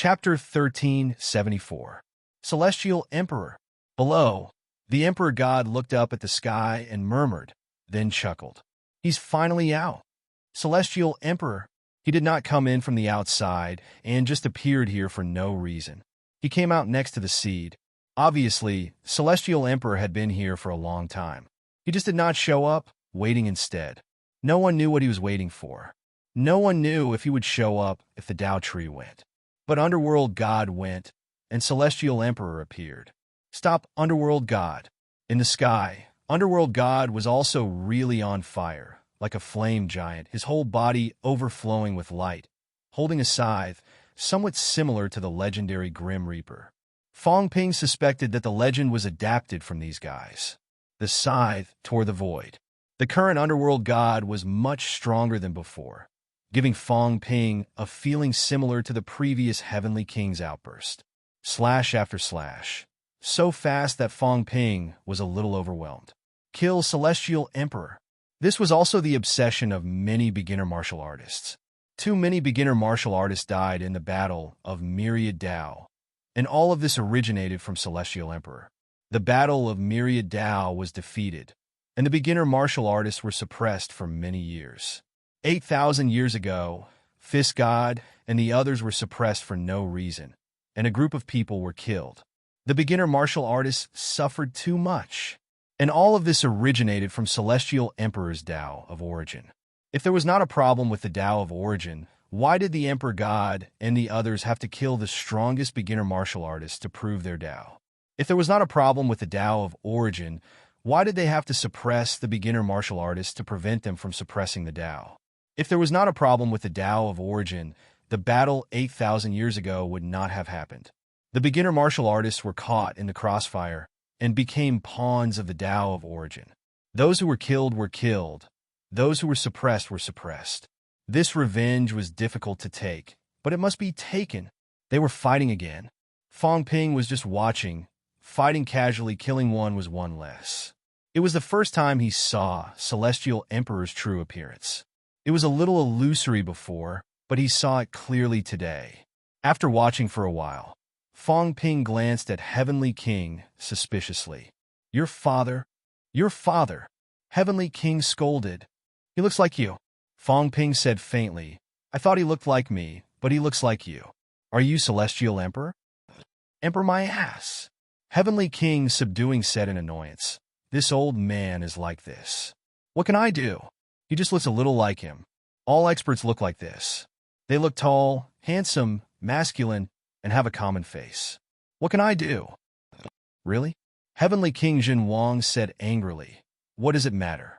Chapter 1374. Celestial Emperor. Below, the Emperor God looked up at the sky and murmured, then chuckled. He's finally out. Celestial Emperor. He did not come in from the outside and just appeared here for no reason. He came out next to the seed. Obviously, Celestial Emperor had been here for a long time. He just did not show up, waiting instead. No one knew what he was waiting for. No one knew if he would show up if the Tao tree went. But Underworld God went, and Celestial Emperor appeared. Stop, Underworld God. In the sky, Underworld God was also really on fire, like a flame giant, his whole body overflowing with light, holding a scythe, somewhat similar to the legendary Grim Reaper. Fong Ping suspected that the legend was adapted from these guys. The scythe tore the void. The current Underworld God was much stronger than before, giving Fong Ping a feeling similar to the previous Heavenly King's outburst. Slash after slash. So fast that Fong Ping was a little overwhelmed. Kill Celestial Emperor. This was also the obsession of many beginner martial artists. Too many beginner martial artists died in the Battle of Myriad Dao, and all of this originated from Celestial Emperor. The Battle of Myriad Dao was defeated, and the beginner martial artists were suppressed for many years. 8,000 years ago, Fist God and the others were suppressed for no reason, and a group of people were killed. The beginner martial artists suffered too much, and all of this originated from Celestial Emperor's Tao of origin. If there was not a problem with the Tao of origin, why did the Emperor God and the others have to kill the strongest beginner martial artists to prove their Tao? If there was not a problem with the Tao of origin, why did they have to suppress the beginner martial artists to prevent them from suppressing the Tao? If there was not a problem with the Tao of origin, the battle 8,000 years ago would not have happened. The beginner martial artists were caught in the crossfire and became pawns of the Tao of origin. Those who were killed were killed. Those who were suppressed were suppressed. This revenge was difficult to take, but it must be taken. They were fighting again. Fong Ping was just watching. Fighting casually, killing one was one less. It was the first time he saw Celestial Emperor's true appearance. It was a little illusory before, but he saw it clearly today. After watching for a while, Fong Ping glanced at Heavenly King suspiciously. Your father? Your father? Heavenly King scolded. He looks like you. Fong Ping said faintly. I thought he looked like me, but he looks like you. Are you Celestial Emperor? Emperor my ass. Heavenly King subduing said in annoyance. This old man is like this. What can I do? He just looks a little like him. All experts look like this. They look tall, handsome, masculine, and have a common face. What can I do? Really? Heavenly King Jin Wang said angrily. What does it matter?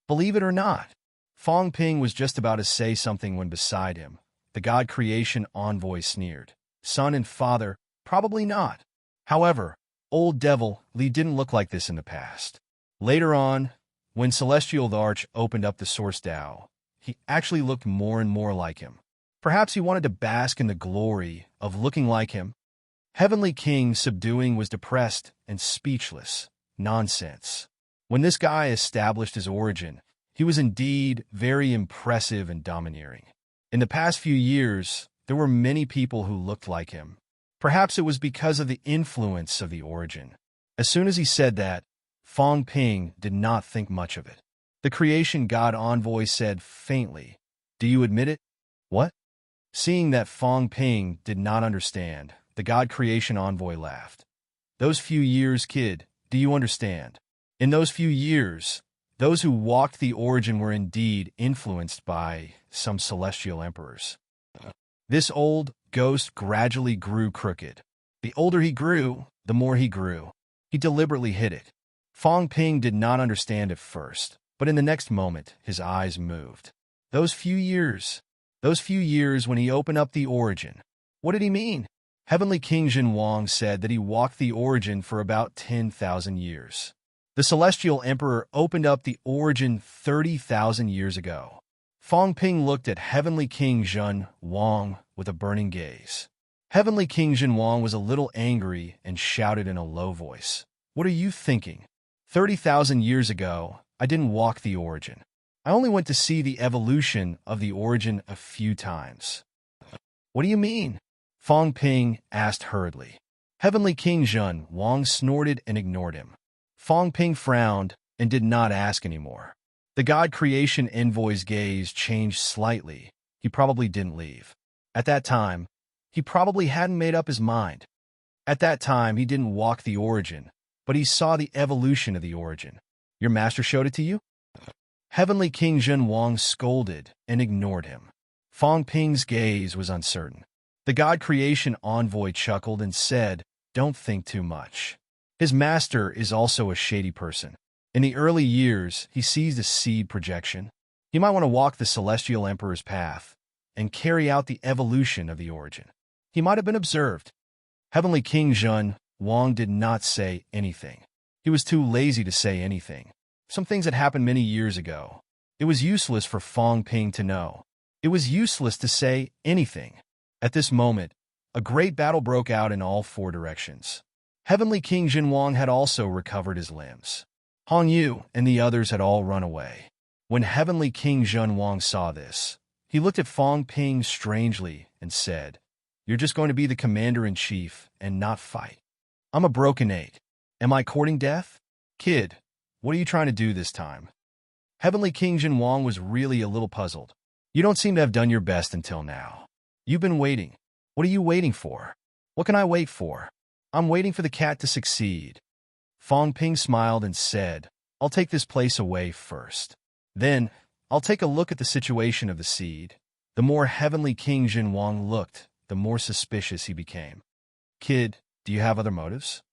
Believe it or not. Fong Ping was just about to say something when beside him, the God Creation Envoy sneered. Son and father, probably not. However, old Devil Li didn't look like this in the past. Later on, when Celestial the Arch opened up the Source Tao, he actually looked more and more like him. Perhaps he wanted to bask in the glory of looking like him. Heavenly King subduing was depressed and speechless. Nonsense. When this guy established his origin, he was indeed very impressive and domineering. In the past few years, there were many people who looked like him. Perhaps it was because of the influence of the origin. As soon as he said that, Fong Ping did not think much of it. The Creation God Envoy said faintly, Do you admit it? What? Seeing that Fong Ping did not understand, the God Creation Envoy laughed. Those few years, kid, do you understand? In those few years, those who walked the origin were indeed influenced by some celestial emperors. This old ghost gradually grew crooked. The older he grew, the more he grew. He deliberately hid it. Fong Ping did not understand at first, but in the next moment, his eyes moved. Those few years when he opened up the origin. What did he mean? Heavenly King Jin Wang said that he walked the origin for about 10,000 years. The Celestial Emperor opened up the origin 30,000 years ago. Fong Ping looked at Heavenly King Jin Wang with a burning gaze. Heavenly King Jin Wang was a little angry and shouted in a low voice. What are you thinking? 30,000 years ago, I didn't walk the origin. I only went to see the evolution of the origin a few times. What do you mean? Fong Ping asked hurriedly. Heavenly King Zhen Wang snorted and ignored him. Fong Ping frowned and did not ask anymore. The God Creation envoy's gaze changed slightly. He probably didn't leave. At that time, he probably hadn't made up his mind. At that time, he didn't walk the origin, but he saw the evolution of the origin. Your master showed it to you? Heavenly King Zhen Wang scolded and ignored him. Fong Ping's gaze was uncertain. The God Creation envoy chuckled and said, "Don't think too much. His master is also a shady person. In the early years, he seized a seed projection. He might want to walk the Celestial Emperor's path and carry out the evolution of the origin. He might have been observed." Heavenly King Zhen Wang did not say anything. He was too lazy to say anything. Some things had happened many years ago. It was useless for Fong Ping to know. It was useless to say anything. At this moment, a great battle broke out in all four directions. Heavenly King Zhen Wang had also recovered his limbs. Hong Yu and the others had all run away. When Heavenly King Zhen Wang saw this, he looked at Fong Ping strangely and said, "You're just going to be the commander-in-chief and not fight. I'm a broken 8. Am I courting death? Kid, what are you trying to do this time?" Heavenly King Zhen Wang was really a little puzzled. "You don't seem to have done your best until now. You've been waiting. What are you waiting for?" "What can I wait for? I'm waiting for the cat to succeed." Fong Ping smiled and said, "I'll take this place away first. Then, I'll take a look at the situation of the seed." The more Heavenly King Zhen Wang looked, the more suspicious he became. "Kid, do you have other motives?"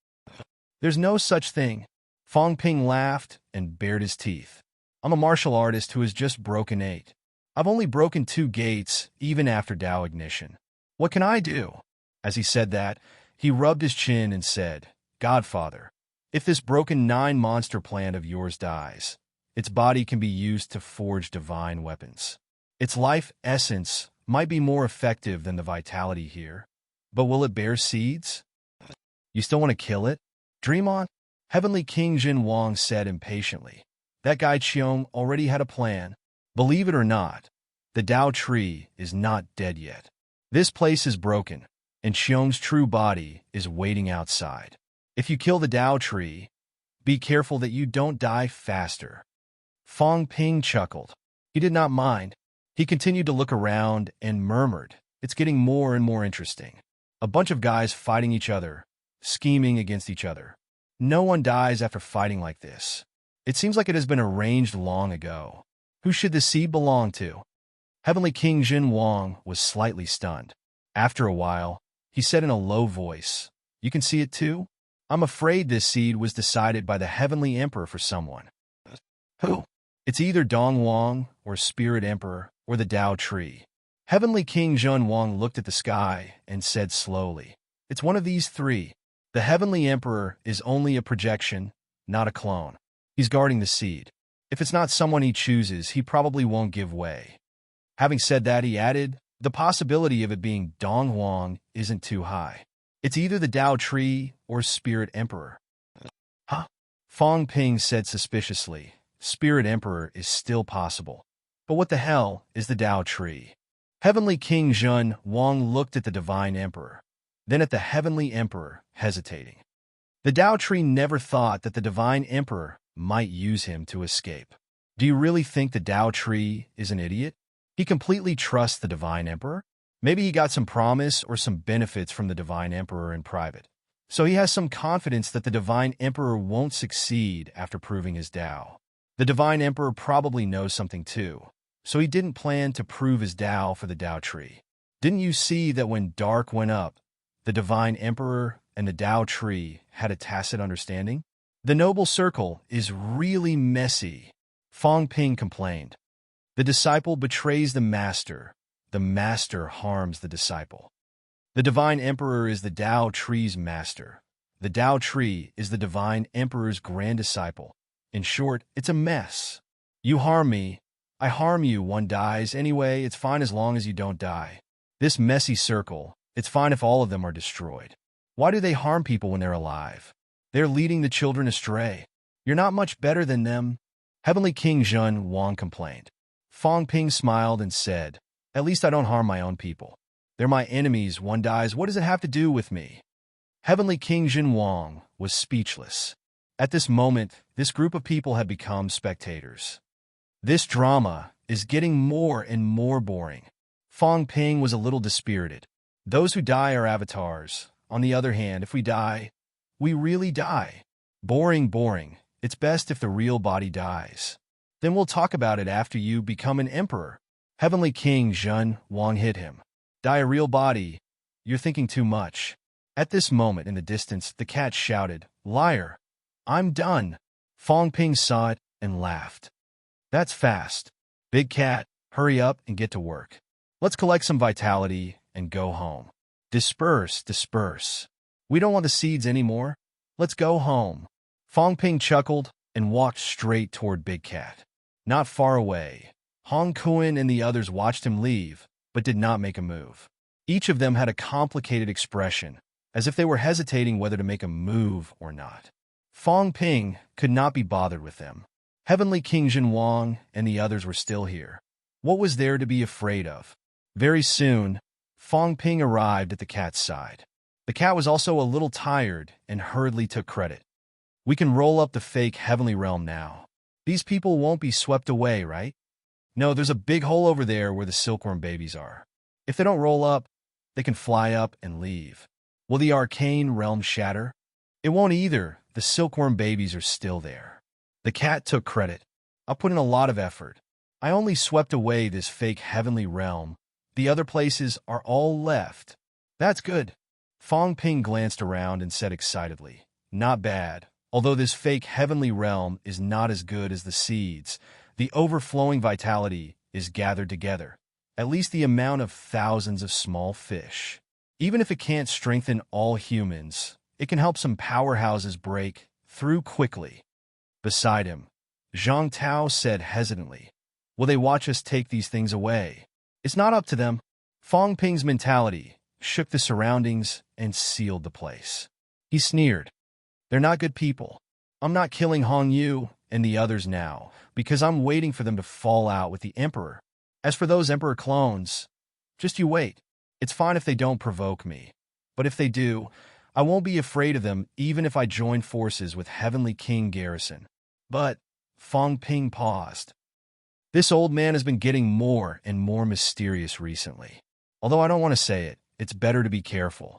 "There's no such thing." Fong Ping laughed and bared his teeth. "I'm a martial artist who has just broken 8. I've only broken 2 gates, even after Tao ignition. What can I do?" As he said that, he rubbed his chin and said, "Godfather, if this broken 9 monster plant of yours dies, its body can be used to forge divine weapons. Its life essence might be more effective than the vitality here, but will it bear seeds? You still want to kill it? Dream on?" Heavenly King Zhen Wang said impatiently. "That guy Qiong already had a plan. Believe it or not, the Tao tree is not dead yet. This place is broken, and Qiong's true body is waiting outside. If you kill the Tao tree, be careful that you don't die faster." Fong Ping chuckled. He did not mind. He continued to look around and murmured, "It's getting more and more interesting. A bunch of guys fighting each other, scheming against each other. No one dies after fighting like this. It seems like it has been arranged long ago. Who should the seed belong to?" Heavenly King Zhen Wang was slightly stunned. After a while, he said in a low voice, "You can see it too? I'm afraid this seed was decided by the Heavenly Emperor for someone." "Who?" "It's either Dong Wang or Spirit Emperor or the Tao tree." Heavenly King Zhen Wang looked at the sky and said slowly, "It's one of these 3. The Heavenly Emperor is only a projection, not a clone. He's guarding the seed. If it's not someone he chooses, he probably won't give way." Having said that, he added, "The possibility of it being Dong Wang isn't too high. It's either the Tao tree or Spirit Emperor." "Huh?" Fong Ping said suspiciously. "Spirit Emperor is still possible. But what the hell is the Tao tree?" Heavenly King Zhen Wang looked at the Divine Emperor, then at the Heavenly Emperor, hesitating. The Tao tree never thought that the Divine Emperor might use him to escape. Do you really think the Tao tree is an idiot? He completely trusts the Divine Emperor. Maybe he got some promise or some benefits from the Divine Emperor in private. So he has some confidence that the Divine Emperor won't succeed after proving his Tao. The Divine Emperor probably knows something too, so he didn't plan to prove his Tao for the Tao tree. Didn't you see that when dark went up, the Divine Emperor and the Tao tree had a tacit understanding? The Noble Circle is really messy, Fong Ping complained. The disciple betrays the master harms the disciple. The Divine Emperor is the Tao tree's master. The Tao tree is the Divine Emperor's grand disciple. In short, it's a mess. You harm me, I harm you, one dies. Anyway, it's fine as long as you don't die. This messy circle, it's fine if all of them are destroyed. Why do they harm people when they're alive? They're leading the children astray. You're not much better than them." Heavenly King Zhen Wang complained. Fong Ping smiled and said, "At least I don't harm my own people. They're my enemies. One dies. What does it have to do with me? Heavenly King Jin Wang was speechless. At this moment, this group of people had become spectators. This drama is getting more and more boring. Fong Ping was a little dispirited. Those who die are avatars. On the other hand, if we die, we really die. Boring, boring. It's best if the real body dies. Then we'll talk about it after you become an emperor. Heavenly King Jin Wang hit him. Die a real body. You're thinking too much. At this moment in the distance, the cat shouted, "Liar! I'm done." Fong Ping saw it and laughed. That's fast. Big cat, hurry up and get to work. Let's collect some vitality and go home. Disperse, disperse. We don't want the seeds anymore. Let's go home. Fong Ping chuckled and walked straight toward Big Cat. Not far away, Hong Kuan and the others watched him leave, but did not make a move. Each of them had a complicated expression, as if they were hesitating whether to make a move or not. Fong Ping could not be bothered with them. Heavenly King Jin Wang and the others were still here. What was there to be afraid of? Very soon, Fong Ping arrived at the cat's side. The cat was also a little tired and hurriedly took credit. We can roll up the fake heavenly realm now. These people won't be swept away, right? No, there's a big hole over there where the silkworm babies are. If they don't roll up, they can fly up and leave. Will the arcane realm shatter? It won't either. The silkworm babies are still there. The cat took credit. I put in a lot of effort. I only swept away this fake heavenly realm. The other places are all left. That's good. Fong Ping glanced around and said excitedly, "Not bad. Although this fake heavenly realm is not as good as the seeds, the overflowing vitality is gathered together. At least the amount of thousands of small fish. Even if it can't strengthen all humans, it can help some powerhouses break through quickly." Beside him, Zhang Tao said hesitantly, "Will they watch us take these things away? It's not up to them." Fong Ping's mentality shook the surroundings and sealed the place. He sneered, "They're not good people. I'm not killing Hong Yu and the others now, because I'm waiting for them to fall out with the Emperor. As for those Emperor clones, just you wait. It's fine if they don't provoke me. But if they do, I won't be afraid of them even if I join forces with Heavenly King Garrison." But Fong Ping paused. This old man has been getting more and more mysterious recently. Although I don't want to say it, it's better to be careful.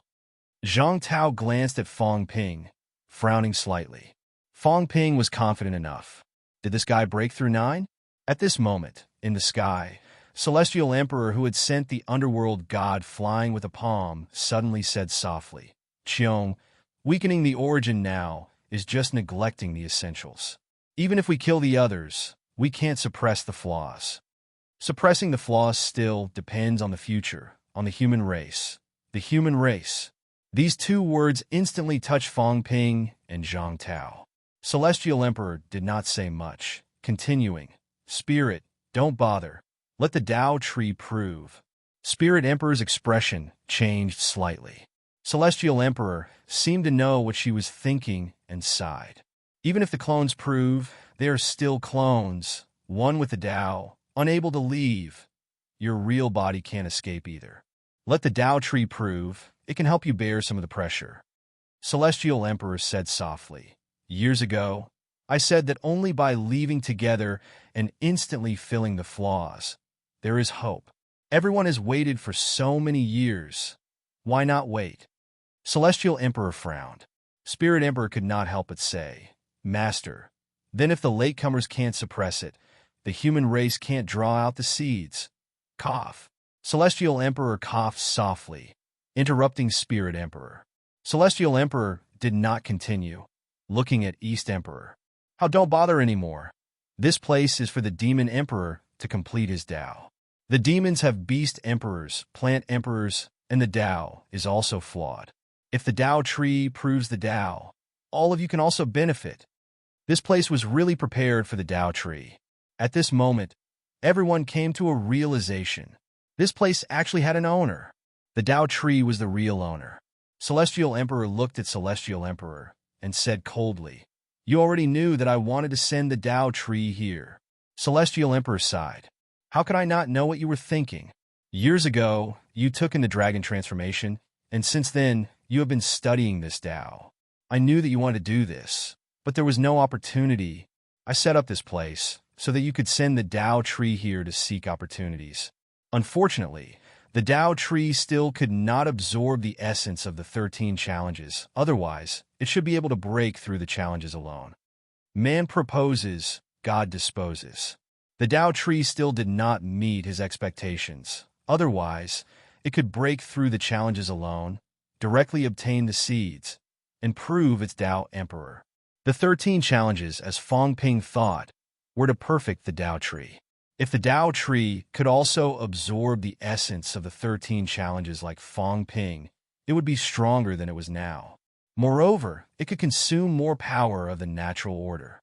Zhang Tao glanced at Fong Ping, frowning slightly. Fong Ping was confident enough. Did this guy break through 9? At this moment, in the sky, Celestial Emperor, who had sent the underworld god flying with a palm, suddenly said softly, "Cheong, weakening the origin now is just neglecting the essentials. Even if we kill the others, we can't suppress the flaws. Suppressing the flaws still depends on the future, on the human race. The human race." These two words instantly touched Fong Ping and Zhang Tao. Celestial Emperor did not say much, continuing, "Spirit, don't bother. Let the Tao tree prove." Spirit Emperor's expression changed slightly. Celestial Emperor seemed to know what she was thinking and sighed. Even if the clones prove, they are still clones, one with the Tao, unable to leave. Your real body can't escape either. Let the Tao tree prove, it can help you bear some of the pressure. Celestial Emperor said softly, "Years ago, I said that only by leaving together and instantly filling the flaws, there is hope. Everyone has waited for so many years. Why not wait?" Celestial Emperor frowned. Spirit Emperor could not help but say, "Master, then if the latecomers can't suppress it, the human race can't draw out the seeds." Cough. Celestial Emperor coughed softly, interrupting Spirit Emperor. Celestial Emperor did not continue, looking at East Emperor. "How, don't bother anymore. This place is for the Demon Emperor to complete his Tao. The demons have beast emperors, plant emperors, and the Tao is also flawed. If the Tao tree proves the Tao, all of you can also benefit." This place was really prepared for the Tao tree. At this moment, everyone came to a realization. This place actually had an owner. The Tao tree was the real owner. Celestial Emperor looked at Celestial Emperor and said coldly, "You already knew that I wanted to send the Tao tree here." Celestial Emperor sighed. "How could I not know what you were thinking? Years ago, you took in the dragon transformation, and since then, you have been studying this Tao. I knew that you wanted to do this, but there was no opportunity. I set up this place so that you could send the Tao tree here to seek opportunities. Unfortunately, the Tao tree still could not absorb the essence of the 13 challenges. Otherwise, it should be able to break through the challenges alone. Man proposes, God disposes. The Tao tree still did not meet his expectations. Otherwise, it could break through the challenges alone, directly obtain the seeds, and prove its Tao emperor. The 13 challenges, as Fong Ping thought, were to perfect the Tao tree. If the Tao tree could also absorb the essence of the 13 challenges like Fong Ping, it would be stronger than it was now. Moreover, it could consume more power of the natural order.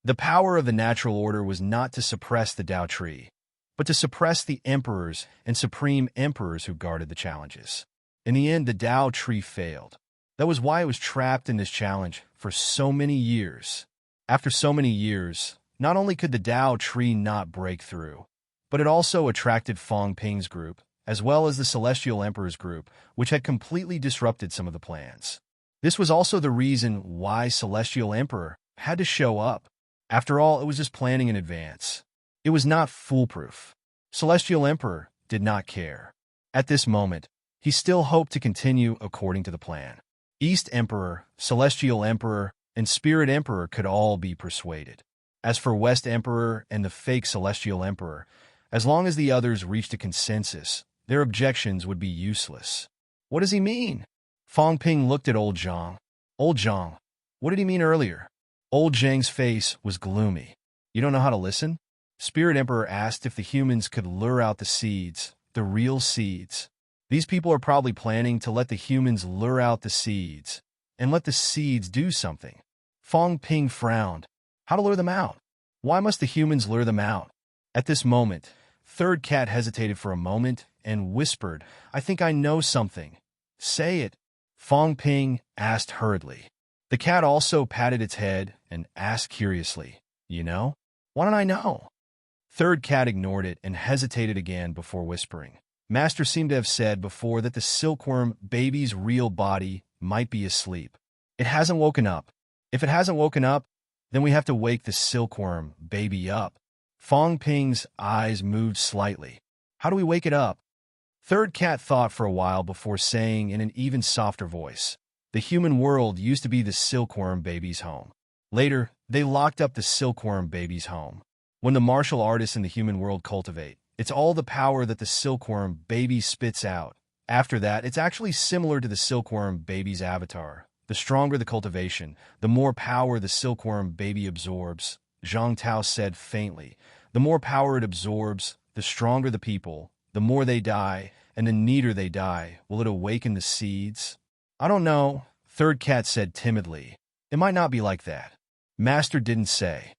The power of the natural order was not to suppress the Tao tree, but to suppress the emperors and supreme emperors who guarded the challenges. In the end, the Tao tree failed. That was why it was trapped in this challenge for so many years. After so many years, not only could the Tao tree not break through, but it also attracted Fong Ping's group, as well as the Celestial Emperor's group, which had completely disrupted some of the plans. This was also the reason why Celestial Emperor had to show up. After all, it was just planning in advance. It was not foolproof. Celestial Emperor did not care. At this moment, he still hoped to continue according to the plan. East Emperor, Celestial Emperor, and Spirit Emperor could all be persuaded. As for West Emperor and the fake Celestial Emperor, as long as the others reached a consensus, their objections would be useless. What does he mean? Fong Ping looked at Old Zhang. Old Zhang, what did he mean earlier? Old Zhang's face was gloomy. You don't know how to listen? Spirit Emperor asked if the humans could lure out the seeds, the real seeds. These people are probably planning to let the humans lure out the seeds, and let the seeds do something. Fong Ping frowned. How to lure them out? Why must the humans lure them out? At this moment, Third Cat hesitated for a moment and whispered, I think I know something. Say it. Fong Ping asked hurriedly. The cat also patted its head and asked curiously, You know? Why don't I know? Third Cat ignored it and hesitated again before whispering. Master seemed to have said before that the silkworm baby's real body might be asleep. It hasn't woken up. If it hasn't woken up, then we have to wake the silkworm baby up. Fong Ping's eyes moved slightly. How do we wake it up? Third Cat thought for a while before saying in an even softer voice, The human world used to be the silkworm baby's home. Later, they locked up the silkworm baby's home. When the martial artists in the human world cultivate, it's all the power that the silkworm baby spits out. After that, it's actually similar to the silkworm baby's avatar. The stronger the cultivation, the more power the silkworm baby absorbs. Zhang Tao said faintly. The more power it absorbs, the stronger the people, the more they die, and the neater they die. Will it awaken the seeds? I don't know, Third Cat said timidly. It might not be like that. Master didn't say.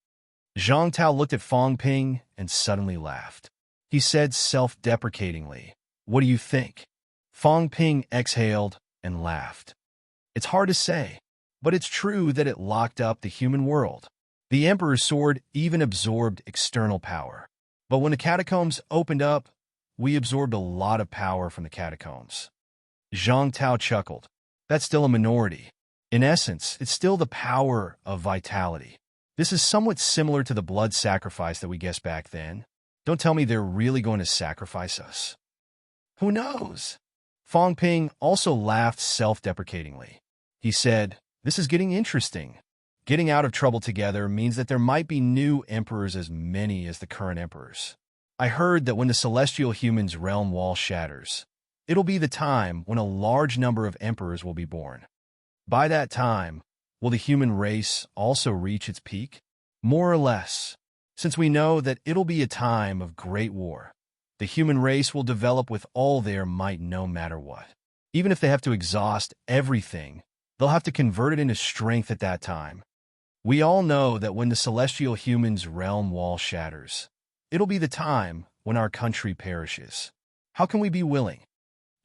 Zhang Tao looked at Fong Ping and suddenly laughed. He said self-deprecatingly, What do you think? Fong Ping exhaled and laughed. It's hard to say, but it's true that it locked up the human world. The Emperor's sword even absorbed external power. But when the catacombs opened up, we absorbed a lot of power from the catacombs. Zhang Tao chuckled. That's still a minority. In essence, it's still the power of vitality. This is somewhat similar to the blood sacrifice that we guessed back then. Don't tell me they're really going to sacrifice us. Who knows? Fong Ping also laughed self-deprecatingly. He said, This is getting interesting. Getting out of trouble together means that there might be new emperors as many as the current emperors. I heard that when the celestial human's realm wall shatters, it'll be the time when a large number of emperors will be born. By that time, will the human race also reach its peak? More or less, since we know that it'll be a time of great war. The human race will develop with all their might no matter what. Even if they have to exhaust everything, they'll have to convert it into strength at that time. We all know that when the celestial human's realm wall shatters, it'll be the time when our country perishes. How can we be willing?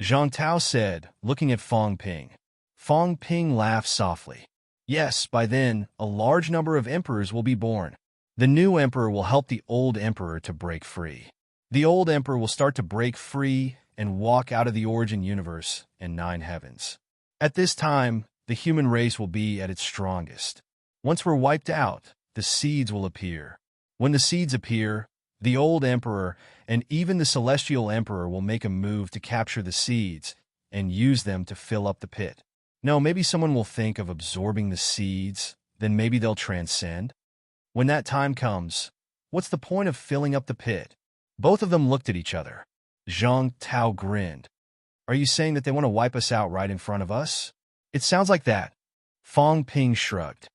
Zhang Tao said, looking at Fong Ping. Fong Ping laughed softly. Yes, by then, a large number of emperors will be born. The new emperor will help the old emperor to break free. The old emperor will start to break free and walk out of the origin universe and 9 heavens. At this time, the human race will be at its strongest. Once we're wiped out, the seeds will appear. When the seeds appear, the old emperor and even the celestial emperor will make a move to capture the seeds and use them to fill up the pit. No, maybe someone will think of absorbing the seeds, then maybe they'll transcend. When that time comes, what's the point of filling up the pit? Both of them looked at each other. Zhang Tao grinned. Are you saying that they want to wipe us out right in front of us? It sounds like that. Fong Ping shrugged.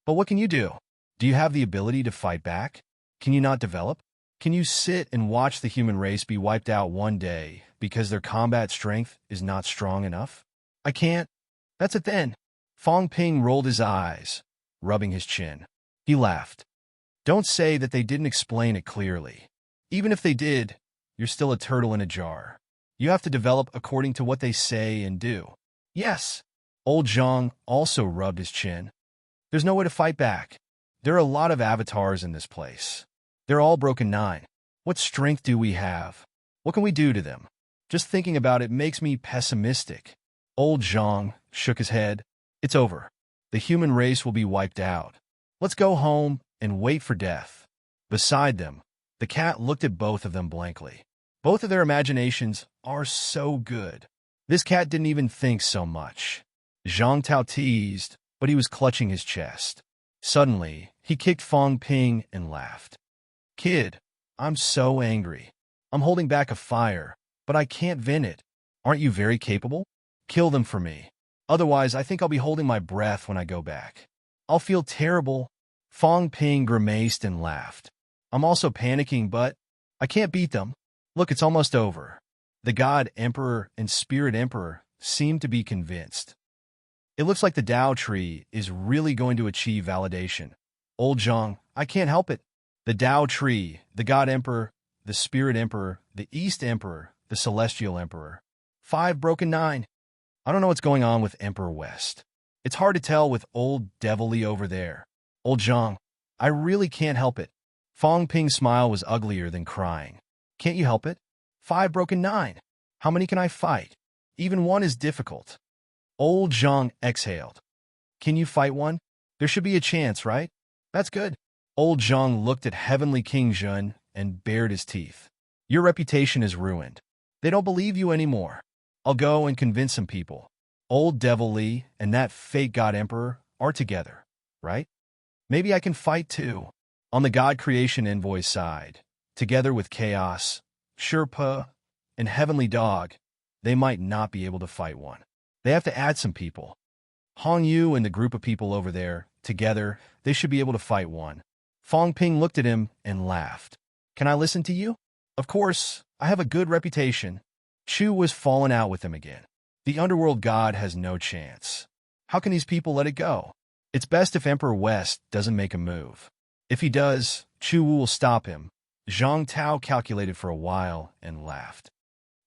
But what can you do? Do you have the ability to fight back? Can you not develop? Can you sit and watch the human race be wiped out one day because their combat strength is not strong enough? I can't. That's it then. Fong Ping rolled his eyes, rubbing his chin. He laughed. Don't say that they didn't explain it clearly. Even if they did, you're still a turtle in a jar. You have to develop according to what they say and do. Yes. Old Zhang also rubbed his chin. There's no way to fight back. There are a lot of avatars in this place. They're all broken 9. What strength do we have? What can we do to them? Just thinking about it makes me pessimistic. Old Zhang shook his head. It's over. The human race will be wiped out. Let's go home and wait for death. Beside them, the cat looked at both of them blankly. Both of their imaginations are so good. This cat didn't even think so much. Zhang Tao teased, but he was clutching his chest. Suddenly, he kicked Fong Ping and laughed. Kid, I'm so angry. I'm holding back a fire, but I can't vent it. Aren't you very capable? Kill them for me. Otherwise, I think I'll be holding my breath when I go back. I'll feel terrible. Fong Ping grimaced and laughed. I'm also panicking, but I can't beat them. Look, it's almost over. The God Emperor and Spirit Emperor seem to be convinced. It looks like the Tao tree is really going to achieve validation. Old Zhang, I can't help it. The Tao tree, the God Emperor, the Spirit Emperor, the East Emperor, the Celestial Emperor. 5 broken 9. I don't know what's going on with Emperor West. It's hard to tell with old Devilly over there. Old Zhang, I really can't help it. Fong Ping's smile was uglier than crying. Can't you help it? 5 broken 9. How many can I fight? Even 1 is difficult. Old Zhang exhaled. Can you fight 1? There should be a chance, right? That's good. Old Zhang looked at Heavenly King Zhun and bared his teeth. Your reputation is ruined. They don't believe you anymore. I'll go and convince some people. Old Devil Lee and that fake God Emperor are together, right? Maybe I can fight too. On the God Creation Envoy's side, together with Chaos, Sherpa, and Heavenly Dog, they might not be able to fight 1. They have to add some people. Hong Yu and the group of people over there, together, they should be able to fight 1. Fong Ping looked at him and laughed. Can I listen to you? Of course, I have a good reputation. Chu was falling out with him again. The underworld god has no chance. How can these people let it go? It's best if Emperor West doesn't make a move. If he does, Chu Wu will stop him. Zhang Tao calculated for a while and laughed.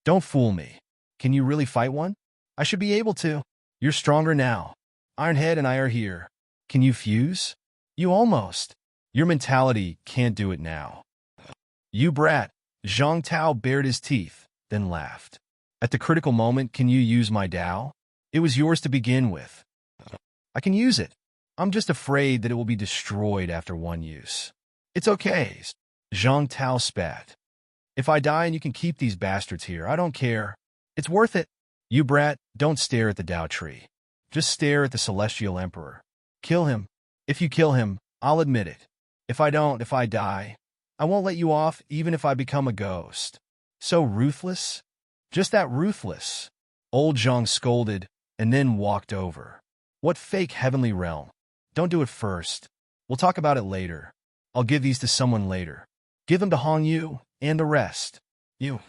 Don't fool me. Can you really fight 1? I should be able to. You're stronger now. Ironhead and I are here. Can you fuse? You almost. Your mentality can't do it now. You brat. Zhang Tao bared his teeth, then laughed. At the critical moment, can you use my Tao? It was yours to begin with. I can use it. I'm just afraid that it will be destroyed after 1 use. It's okay. Zhang Tao spat. If I die and you can keep these bastards here, I don't care. It's worth it. You brat, don't stare at the Tao tree. Just stare at the Celestial Emperor. Kill him. If you kill him, I'll admit it. If I don't, if I die, I won't let you off even if I become a ghost. So ruthless? Just that ruthless. Old Zhang scolded and then walked over. What fake heavenly realm? Don't do it first. We'll talk about it later. I'll give these to someone later. Give them to Hong Yu and the rest. You.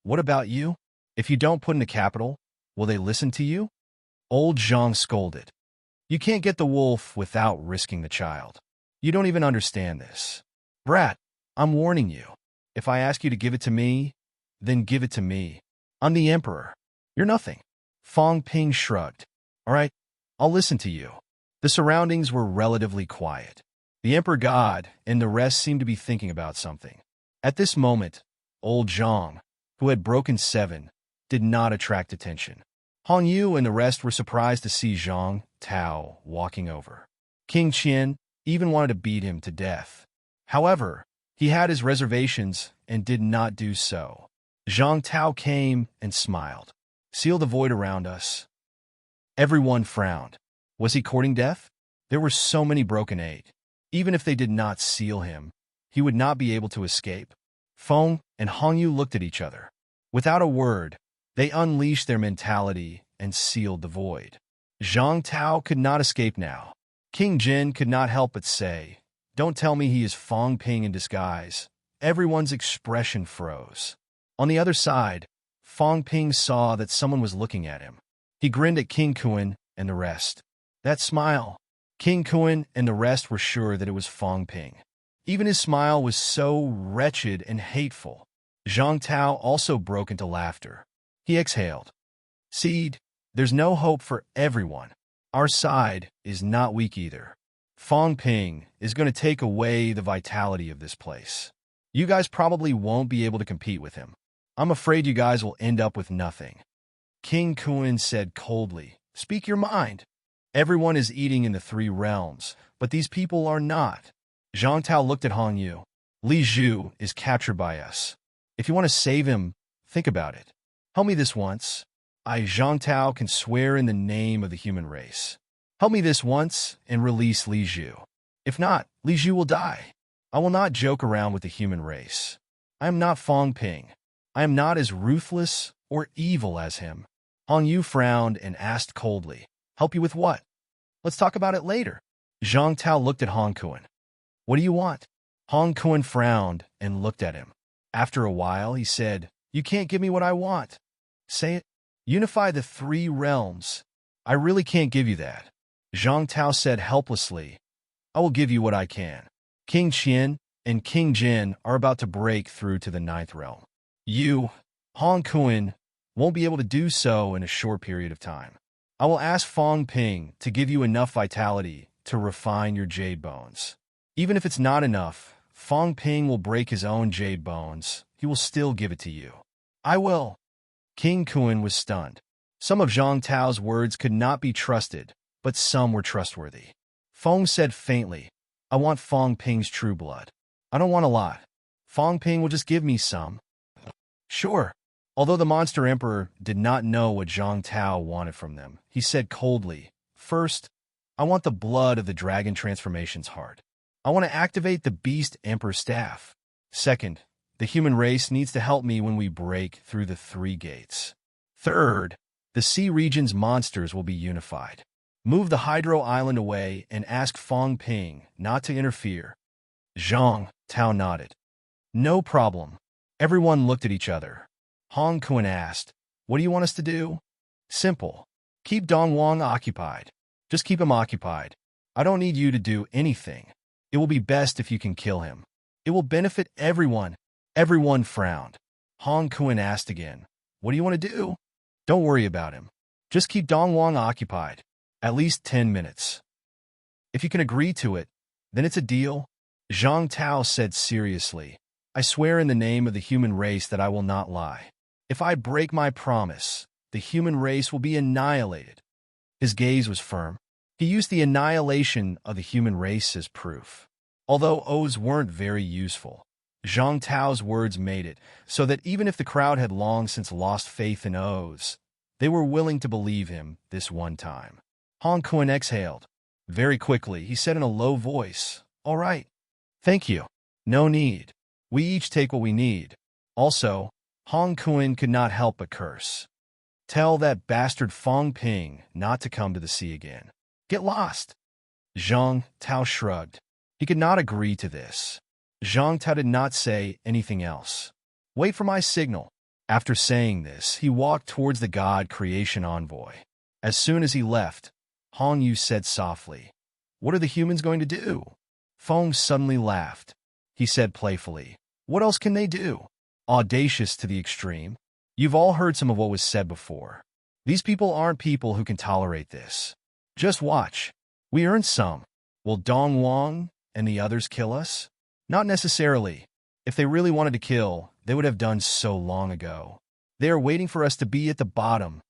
What about you? If you don't put in a capital, will they listen to you? Old Zhang scolded. You can't get the wolf without risking the child. You don't even understand this. Brat, I'm warning you. If I ask you to give it to me, then give it to me. I'm the Emperor. You're nothing. Fong Ping shrugged. All right, I'll listen to you. The surroundings were relatively quiet. The Emperor God and the rest seemed to be thinking about something. At this moment, Old Zhang, who had broken 7, did not attract attention. Hong Yu and the rest were surprised to see Zhang Tao walking over. King Qian even wanted to beat him to death. However, he had his reservations and did not do so. Zhang Tao came and smiled. Seal the void around us. Everyone frowned. Was he courting death? There were so many broken 8. Even if they did not seal him, he would not be able to escape. Feng and Hong Yu looked at each other. Without a word, they unleashed their mentality and sealed the void. Zhang Tao could not escape now. King Jin could not help but say, "Don't tell me he is Fong Ping in disguise." Everyone's expression froze. On the other side, Fong Ping saw that someone was looking at him. He grinned at King Kuan and the rest. That smile. King Kuan and the rest were sure that it was Fong Ping. Even his smile was so wretched and hateful. Zhang Tao also broke into laughter. He exhaled. "Seed, there's no hope for everyone. Our side is not weak either. Fong Ping is going to take away the vitality of this place. You guys probably won't be able to compete with him. I'm afraid you guys will end up with nothing." King Kuan said coldly, "Speak your mind. Everyone is eating in the 3 realms, but these people are not." Zhang Tao looked at Hong Yu. "Li Zhu is captured by us. If you want to save him, think about it. Help me this once. I, Zhang Tao, can swear in the name of the human race. Help me this once and release Li Zhu. If not, Li Zhu will die. I will not joke around with the human race. I am not Fong Ping. I am not as ruthless or evil as him." Hong Yu frowned and asked coldly, "Help you with what? Let's talk about it later." Zhang Tao looked at Hong Kuan. "What do you want?" Hong Kuan frowned and looked at him. After a while, he said, "You can't give me what I want." "Say it." "Unify the 3 realms. I really can't give you that." Zhang Tao said helplessly, "I will give you what I can. King Qian and King Jin are about to break through to the 9th realm. You, Hong Kuan, won't be able to do so in a short period of time. I will ask Fong Ping to give you enough vitality to refine your jade bones. Even if it's not enough, Fong Ping will break his own jade bones. He will still give it to you." "I will." King Kuan was stunned. Some of Zhang Tao's words could not be trusted, but some were trustworthy. Fong said faintly, "I want Fong Ping's true blood. I don't want a lot. Fong Ping will just give me some." "Sure." Although the Monster Emperor did not know what Zhang Tao wanted from them, he said coldly, "First, I want the blood of the Dragon Transformation's heart. I want to activate the Beast Emperor staff. Second, the human race needs to help me when we break through the 3 gates. Third, the Sea region's monsters will be unified. Move the Hydro Island away and ask Fong Ping not to interfere." Zhang Tao nodded. "No problem." Everyone looked at each other. Hong Kuan asked, "What do you want us to do?" "Simple. Keep Dong Wang occupied. Just keep him occupied. I don't need you to do anything. It will be best if you can kill him. It will benefit everyone." Everyone frowned. Hong Kuan asked again, "What do you want to do?" "Don't worry about him. Just keep Dong Wang occupied. At least 10 minutes. If you can agree to it, then it's a deal." Zhang Tao said seriously, "I swear in the name of the human race that I will not lie. If I break my promise, the human race will be annihilated." His gaze was firm. He used the annihilation of the human race as proof. Although oaths weren't very useful, Zhang Tao's words made it so that even if the crowd had long since lost faith in oaths, they were willing to believe him this one time. Hong Kuan exhaled. Very quickly, he said in a low voice, "All right. Thank you. No need. We each take what we need." Also, Hong Kuan could not help but curse. "Tell that bastard Fong Ping not to come to the sea again. Get lost." Zhang Tao shrugged. He could not agree to this. Zhang Tao did not say anything else. "Wait for my signal." After saying this, he walked towards the God Creation Envoy. As soon as he left, Hong Yu said softly, "What are the humans going to do?" Fong suddenly laughed. He said playfully, "What else can they do?" Audacious to the extreme. You've all heard some of what was said before. These people aren't people who can tolerate this. Just watch. We earned some. Will Dong Wang and the others kill us? Not necessarily. If they really wanted to kill, they would have done so long ago. They are waiting for us to be at the bottom.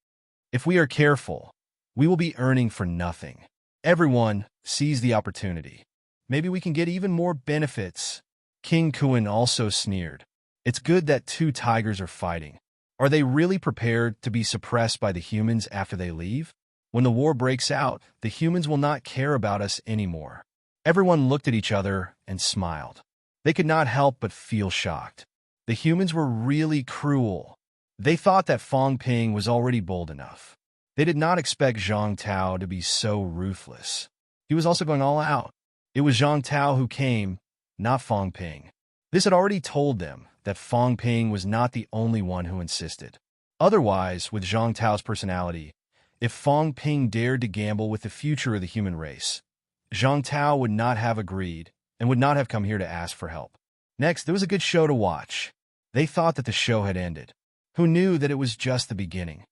If we are careful, we will be earning for nothing. Everyone sees the opportunity. Maybe we can get even more benefits. King Kuan also sneered. It's good that two tigers are fighting. Are they really prepared to be suppressed by the humans after they leave? When the war breaks out, the humans will not care about us anymore. Everyone looked at each other and smiled. They could not help but feel shocked. The humans were really cruel. They thought that Fong Ping was already bold enough. They did not expect Zhang Tao to be so ruthless. He was also going all out. It was Zhang Tao who came, not Fong Ping. This had already told them that Fong Ping was not the only one who insisted. Otherwise, with Zhang Tao's personality, if Fong Ping dared to gamble with the future of the human race, Zhang Tao would not have agreed and would not have come here to ask for help. Next, there was a good show to watch. They thought that the show had ended. Who knew that it was just the beginning?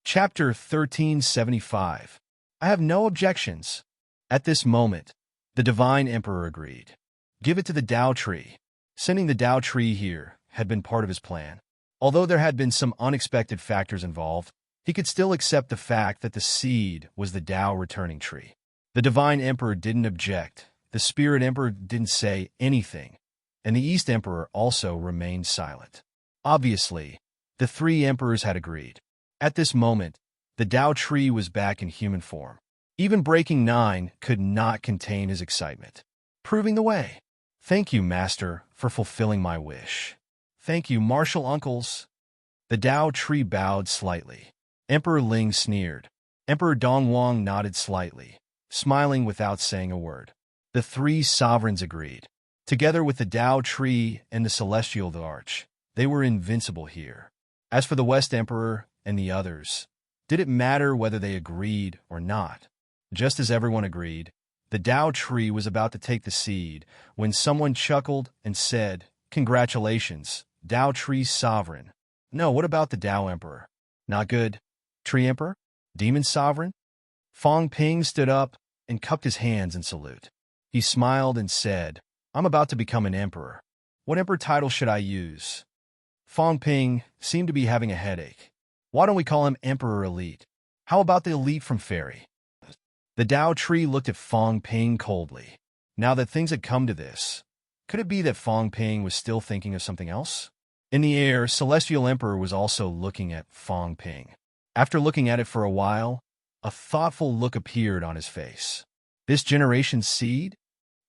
Chapter 1375. I have no objections. At this moment, the Divine Emperor agreed. Give it to the Tao Tree. Sending the Tao Tree here had been part of his plan. Although there had been some unexpected factors involved, he could still accept the fact that the seed was the Tao returning tree. The Divine Emperor didn't object. The Spirit Emperor didn't say anything. And the East Emperor also remained silent. Obviously, the three emperors had agreed. At this moment, the Tao Tree was back in human form. Even Breaking 9 could not contain his excitement. Proving the way. Thank you, Master, for fulfilling my wish. Thank you, Martial Uncles. The Tao Tree bowed slightly. Emperor Ling sneered. Emperor Dongwang nodded slightly, smiling without saying a word. The three sovereigns agreed. Together with the Tao Tree and the Celestial Arch, they were invincible here. As for the West Emperor and the others, did it matter whether they agreed or not? Just as everyone agreed, the Tao Tree was about to take the seed when someone chuckled and said, "Congratulations, Tao Tree Sovereign." No, what about the Tao Emperor? Not good. Tree Emperor? Demon Sovereign? Fong Ping stood up and cupped his hands in salute. He smiled and said, "I'm about to become an emperor. What emperor title should I use?" Fong Ping seemed to be having a headache. Why don't we call him Emperor Elite? How about the Elite from Fairy? The Tao Tree looked at Fong Ping coldly. Now that things had come to this, could it be that Fong Ping was still thinking of something else? In the air, Celestial Emperor was also looking at Fong Ping. After looking at it for a while, a thoughtful look appeared on his face. This generation's seed?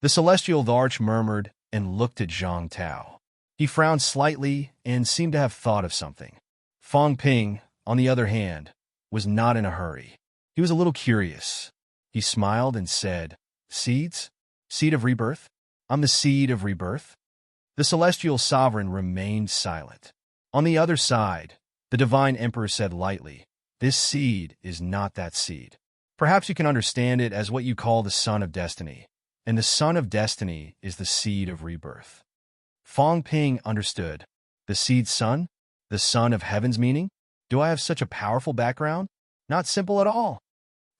The Celestial Arch murmured and looked at Zhang Tao. He frowned slightly and seemed to have thought of something. Fong Ping, on the other hand, was not in a hurry. He was a little curious. He smiled and said, "Seeds? Seed of rebirth? I'm the seed of rebirth?" The Celestial Sovereign remained silent. On the other side, the Divine Emperor said lightly, "This seed is not that seed. Perhaps you can understand it as what you call the Son of Destiny, and the Son of Destiny is the seed of rebirth." Fong Ping understood. The seed's son? The son of heaven's meaning? Do I have such a powerful background? Not simple at all.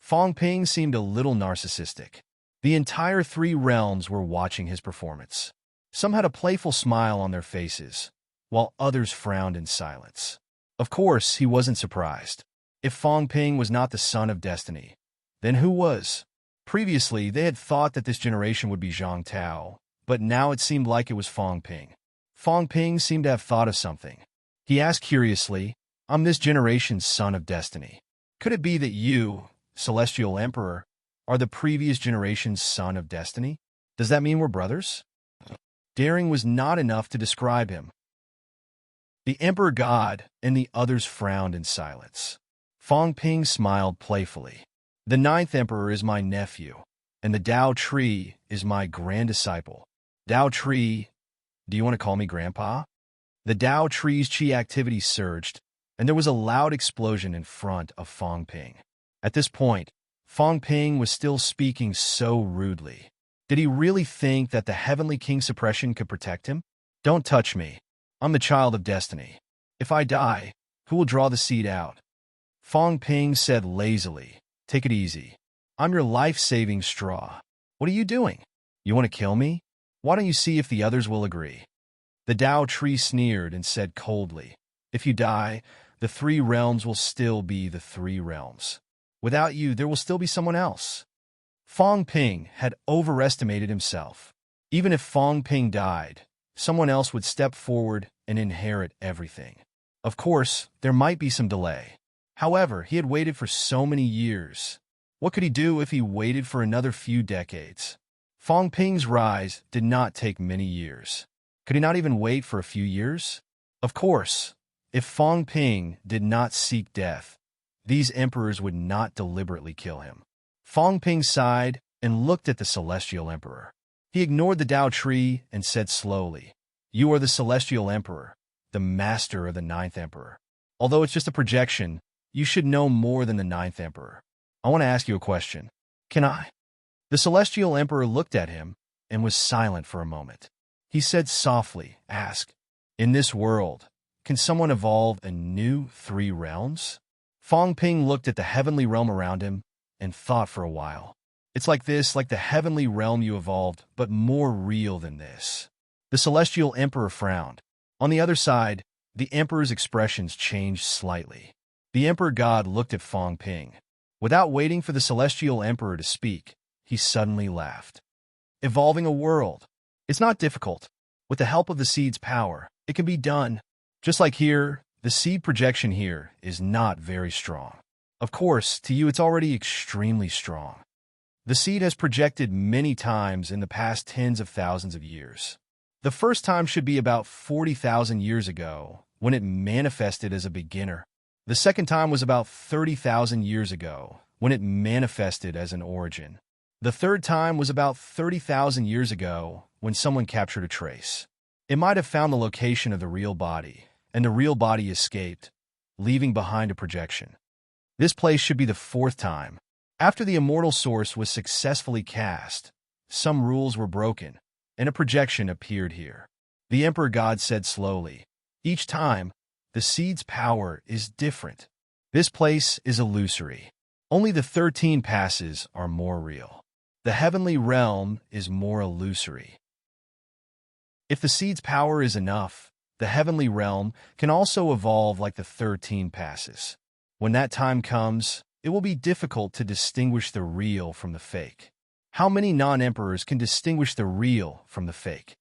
Fong Ping seemed a little narcissistic. The entire three realms were watching his performance. Some had a playful smile on their faces, while others frowned in silence. Of course, he wasn't surprised. If Fong Ping was not the Son of Destiny, then who was? Previously, they had thought that this generation would be Zhang Tao, but now it seemed like it was Fong Ping. Fong Ping seemed to have thought of something. He asked curiously, "I'm this generation's Son of Destiny. Could it be that you, Celestial Emperor, are the previous generation's Son of Destiny? Does that mean we're brothers?" Daring was not enough to describe him. The Emperor God and the others frowned in silence. Fong Ping smiled playfully. "The ninth Emperor is my nephew, and the Tao Tree is my grand disciple. Tao Tree, do you want to call me Grandpa?" The Tao Tree's chi activity surged, and there was a loud explosion in front of Fong Ping. At this point, Fong Ping was still speaking so rudely. Did he really think that the Heavenly King Suppression could protect him? "Don't touch me. I'm the child of destiny. If I die, who will draw the seed out?" Fong Ping said lazily, "Take it easy. I'm your life-saving straw. What are you doing? You want to kill me? Why don't you see if the others will agree?" The Tao tree sneered and said coldly, "If you die, the three realms will still be the three realms. Without you, there will still be someone else." Fong Ping had overestimated himself. Even if Fong Ping died, someone else would step forward and inherit everything. Of course, there might be some delay. However, he had waited for so many years. What could he do if he waited for another few decades? Fong Ping's rise did not take many years. Could he not even wait for a few years? Of course, if Fong Ping did not seek death, these emperors would not deliberately kill him. Fong Ping sighed and looked at the Celestial Emperor. He ignored the Tao tree and said slowly, "You are the Celestial Emperor, the master of the Ninth Emperor. Although it's just a projection, you should know more than the Ninth Emperor. I want to ask you a question. Can I?" The Celestial Emperor looked at him and was silent for a moment. He said softly, "Ask, in this world, can someone evolve a new three realms?" Fong Ping looked at the heavenly realm around him and thought for a while. "It's like this, like the heavenly realm you evolved, but more real than this." The Celestial Emperor frowned. On the other side, the Emperor's expressions changed slightly. The Emperor God looked at Fong Ping. Without waiting for the Celestial Emperor to speak, he suddenly laughed. "Evolving a world. It's not difficult. With the help of the seed's power, it can be done. Just like here, the seed projection here is not very strong. Of course, to you it's already extremely strong. The seed has projected many times in the past tens of thousands of years. The first time should be about 40,000 years ago, when it manifested as a beginner. The second time was about 30,000 years ago, when it manifested as an origin. The third time was about 30,000 years ago, when someone captured a trace. It might have found the location of the real body, and the real body escaped, leaving behind a projection. This place should be the fourth time. After the immortal source was successfully cast, some rules were broken, and a projection appeared here. The Emperor God said slowly, "Each time, the seed's power is different. This place is illusory. Only the 13 passes are more real. The heavenly realm is more illusory. If the seed's power is enough, the heavenly realm can also evolve like the 13 passes. When that time comes, it will be difficult to distinguish the real from the fake. How many non-emperors can distinguish the real from the fake?"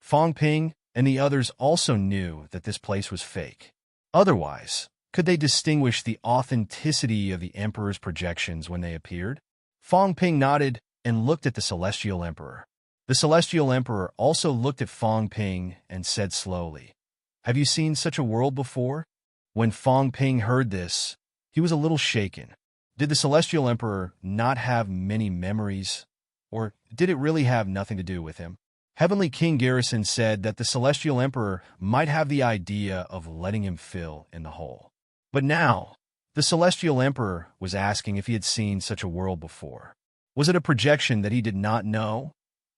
Fong Ping and the others also knew that this place was fake. Otherwise, could they distinguish the authenticity of the emperor's projections when they appeared? Fong Ping nodded and looked at the Celestial Emperor. The Celestial Emperor also looked at Fong Ping and said slowly, "Have you seen such a world before?" When Fong Ping heard this, he was a little shaken. Did the Celestial Emperor not have many memories? Or did it really have nothing to do with him? Heavenly King Garrison said that the Celestial Emperor might have the idea of letting him fill in the hole. But now, the Celestial Emperor was asking if he had seen such a world before. Was it a projection that he did not know?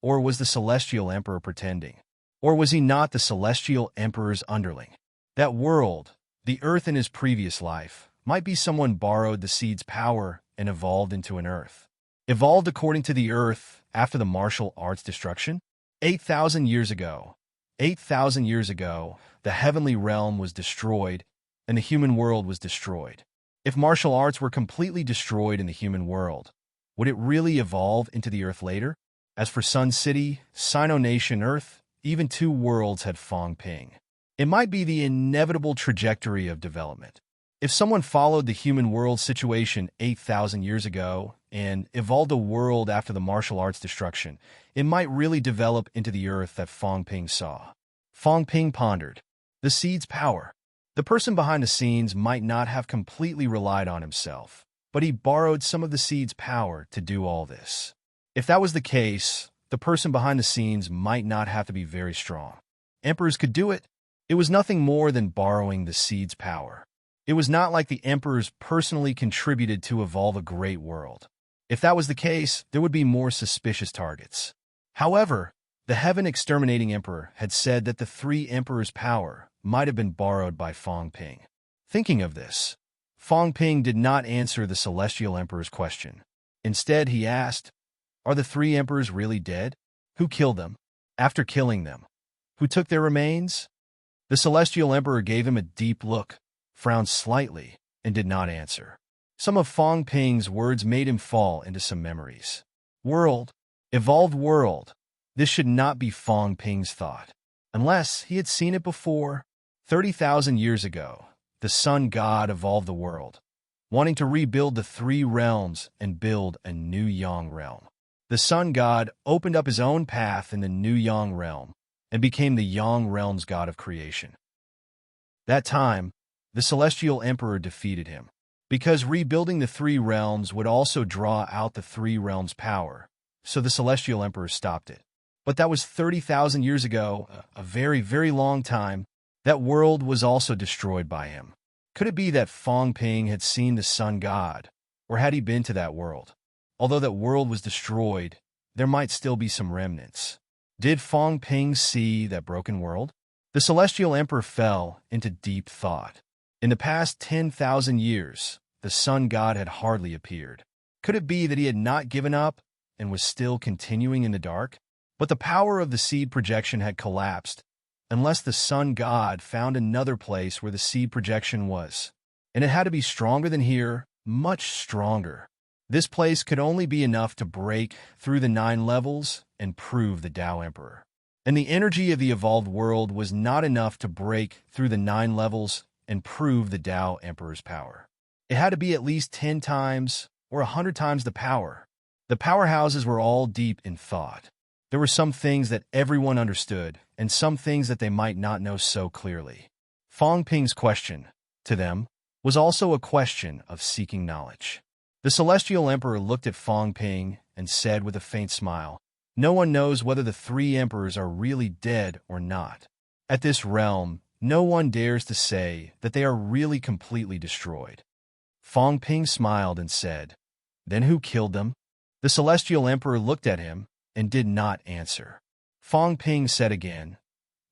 Or was the Celestial Emperor pretending? Or was he not the Celestial Emperor's underling? That world, the Earth in his previous life, might be someone borrowed the seed's power and evolved into an Earth. Evolved according to the Earth after the martial arts destruction? 8,000 years ago. 8,000 years ago, the heavenly realm was destroyed and the human world was destroyed. If martial arts were completely destroyed in the human world, would it really evolve into the Earth later? As for Sun City, Sino Nation, Earth, even two worlds had Fong Ping. It might be the inevitable trajectory of development. If someone followed the human world situation 8,000 years ago and evolved a world after the martial arts destruction, it might really develop into the Earth that Fong Ping saw. Fong Ping pondered. The seed's power. The person behind the scenes might not have completely relied on himself, but he borrowed some of the seed's power to do all this. If that was the case, the person behind the scenes might not have to be very strong. Emperors could do it. It was nothing more than borrowing the seed's power. It was not like the emperors personally contributed to evolve a great world. If that was the case, there would be more suspicious targets. However, the heaven-exterminating emperor had said that the three emperors' power might have been borrowed by Fong Ping. Thinking of this, Fong Ping did not answer the celestial emperor's question. Instead, he asked, "Are the three emperors really dead? Who killed them? After killing them, Who took their remains? The Celestial Emperor gave him a deep look, frowned slightly, and did not answer. Some of Fong Ping's words made him fall into some memories. World. Evolved world. This should not be Fong Ping's thought. Unless he had seen it before. 30,000 years ago, the sun god evolved the world, wanting to rebuild the three realms and build a new Yang realm. The sun god opened up his own path in the new Yang realm and became the Yang realm's god of creation. That time, the Celestial Emperor defeated him, because rebuilding the three realms would also draw out the three realms' power, so the Celestial Emperor stopped it. But that was 30,000 years ago, a very, very long time. That world was also destroyed by him. Could it be that Fong Ping had seen the sun god, or had he been to that world? Although that world was destroyed, there might still be some remnants. Did Fong Ping see that broken world? The Celestial Emperor fell into deep thought. In the past 10,000 years, the sun god had hardly appeared. Could it be that he had not given up and was still continuing in the dark? But the power of the seed projection had collapsed, unless the sun god found another place where the seed projection was. And it had to be stronger than here, much stronger. This place could only be enough to break through the 9 levels and prove the Tao Emperor. And the energy of the evolved world was not enough to break through the 9 levels and prove the Tao Emperor's power. It had to be at least 10 times or 100 times the power. The powerhouses were all deep in thought. There were some things that everyone understood, and some things that they might not know so clearly. Fong Ping's question, to them, was also a question of seeking knowledge. The Celestial Emperor looked at Fong Ping and said with a faint smile, "No one knows whether the 3 emperors are really dead or not. At this realm, no one dares to say that they are really completely destroyed." Fong Ping smiled and said, "Then who killed them?" The Celestial Emperor looked at him and did not answer. Fong Ping said again,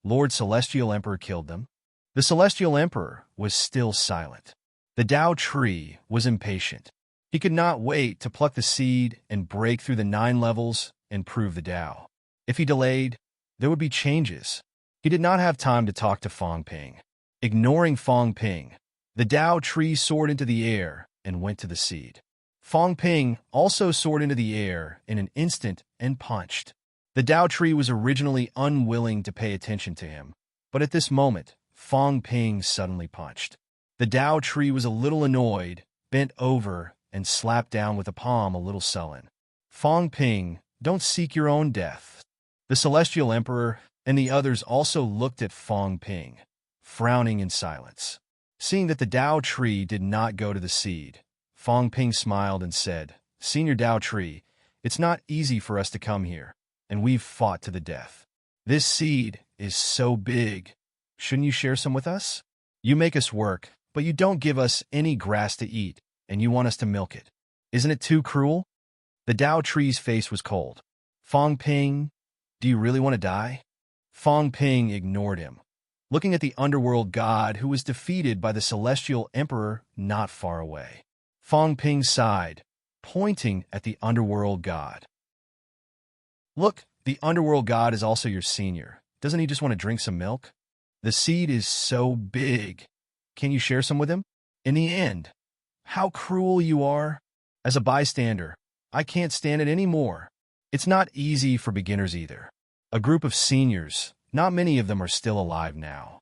"Lord Celestial Emperor killed them." The Celestial Emperor was still silent. The Tao tree was impatient. He could not wait to pluck the seed and break through the 9 levels and prove the Tao. If he delayed, there would be changes. He did not have time to talk to Fong Ping. Ignoring Fong Ping, the Tao tree soared into the air and went to the seed. Fong Ping also soared into the air in an instant and punched. The Tao tree was originally unwilling to pay attention to him, but at this moment, Fong Ping suddenly punched. The Tao tree was a little annoyed, bent over, and slapped down with a palm a little sullen. "Fong Ping, don't seek your own death." The Celestial Emperor and the others also looked at Fong Ping, frowning in silence. Seeing that the Tao tree did not go to the seed, Fong Ping smiled and said, "Senior Tao tree, it's not easy for us to come here, and we've fought to the death. This seed is so big. Shouldn't you share some with us? You make us work, but you don't give us any grass to eat, and you want us to milk it. Isn't it too cruel?" The Tao tree's face was cold. "Fong Ping, do you really want to die?" Fong Ping ignored him, looking at the underworld god who was defeated by the Celestial Emperor not far away. Fong Ping sighed, pointing at the underworld god. "Look, the underworld god is also your senior. Doesn't he just want to drink some milk? The seed is so big. Can you share some with him?" In the end, how cruel you are. As a bystander, I can't stand it anymore. It's not easy for beginners either. A group of seniors, not many of them are still alive now.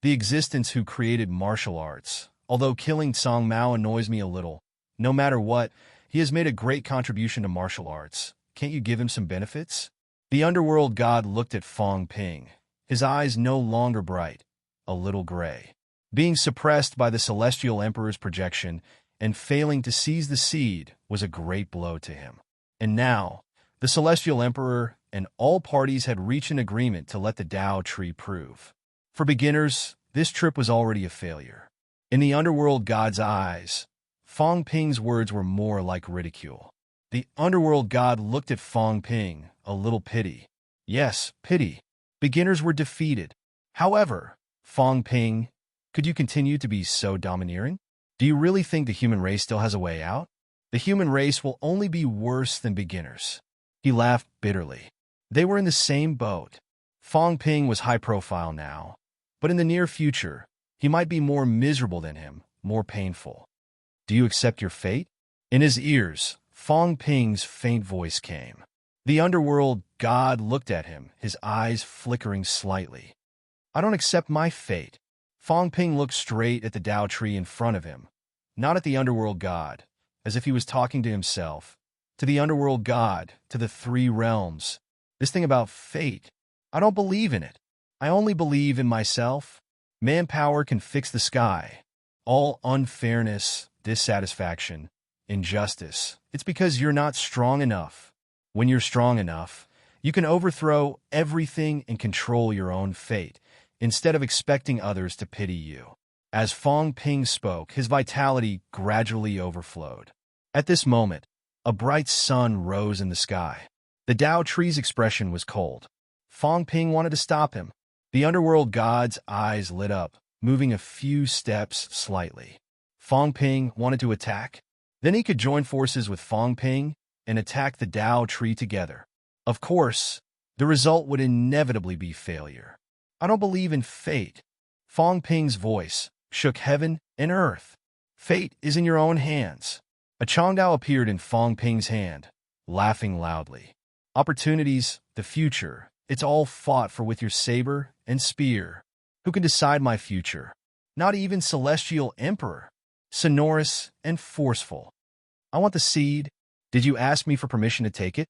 The existence who created martial arts, although killing Song Mao annoys me a little. No matter what, he has made a great contribution to martial arts. Can't you give him some benefits? The underworld god looked at Fong Ping, his eyes no longer bright, a little gray. Being suppressed by the Celestial Emperor's projection and failing to seize the seed was a great blow to him. And now, the Celestial Emperor and all parties had reached an agreement to let the Tao tree prove. For beginners, this trip was already a failure. In the underworld god's eyes, Fong Ping's words were more like ridicule. The underworld god looked at Fong Ping, a little pity. Yes, pity. Beginners were defeated. However, Fong Ping, could you continue to be so domineering? Do you really think the human race still has a way out? The human race will only be worse than beginners. He laughed bitterly. They were in the same boat. Fong Ping was high profile now, but in the near future, he might be more miserable than him, more painful. Do you accept your fate? In his ears, Fong Ping's faint voice came. The underworld god looked at him, his eyes flickering slightly. I don't accept my fate. Fong Ping looked straight at the Tao tree in front of him, not at the underworld god, as if he was talking to himself, to the underworld god, to the three realms. This thing about fate, I don't believe in it. I only believe in myself. Manpower can fix the sky. All unfairness, dissatisfaction, injustice, it's because you're not strong enough. When you're strong enough, you can overthrow everything and control your own fate, instead of expecting others to pity you. As Fong Ping spoke, his vitality gradually overflowed. At this moment, a bright sun rose in the sky. The Tao tree's expression was cold. Fong Ping wanted to stop him. The underworld god's eyes lit up, moving a few steps slightly. Fong Ping wanted to attack. Then he could join forces with Fong Ping and attack the Tao tree together. Of course, the result would inevitably be failure. I don't believe in fate. Fong Ping's voice shook heaven and earth. Fate is in your own hands. A Chongdao appeared in Fong Ping's hand, laughing loudly. Opportunities, the future, it's all fought for with your saber and spear. Who can decide my future? Not even Celestial Emperor. Sonorous and forceful. I want the seed. Did you ask me for permission to take it?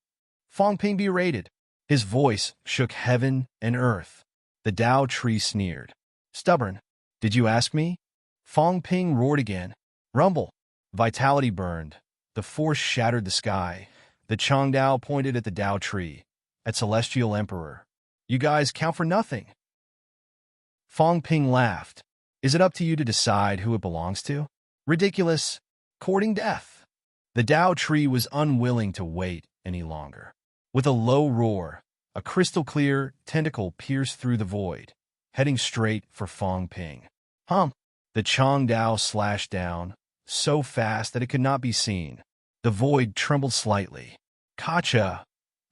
Fong Ping berated. His voice shook heaven and earth. The Tao tree sneered. Stubborn. Did you ask me? Fong Ping roared again. Rumble. Vitality burned. The force shattered the sky. The Chongdao pointed at the Tao tree, at Celestial Emperor. You guys count for nothing. Fong Ping laughed. Is it up to you to decide who it belongs to? Ridiculous. Courting death. The Tao tree was unwilling to wait any longer. With a low roar, a crystal-clear tentacle pierced through the void, heading straight for Fong Ping. The Chongdao slashed down, so fast that it could not be seen. The void trembled slightly. Kacha!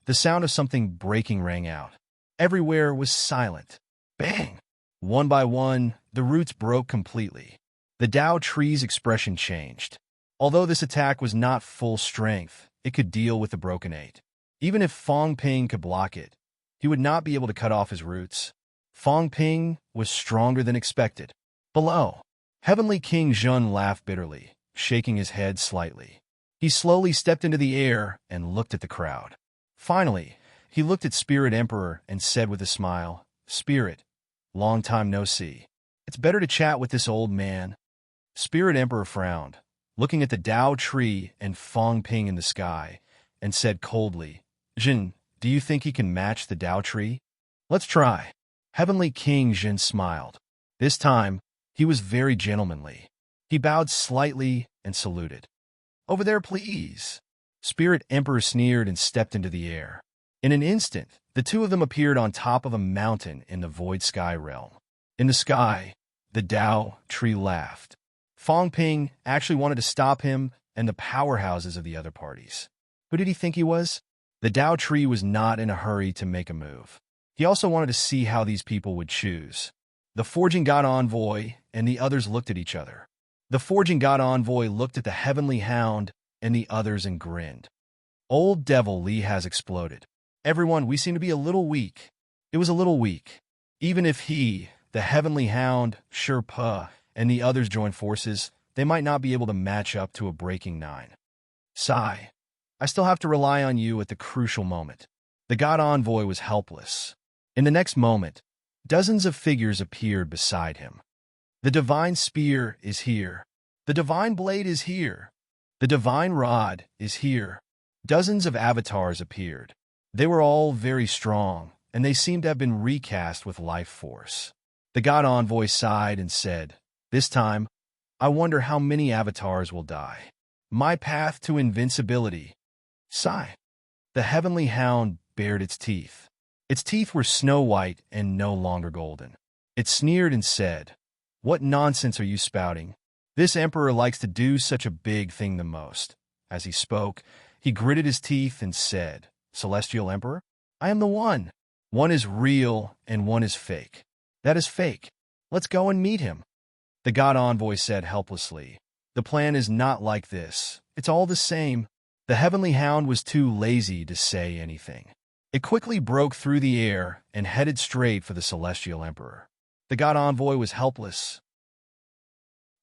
The sound of something breaking rang out. Everywhere was silent. Bang! One by one, the roots broke completely. The Tao tree's expression changed. Although this attack was not full strength, it could deal with the broken eight. Even if Fong Ping could block it, he would not be able to cut off his roots. Fong Ping was stronger than expected. Below, Heavenly King Zhun laughed bitterly, shaking his head slightly. He slowly stepped into the air and looked at the crowd. Finally, he looked at Spirit Emperor and said with a smile, Spirit, long time no see. It's better to chat with this old man. Spirit Emperor frowned, looking at the Tao tree and Fong Ping in the sky, and said coldly, Jin, do you think he can match the Tao tree? Let's try. Heavenly King Jin smiled. This time, he was very gentlemanly. He bowed slightly and saluted. Over there, please. Spirit Emperor sneered and stepped into the air. In an instant, the two of them appeared on top of a mountain in the void sky realm. In the sky, the Tao tree laughed. Fong Ping actually wanted to stop him and the powerhouses of the other parties. Who did he think he was? The Tao tree was not in a hurry to make a move. He also wanted to see how these people would choose. The Forging God Envoy and the others looked at each other. The Forging God Envoy looked at the Heavenly Hound and the others and grinned. Old Devil Lee has exploded. Everyone, we seem to be a little weak. It was a little weak. Even if he, the Heavenly Hound, Sherpa, and the others join forces, they might not be able to match up to a breaking 9. Sigh. I still have to rely on you at the crucial moment. The God Envoy was helpless. In the next moment, dozens of figures appeared beside him. The Divine Spear is here. The Divine Blade is here. The Divine Rod is here. Dozens of avatars appeared. They were all very strong, and they seemed to have been recast with life force. The God Envoy sighed and said, This time, I wonder how many avatars will die. My path to invincibility. Sigh. The Heavenly Hound bared its teeth. Its teeth were snow-white and no longer golden. It sneered and said, What nonsense are you spouting? This emperor likes to do such a big thing the most. As he spoke, he gritted his teeth and said, Celestial Emperor, I am the one. One is real and one is fake. That is fake. Let's go and meet him. The god envoy said helplessly. The plan is not like this. It's all the same. The heavenly hound was too lazy to say anything. It quickly broke through the air and headed straight for the celestial emperor. The god envoy was helpless.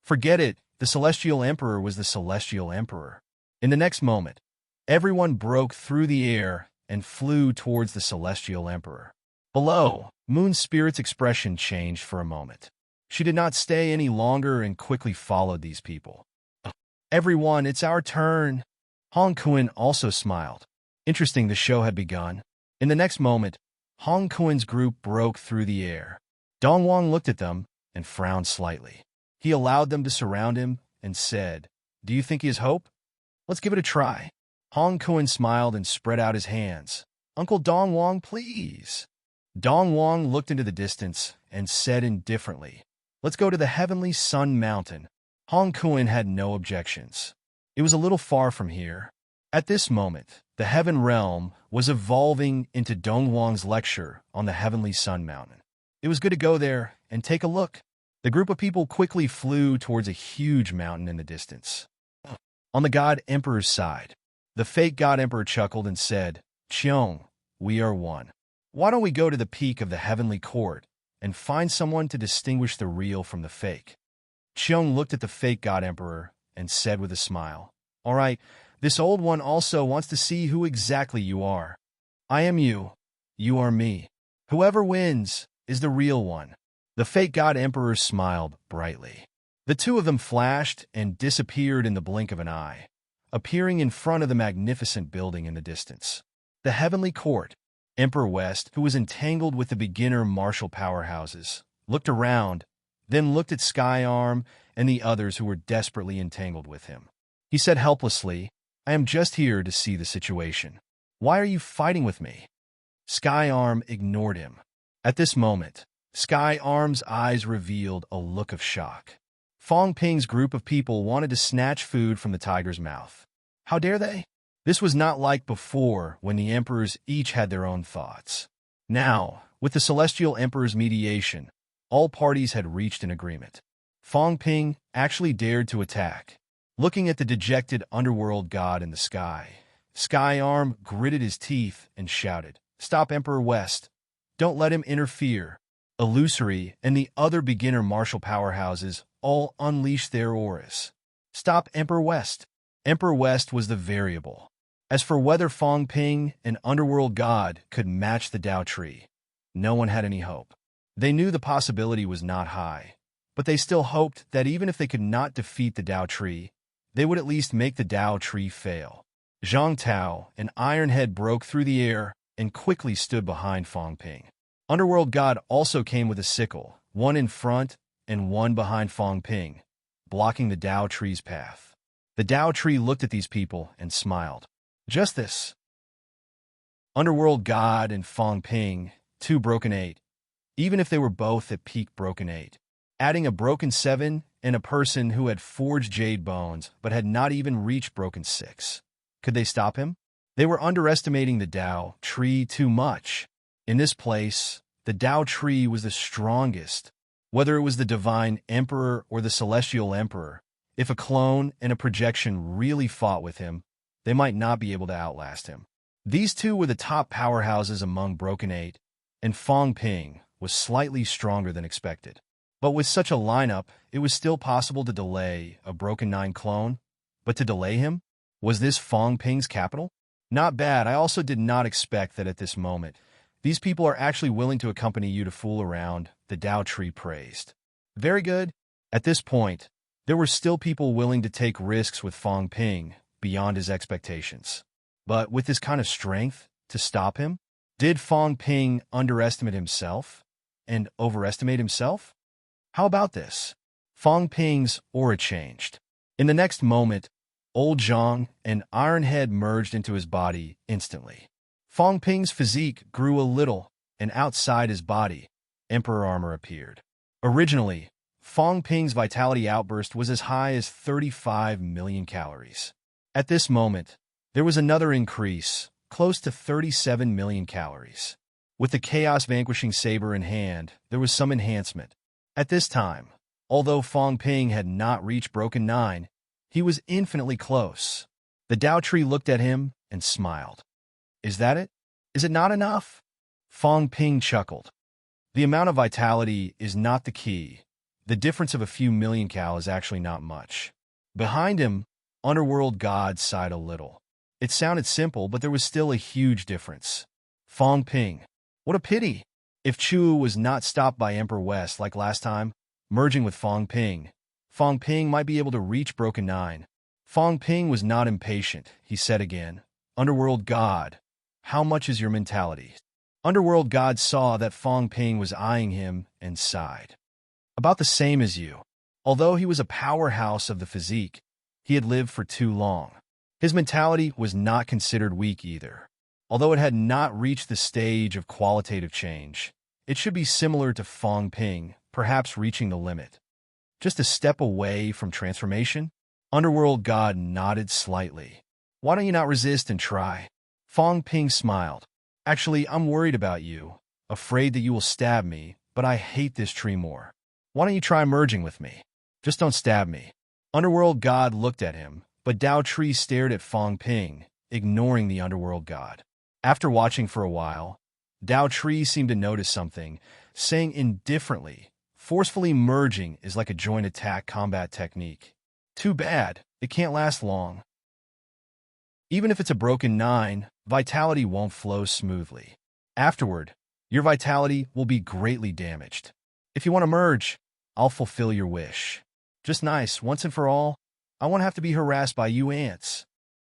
Forget it. The celestial emperor was the celestial emperor. In the next moment, everyone broke through the air and flew towards the celestial emperor. Below, Moon Spirit's expression changed for a moment. She did not stay any longer and quickly followed these people. Everyone, it's our turn. Hong Kuan also smiled. Interesting, the show had begun. In the next moment, Hong Kuan's group broke through the air. Dong Wang looked at them and frowned slightly. He allowed them to surround him and said, "Do you think he has hope? Let's give it a try." Hong Kuan smiled and spread out his hands. "Uncle Dong Wang, please." Dong Wang looked into the distance and said indifferently, "Let's go to the heavenly Sun Mountain." Hong Kuan had no objections. It was a little far from here. At this moment, the Heaven Realm was evolving into Dong Wang's lecture on the heavenly Sun Mountain. It was good to go there and take a look. The group of people quickly flew towards a huge mountain in the distance. On the God Emperor's side, the fake God Emperor chuckled and said, "Cheong, we are one. Why don't we go to the peak of the heavenly court and find someone to distinguish the real from the fake?" Cheong looked at the fake God Emperor and said with a smile, "All right, this old one also wants to see who exactly you are. I am you. You are me. Whoever wins is the real one." The fake God Emperor smiled brightly. The two of them flashed and disappeared in the blink of an eye, appearing in front of the magnificent building in the distance. The heavenly court. Emperor West, who was entangled with the beginner martial powerhouses, looked around, then looked at Skyarm and the others who were desperately entangled with him. He said helplessly, "I am just here to see the situation. Why are you fighting with me?" Skyarm ignored him. At this moment, Skyarm's eyes revealed a look of shock. Fong Ping's group of people wanted to snatch food from the tiger's mouth. How dare they? This was not like before when the emperors each had their own thoughts. Now, with the Celestial Emperor's mediation, all parties had reached an agreement. Fong Ping actually dared to attack. Looking at the dejected underworld god in the sky, Skyarm gritted his teeth and shouted, "Stop Emperor West! Don't let him interfere!" Illusory and the other beginner martial powerhouses all unleashed their auras. Stop Emperor West! Emperor West was the variable. As for whether Fong Ping, an underworld god, could match the Dao Tree, no one had any hope. They knew the possibility was not high, but they still hoped that even if they could not defeat the Dao Tree, they would at least make the Dao Tree fail. Zhang Tao and Ironhead broke through the air and quickly stood behind Fong Ping. Underworld God also came with a sickle, one in front and one behind Fong Ping, blocking the Dao Tree's path. The Dao Tree looked at these people and smiled. Just this. Underworld God and Fong Ping, 2 broken 8, even if they were both at peak broken 8. Adding a broken 7 and a person who had forged jade bones but had not even reached broken 6. Could they stop him? They were underestimating the Dao Tree too much. In this place, the Dao Tree was the strongest. Whether it was the Divine Emperor or the Celestial Emperor, if a clone and a projection really fought with him, they might not be able to outlast him. These two were the top powerhouses among Broken 8, and Fong Ping was slightly stronger than expected. But with such a lineup, it was still possible to delay a Broken 9 clone. But to delay him? Was this Fong Ping's capital? Not bad. I also did not expect that at this moment, these people are actually willing to accompany you to fool around, the Dao Tree praised. Very good. At this point, there were still people willing to take risks with Fong Ping beyond his expectations. But with this kind of strength to stop him, did Fong Ping underestimate himself and overestimate himself? How about this? Fong Ping's aura changed. In the next moment, Old Zhang and Ironhead merged into his body instantly. Fong Ping's physique grew a little, and outside his body, Emperor armor appeared. Originally, Fong Ping's vitality outburst was as high as 35 million calories. At this moment, there was another increase, close to 37 million calories. With the chaos-vanquishing saber in hand, there was some enhancement. At this time, although Fong Ping had not reached Broken 9, he was infinitely close. The Dao Tree looked at him and smiled. Is that it? Is it not enough? Fong Ping chuckled. The amount of vitality is not the key. The difference of a few million cal is actually not much. Behind him, Underworld God sighed a little. It sounded simple, but there was still a huge difference. Fong Ping. What a pity! If Chu was not stopped by Emperor West like last time, merging with Fong Ping might be able to reach Broken 9. Fong Ping was not impatient, he said again. Underworld God, how much is your mentality? Underworld God saw that Fong Ping was eyeing him and sighed. About the same as you. Although he was a powerhouse of the physique, he had lived for too long. His mentality was not considered weak either. Although it had not reached the stage of qualitative change, it should be similar to Fong Ping, perhaps reaching the limit. Just a step away from transformation? Underworld God nodded slightly. Why don't you not resist and try? Fong Ping smiled. Actually, I'm worried about you, afraid that you will stab me, but I hate this tree more. Why don't you try merging with me? Just don't stab me. Underworld God looked at him, but Dao Tree stared at Fong Ping, ignoring the Underworld God. After watching for a while, Dao Tree seemed to notice something, saying indifferently, forcefully merging is like a joint attack combat technique. Too bad, it can't last long. Even if it's a Broken 9, vitality won't flow smoothly. Afterward, your vitality will be greatly damaged. If you want to merge, I'll fulfill your wish. Just nice, once and for all, I won't have to be harassed by you ants.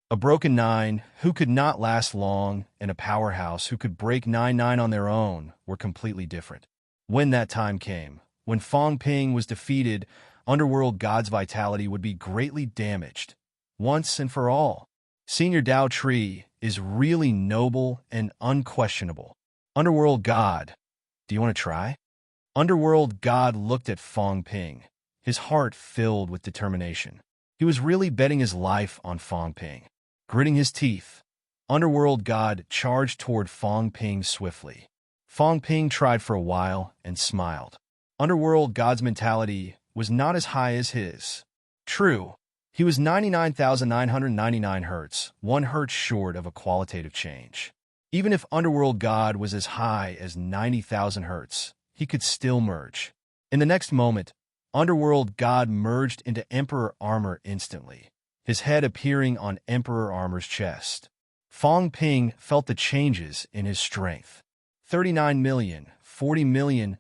A Broken 9 who could not last long and a powerhouse who could break 9-9 on their own were completely different. When that time came, when Fong Ping was defeated, Underworld God's vitality would be greatly damaged, once and for all. Senior Dao Tree is really noble and unquestionable. Underworld God, do you want to try? Underworld God looked at Fong Ping, his heart filled with determination. He was really betting his life on Fong Ping. Gritting his teeth, Underworld God charged toward Fong Ping swiftly. Fong Ping tried for a while and smiled. Underworld God's mentality was not as high as his. True, he was 99,999 hertz, 1 hertz short of a qualitative change. Even if Underworld God was as high as 90,000 hertz, he could still merge. In the next moment, Underworld God merged into Emperor Armor instantly, his head appearing on Emperor Armor's chest. Fong Ping felt the changes in his strength. 39 million, 40 million.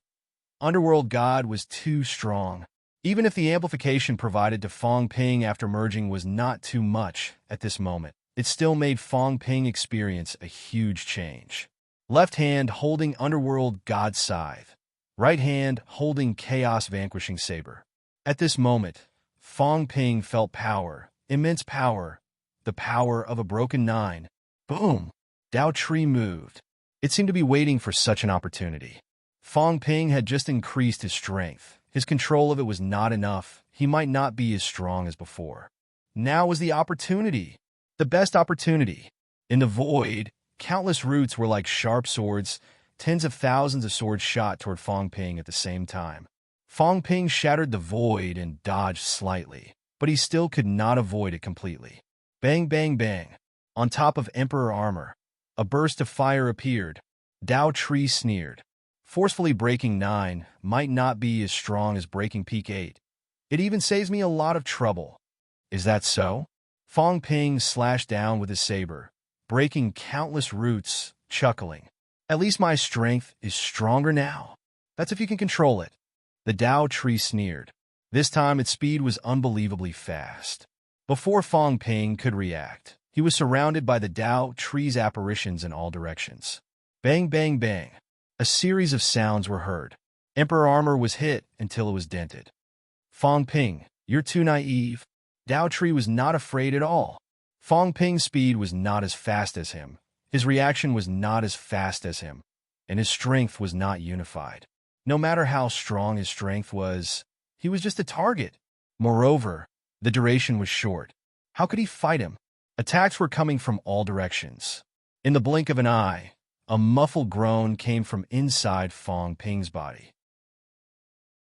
Underworld God was too strong. Even if the amplification provided to Fong Ping after merging was not too much at this moment, it still made Fong Ping experience a huge change. Left hand holding Underworld God's scythe. Right hand holding Chaos Vanquishing Saber. At this moment, Fong Ping felt power, immense power, the power of a Broken 9. Boom! Dao Tree moved. It seemed to be waiting for such an opportunity. Fong Ping had just increased his strength. His control of it was not enough. He might not be as strong as before. Now was the opportunity. The best opportunity. In the void, countless roots were like sharp swords. Tens of thousands of swords shot toward Fong Ping at the same time. Fong Ping shattered the void and dodged slightly, but he still could not avoid it completely. Bang, bang, bang. On top of Emperor Armor, a burst of fire appeared. Dao Tree sneered. Forcefully breaking 9 might not be as strong as breaking Peak 8. It even saves me a lot of trouble. Is that so? Fong Ping slashed down with his saber, breaking countless roots, chuckling. At least my strength is stronger now. That's if you can control it. The Dao Tree sneered. This time its speed was unbelievably fast. Before Fong Ping could react, he was surrounded by the Dao Tree's apparitions in all directions. Bang, bang, bang. A series of sounds were heard. Emperor Armor was hit until it was dented. Fong Ping, you're too naive. Dao Tree was not afraid at all. Fong Ping's speed was not as fast as him. His reaction was not as fast as him, and his strength was not unified. No matter how strong his strength was, he was just a target. Moreover, the duration was short. How could he fight him? Attacks were coming from all directions. In the blink of an eye, A muffled groan came from inside Fong Ping's body.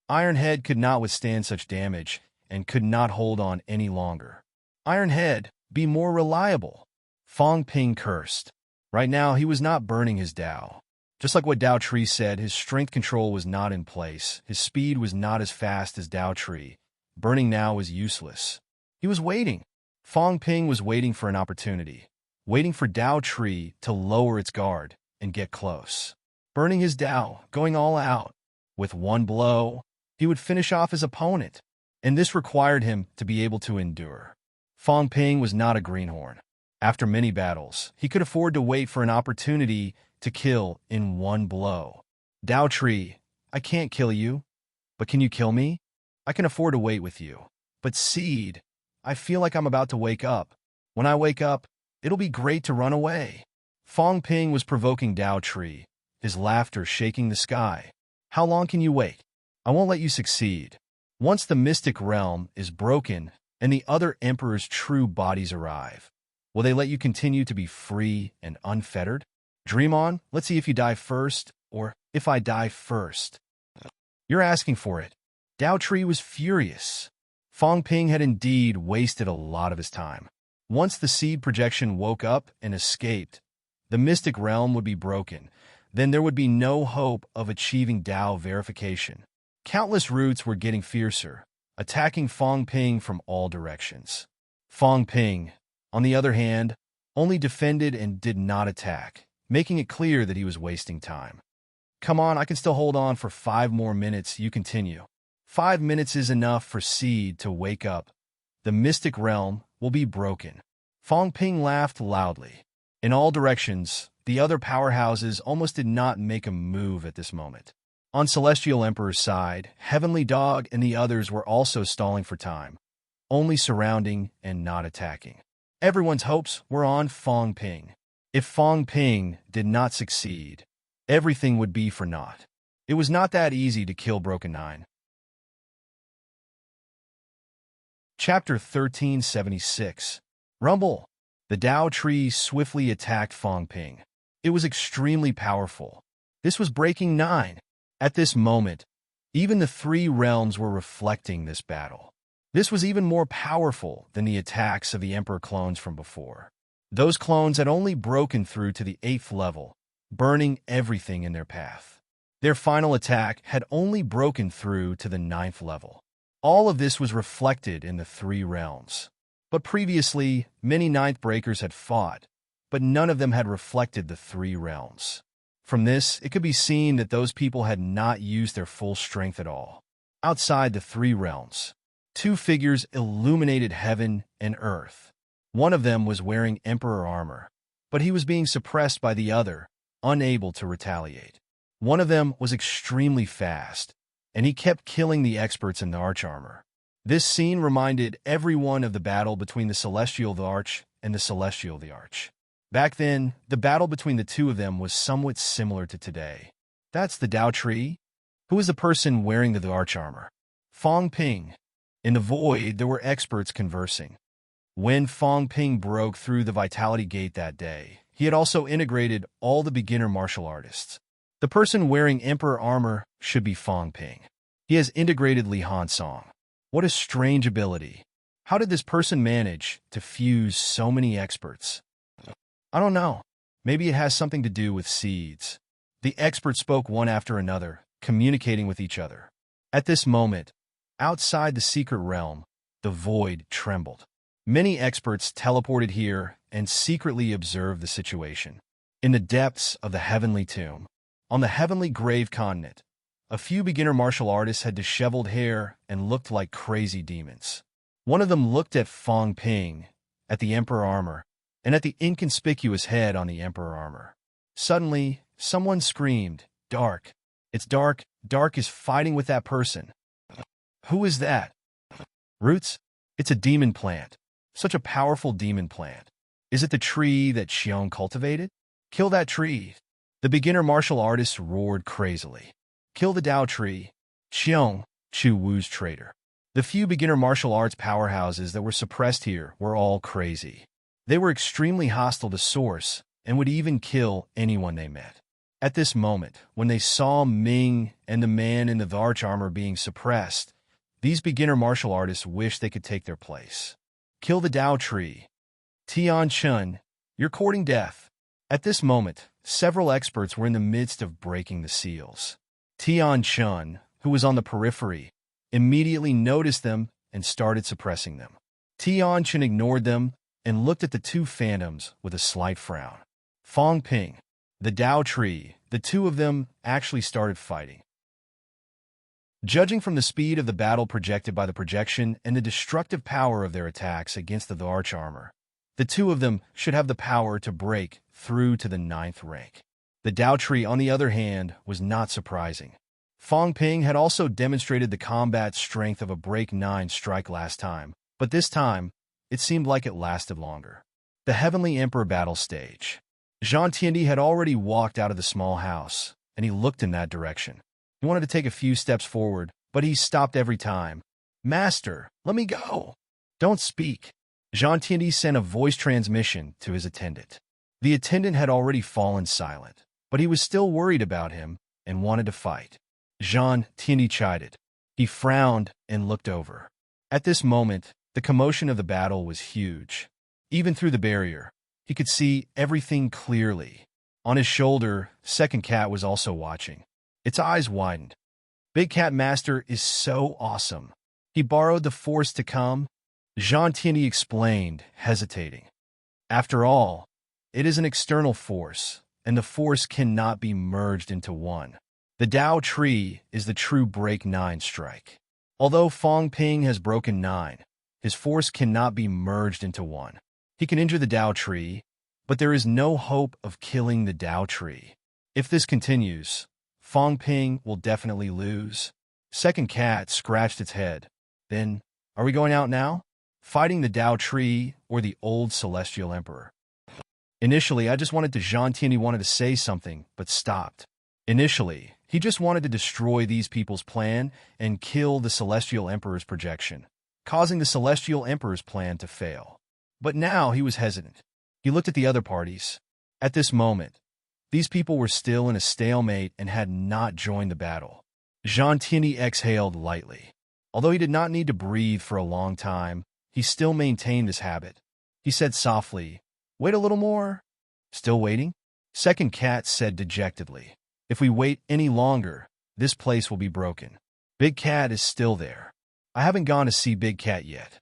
Iron Head could not withstand such damage and could not hold on any longer. Iron Head, be more reliable. Fong Ping cursed. Right now, he was not burning his Dao. Just like what Dao Tree said, his strength control was not in place. His speed was not as fast as Dao Tree. Burning now was useless. He was waiting. Fong Ping was waiting for an opportunity, waiting for Dao Tree to lower its guard and get close. Burning his Dao, going all out. With one blow, he would finish off his opponent, and this required him to be able to endure. Fong Ping was not a greenhorn. After many battles, he could afford to wait for an opportunity to kill in one blow. Dao Tree, I can't kill you, but can you kill me? I can afford to wait with you. But Seed, I feel like I'm about to wake up. When I wake up, it'll be great to run away. Fong Ping was provoking Dao Tree, his laughter shaking the sky. How long can you wait? I won't let you succeed. Once the mystic realm is broken and the other emperor's true bodies arrive, will they let you continue to be free and unfettered? Dream on, let's see if you die first, or if I die first. You're asking for it. Dao Tree was furious. Fong Ping had indeed wasted a lot of his time. Once the seed projection woke up and escaped, the mystic realm would be broken. Then there would be no hope of achieving Dao verification. Countless roots were getting fiercer, attacking Fong Ping from all directions. Fong Ping, on the other hand, only defended and did not attack, making it clear that he was wasting time. Come on, I can still hold on for 5 more minutes, you continue. 5 minutes is enough for Seed to wake up. The mystic realm will be broken. Fong Ping laughed loudly. In all directions, the other powerhouses almost did not make a move at this moment. On Celestial Emperor's side, Heavenly Dog and the others were also stalling for time, only surrounding and not attacking. Everyone's hopes were on Fong Ping. If Fong Ping did not succeed, everything would be for naught. It was not that easy to kill Broken Nine. Chapter 1376. Rumble. The Dao Tree swiftly attacked Fong Ping. It was extremely powerful. This was Breaking 9. At this moment, even the 3 realms were reflecting this battle. This was even more powerful than the attacks of the Emperor clones from before. Those clones had only broken through to the 8th level, burning everything in their path. Their final attack had only broken through to the 9th level. All of this was reflected in the 3 realms. But previously, many 9th breakers had fought, but none of them had reflected the 3 realms. From this, it could be seen that those people had not used their full strength at all. Outside the 3 realms, 2 figures illuminated heaven and earth. One of them was wearing Emperor armor, but he was being suppressed by the other, unable to retaliate. One of them was extremely fast, and he kept killing the experts in the arch armor. This scene reminded everyone of the battle between the Celestial the Arch and the Celestial the Arch. Back then, the battle between the 2 of them was somewhat similar to today. That's the Dao Tree? Who is the person wearing the arch armor? Fong Ping. In the void, there were experts conversing. When Fong Ping broke through the Vitality Gate that day, he had also integrated all the beginner martial artists. The person wearing Emperor armor should be Fong Ping. He has integrated Li Han Song. What a strange ability. How did this person manage to fuse so many experts? I don't know. Maybe it has something to do with seeds. The experts spoke one after another, communicating with each other. At this moment, outside the secret realm, the void trembled. Many experts teleported here and secretly observed the situation. In the depths of the heavenly tomb, on the heavenly grave continent, a few beginner martial artists had disheveled hair and looked like crazy demons. One of them looked at Fong Ping, at the Emperor armor, and at the inconspicuous head on the Emperor armor. Suddenly, someone screamed, "Dark! It's Dark! Dark is fighting with that person!" Who is that? Roots? It's a demon plant. Such a powerful demon plant. Is it the tree that Xiong cultivated? Kill that tree! The beginner martial artists roared crazily. Kill the Dao Tree! Xiong, Chu Wu's traitor. The few beginner martial arts powerhouses that were suppressed here were all crazy. They were extremely hostile to Source, and would even kill anyone they met. At this moment, when they saw Ming and the man in the arch armor being suppressed, these beginner martial artists wished they could take their place. Kill the Tao tree. Tian Chun, you're courting death. At this moment, several experts were in the midst of breaking the seals. Tian Chun, who was on the periphery, immediately noticed them and started suppressing them. Tian Chun ignored them and looked at the two phantoms with a slight frown. Fong Ping, the Tao tree, the two of them actually started fighting. Judging from the speed of the battle projected by the projection and the destructive power of their attacks against the arch armor, the two of them should have the power to break through to the 9th rank. The Tao tree, on the other hand, was not surprising. Fong Ping had also demonstrated the combat strength of a break 9 strike last time, but this time, it seemed like it lasted longer. The Heavenly Emperor battle stage. Jean Tiandi had already walked out of the small house, and he looked in that direction. He wanted to take a few steps forward, but he stopped every time. "Master, let me go." "Don't speak." Jean Tiandi sent a voice transmission to his attendant. The attendant had already fallen silent, but he was still worried about him and wanted to fight. Jean Tiandi chided. He frowned and looked over. At this moment, the commotion of the battle was huge. Even through the barrier, he could see everything clearly. On his shoulder, Second Cat was also watching. Its eyes widened. "Big Cat Master is so awesome. He borrowed the Force to come," Jean Tiandi explained, hesitating. "After all, it is an external force, and the Force cannot be merged into one. The Tao tree is the true break 9 strike. Although Fong Ping has broken 9, his force cannot be merged into one. He can injure the Tao tree, but there is no hope of killing the Tao tree. If this continues, Fong Ping will definitely lose." Second Cat scratched its head. "Then, are we going out now? Fighting the Tao tree or the old Celestial Emperor?" Initially, I just wanted to Jean Tiandi wanted to say something, but stopped. Initially, he just wanted to destroy these people's plan and kill the Celestial Emperor's projection, causing the Celestial Emperor's plan to fail. But now he was hesitant. He looked at the other parties. At this moment, these people were still in a stalemate and had not joined the battle. Jean Tiandi exhaled lightly. Although he did not need to breathe for a long time, he still maintained this habit. He said softly, "Wait a little more." "Still waiting?" Second Cat said dejectedly. "If we wait any longer, this place will be broken. Big Cat is still there. I haven't gone to see Big Cat yet."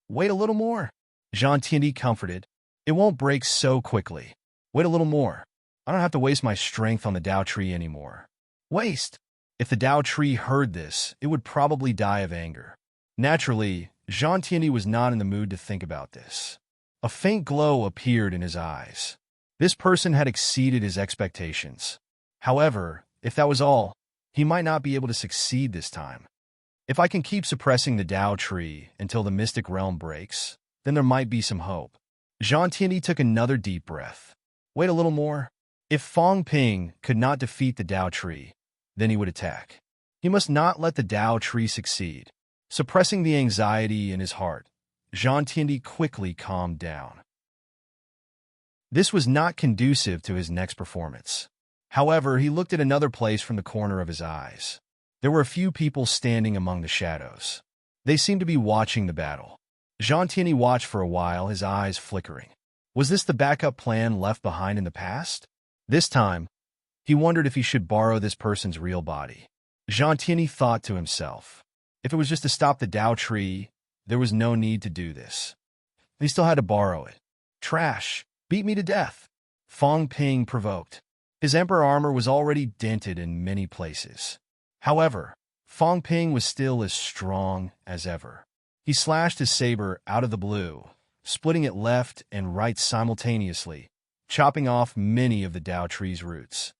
"Wait a little more," Jean Tiandi comforted. "It won't break so quickly. Wait a little more. I don't have to waste my strength on the Tao tree anymore." Waste? If the Tao tree heard this, it would probably die of anger. Naturally, Jean Tiandi was not in the mood to think about this. A faint glow appeared in his eyes. This person had exceeded his expectations. However, if that was all, he might not be able to succeed this time. If I can keep suppressing the Tao tree until the mystic realm breaks, then there might be some hope. Jean Tiandi took another deep breath. Wait a little more. If Fong Ping could not defeat the Tao tree, then he would attack. He must not let the Tao tree succeed. Suppressing the anxiety in his heart, Jean Tiandi quickly calmed down. This was not conducive to his next performance. However, he looked at another place from the corner of his eyes. There were a few people standing among the shadows. They seemed to be watching the battle. Jean Tiandi watched for a while, his eyes flickering. Was this the backup plan left behind in the past? This time, he wondered if he should borrow this person's real body. Jean Tiandi thought to himself, if it was just to stop the Tao tree, there was no need to do this. He still had to borrow it. Trash. Beat me to death. Fong Ping provoked. His emperor armor was already dented in many places. However, Fong Ping was still as strong as ever. He slashed his saber out of the blue, splitting it left and right simultaneously, chopping off many of the Tao tree's roots.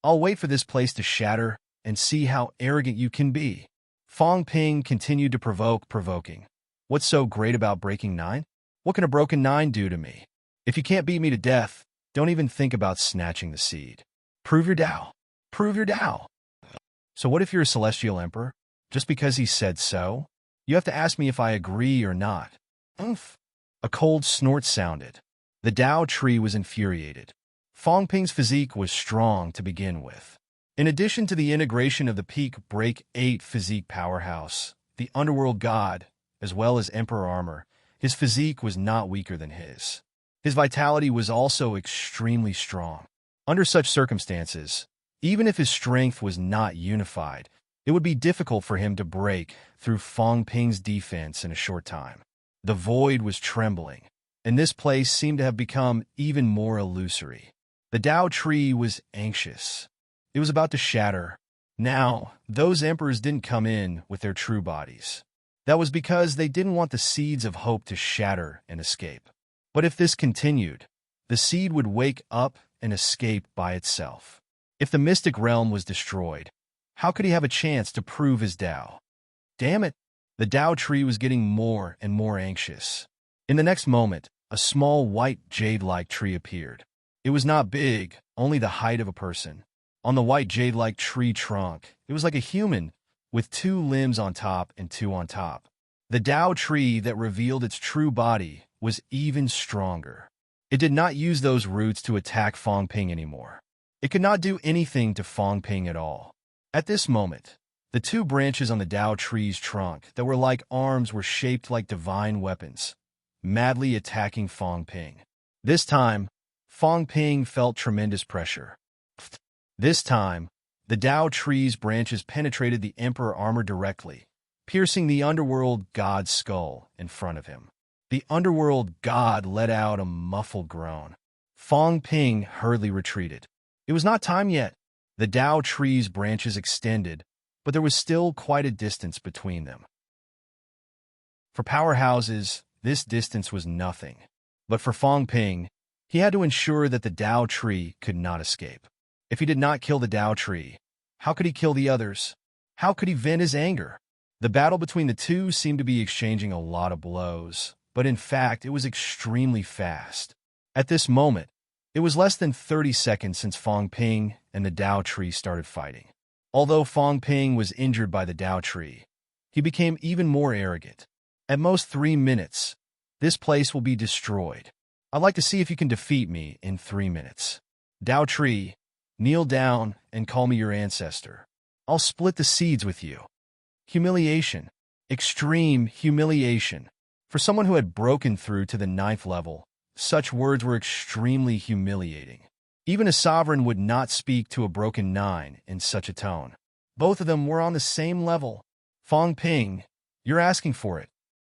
I'll wait for this place to shatter and see how arrogant you can be. Fong Ping continued to provoking. What's so great about breaking 9? What can a broken 9 do to me? If you can't beat me to death, don't even think about snatching the seed. Prove your Tao. Prove your Tao. So what if you're a Celestial Emperor? Just because he said so? You have to ask me if I agree or not. Oomph. A cold snort sounded. The Dao tree was infuriated. Fong Ping's physique was strong to begin with. In addition to the integration of the peak break 8 physique powerhouse, the underworld god, as well as emperor armor, his physique was not weaker than his. His vitality was also extremely strong. Under such circumstances, even if his strength was not unified, it would be difficult for him to break through Fong Ping's defense in a short time. The void was trembling, and this place seemed to have become even more illusory. The Dao tree was anxious. It was about to shatter. Now, those emperors didn't come in with their true bodies. That was because they didn't want the seeds of hope to shatter and escape. But if this continued, the seed would wake up and escape by itself. If the mystic realm was destroyed, how could he have a chance to prove his Dao? Damn it! The Dao tree was getting more and more anxious. In the next moment, a small white jade-like tree appeared. It was not big, only the height of a person. On the white jade-like tree trunk, it was like a human, with 2 limbs on top and 2 on top. The Dao tree that revealed its true body was even stronger. It did not use those roots to attack Fong Ping anymore. It could not do anything to Fong Ping at all. At this moment, the 2 branches on the Dao tree's trunk that were like arms were shaped like divine weapons, madly attacking Fong Ping. This time, Fong Ping felt tremendous pressure. This time, the Dao tree's branches penetrated the emperor armor directly, piercing the underworld god's skull in front of him. The underworld god let out a muffled groan. Fong Ping hurriedly retreated. It was not time yet. The Dao tree's branches extended, but there was still quite a distance between them. For powerhouses, this distance was nothing. But for Fong Ping, he had to ensure that the Dao tree could not escape. If he did not kill the Dao tree, how could he kill the others? How could he vent his anger? The battle between the two seemed to be exchanging a lot of blows, but in fact, it was extremely fast. At this moment, it was less than 30 seconds since Fong Ping and the Dao tree started fighting. Although Fong Ping was injured by the Dao tree, he became even more arrogant. At most 3 minutes, this place will be destroyed. I'd like to see if you can defeat me in 3 minutes. Dao tree, kneel down and call me your ancestor. I'll split the seeds with you. Humiliation. Extreme humiliation. For someone who had broken through to the 9th level, such words were extremely humiliating. Even a sovereign would not speak to a broken 9 in such a tone. Both of them were on the same level. Fong Ping, you're asking for it.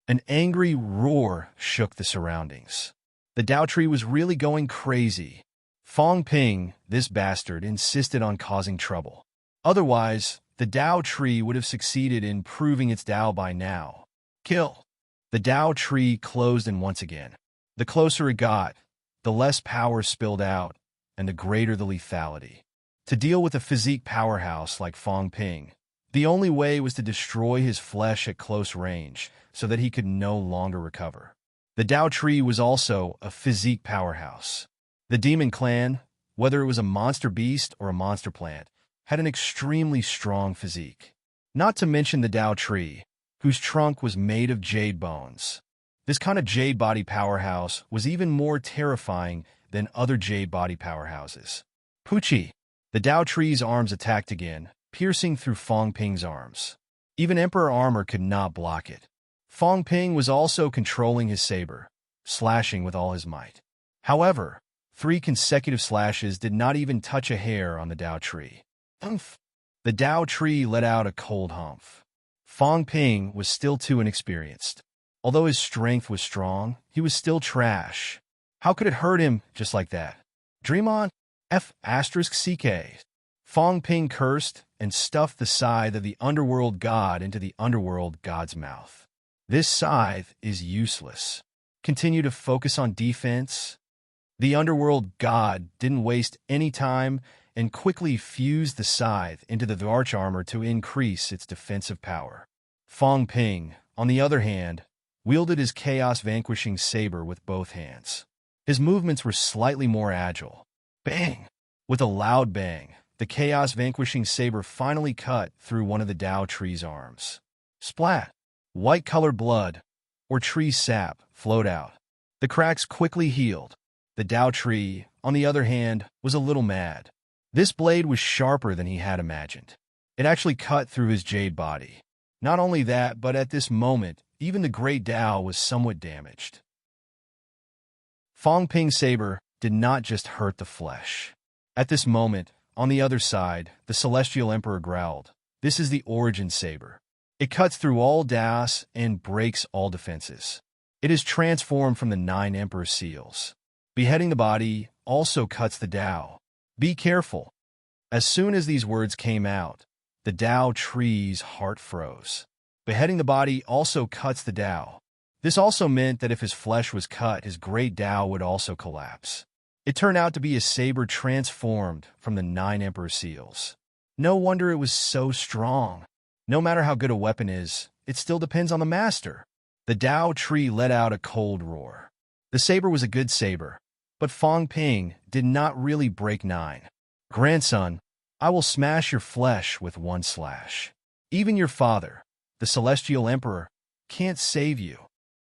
An angry roar shook the surroundings. The Dao tree was really going crazy. Fong Ping, this bastard, insisted on causing trouble. Otherwise, the Dao tree would have succeeded in proving its Dao by now. Kill. The Dao tree closed in once again. The closer it got, the less power spilled out, and the greater the lethality. To deal with a physique powerhouse like Fong Ping, the only way was to destroy his flesh at close range so that he could no longer recover. The Dao tree was also a physique powerhouse. The demon clan, whether it was a monster beast or a monster plant, had an extremely strong physique. Not to mention the Dao tree, whose trunk was made of jade bones. This kind of jade body powerhouse was even more terrifying than other jade body powerhouses. Pucci. The Dao tree's arms attacked again, piercing through Fong Ping's arms. Even Emperor armor could not block it. Fong Ping was also controlling his saber, slashing with all his might. However, 3 consecutive slashes did not even touch a hair on the Dao tree. Humph! The Dao tree let out a cold humph. Fong Ping was still too inexperienced. Although his strength was strong, he was still trash. How could it hurt him just like that? Dream on? F***CK. Fong Ping cursed and stuffed the scythe of the underworld god into the underworld god's mouth. This scythe is useless. Continue to focus on defense. The underworld god didn't waste any time and quickly fused the scythe into the arch armor to increase its defensive power. Fong Ping, on the other hand, wielded his chaos-vanquishing saber with both hands. His movements were slightly more agile. Bang! With a loud bang, the chaos-vanquishing saber finally cut through one of the Dao tree's arms. Splat! White-colored blood, or tree sap, flowed out. The cracks quickly healed. The Tao tree, on the other hand, was a little mad. This blade was sharper than he had imagined. It actually cut through his jade body. Not only that, but at this moment, even the great Tao was somewhat damaged. Fong Ping's saber did not just hurt the flesh. At this moment, on the other side, the Celestial Emperor growled, "This is the origin saber. It cuts through all Daos and breaks all defenses. It is transformed from the 9 Emperor seals. Beheading the body also cuts the Tao. Be careful." As soon as these words came out, the Tao tree's heart froze. Beheading the body also cuts the Tao. This also meant that if his flesh was cut, his great Tao would also collapse. It turned out to be a saber transformed from the 9 Emperor seals. No wonder it was so strong. No matter how good a weapon is, it still depends on the master. The Tao tree let out a cold roar. The saber was a good saber, but Fong Ping did not really break 9. "Grandson, I will smash your flesh with one slash. Even your father, the Celestial Emperor, can't save you."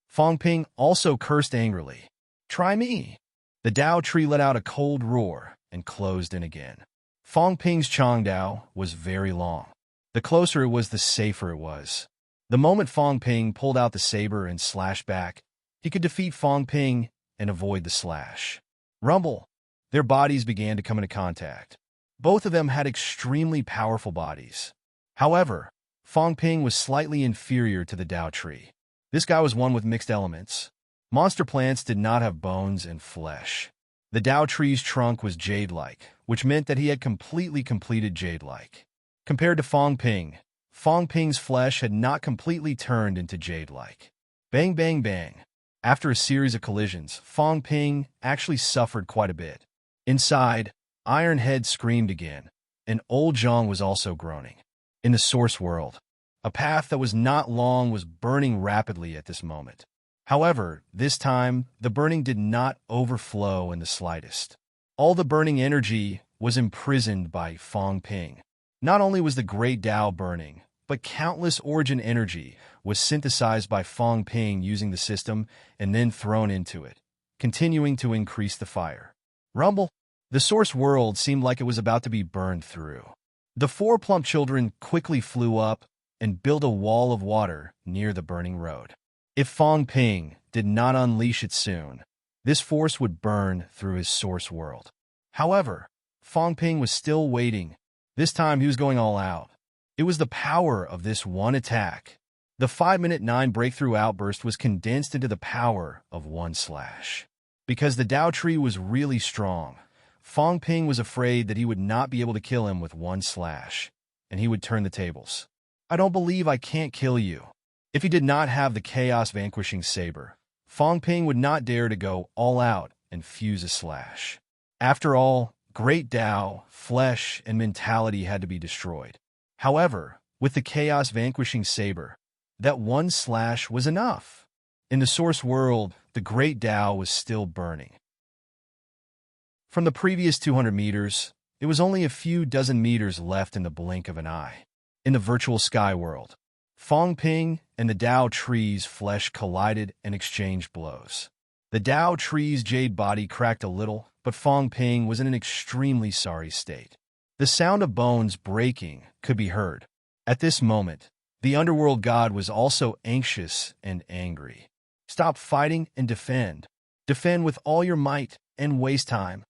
Fong Ping also cursed angrily. "Try me." The Tao tree let out a cold roar and closed in again. Fong Ping's Changdao was very long. The closer it was, the safer it was. The moment Fong Ping pulled out the saber and slashed back, he could defeat Fong Ping and avoid the slash. Rumble! Their bodies began to come into contact. Both of them had extremely powerful bodies. However, Fong Ping was slightly inferior to the Tao tree. This guy was one with mixed elements. Monster plants did not have bones and flesh. The Tao tree's trunk was jade-like, which meant that he had completely completed jade-like. Compared to Fong Ping's flesh had not completely turned into jade-like. Bang, bang, bang. After a series of collisions, Fong Ping actually suffered quite a bit. Inside, Ironhead screamed again, and Old Zhang was also groaning. In the source world, a path that was not long was burning rapidly at this moment. However, this time, the burning did not overflow in the slightest. All the burning energy was imprisoned by Fong Ping. Not only was the Great Tao burning, but countless origin energy was synthesized by Fong Ping using the system and then thrown into it, continuing to increase the fire. Rumble! The source world seemed like it was about to be burned through. The 4 plump children quickly flew up and built a wall of water near the burning road. If Fong Ping did not unleash it soon, this force would burn through his source world. However, Fong Ping was still waiting. This time he was going all out. It was the power of this one attack. The 5-minute 9 breakthrough outburst was condensed into the power of one slash. Because the Tao tree was really strong, Fong Ping was afraid that he would not be able to kill him with one slash, and he would turn the tables. "I don't believe I can't kill you." If he did not have the Chaos Vanquishing Saber, Fong Ping would not dare to go all out and fuse a slash. After all, Great Tao, flesh, and mentality had to be destroyed. However, with the Chaos Vanquishing Saber, that one slash was enough. In the source world, the Great Tao was still burning. From the previous 200 meters, it was only a few dozen meters left in the blink of an eye. In the virtual sky world, Fong Ping and the Tao tree's flesh collided and exchanged blows. The Tao tree's jade body cracked a little, but Fong Ping was in an extremely sorry state. The sound of bones breaking could be heard. At this moment, the underworld god was also anxious and angry. "Stop fighting and defend. Defend with all your might and waste time."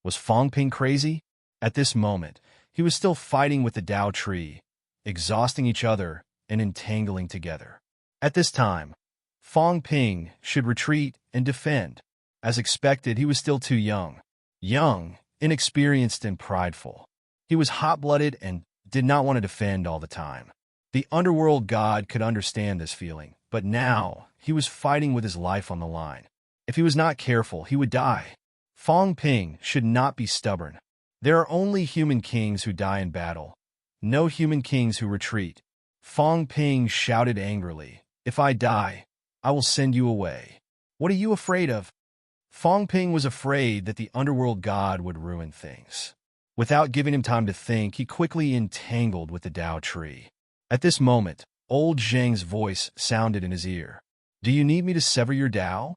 Was Fong Ping crazy? At this moment, he was still fighting with the Tao tree, exhausting each other and entangling together. At this time, Fong Ping should retreat and defend. As expected, he was still too young. Young, inexperienced, and prideful. He was hot-blooded and did not want to defend all the time. The underworld god could understand this feeling, but now he was fighting with his life on the line. If he was not careful, he would die. Fong Ping should not be stubborn. There are only human kings who die in battle, no human kings who retreat. Fong Ping shouted angrily, "If I die, I will send you away. What are you afraid of?" Fong Ping was afraid that the underworld god would ruin things. Without giving him time to think, he quickly entangled with the Tao tree. At this moment, old Zhang's voice sounded in his ear. "Do you need me to sever your Tao?"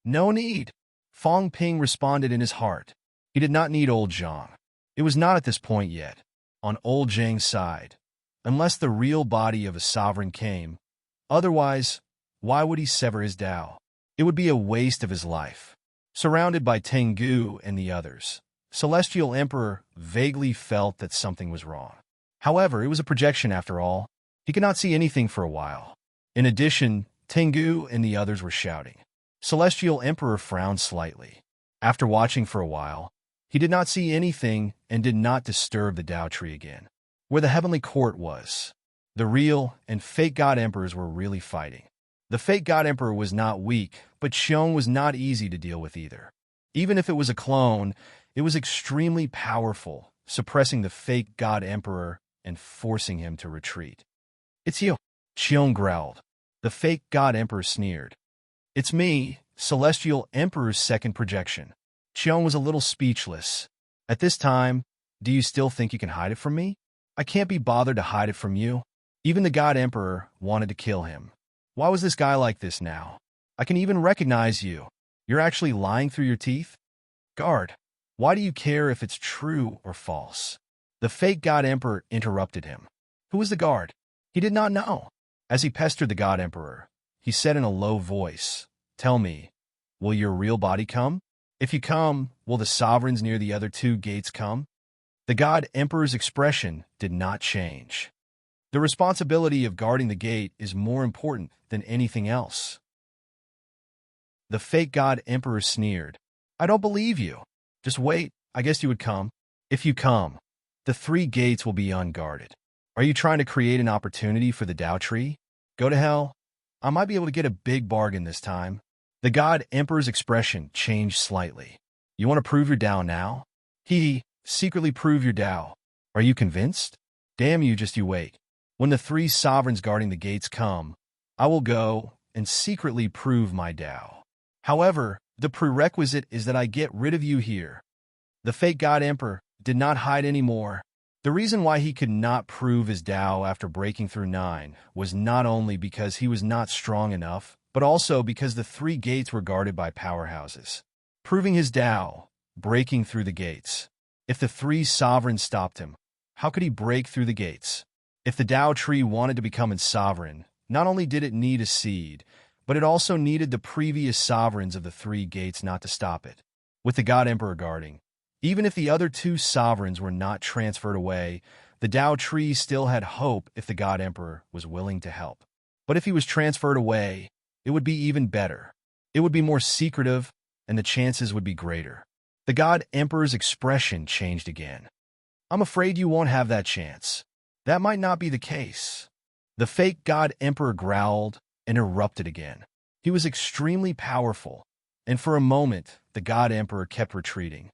"No need." Fong Ping responded in his heart. He did not need old Zhang. It was not at this point yet. On old Zhang's side, unless the real body of a sovereign came. Otherwise, why would he sever his Tao? It would be a waste of his life. Surrounded by Tengu and the others, Celestial Emperor vaguely felt that something was wrong. However, it was a projection after all. He could not see anything for a while. In addition, Tengu and the others were shouting. Celestial Emperor frowned slightly. After watching for a while, he did not see anything and did not disturb the Tao tree again. Where the heavenly court was, the real and fake God Emperors were really fighting. The fake God Emperor was not weak, but Xiong was not easy to deal with either. Even if it was a clone, it was extremely powerful, suppressing the fake God Emperor and forcing him to retreat. "It's you," Xiong growled. The fake God Emperor sneered. "It's me, Celestial Emperor's second projection." Xiong was a little speechless. At this time, do you still think you can hide it from me? I can't be bothered to hide it from you. Even the God Emperor wanted to kill him. Why was this guy like this now? I can even recognize you. You're actually lying through your teeth? Guard, why do you care if it's true or false? The fake God Emperor interrupted him. Who was the guard? He did not know. As he pestered the God Emperor, he said in a low voice, "Tell me, will your real body come? If you come, will the sovereigns near the other two gates come?" The God Emperor's expression did not change. The responsibility of guarding the gate is more important than anything else. The fake God Emperor sneered. "I don't believe you. Just wait, I guess you would come. If you come, the three gates will be unguarded. Are you trying to create an opportunity for the Tao tree? Go to hell. I might be able to get a big bargain this time." The God Emperor's expression changed slightly. "You want to prove your Tao now? Secretly prove your Tao. Are you convinced? Damn you, just you wait. When the three sovereigns guarding the gates come, I will go and secretly prove my Tao. However, the prerequisite is that I get rid of you here." The fake God Emperor did not hide anymore. The reason why he could not prove his Tao after breaking through 9 was not only because he was not strong enough, but also because the three gates were guarded by powerhouses. Proving his Tao, breaking through the gates. If the three sovereigns stopped him, how could he break through the gates? If the Tao tree wanted to become its sovereign, not only did it need a seed, but it also needed the previous sovereigns of the three gates not to stop it. With the God Emperor guarding, even if the other two sovereigns were not transferred away, the Tao tree still had hope if the God Emperor was willing to help. But if he was transferred away, it would be even better. It would be more secretive, and the chances would be greater. The God Emperor's expression changed again. "I'm afraid you won't have that chance. That might not be the case." The fake God Emperor growled and erupted again. He was extremely powerful, and for a moment, the God Emperor kept retreating.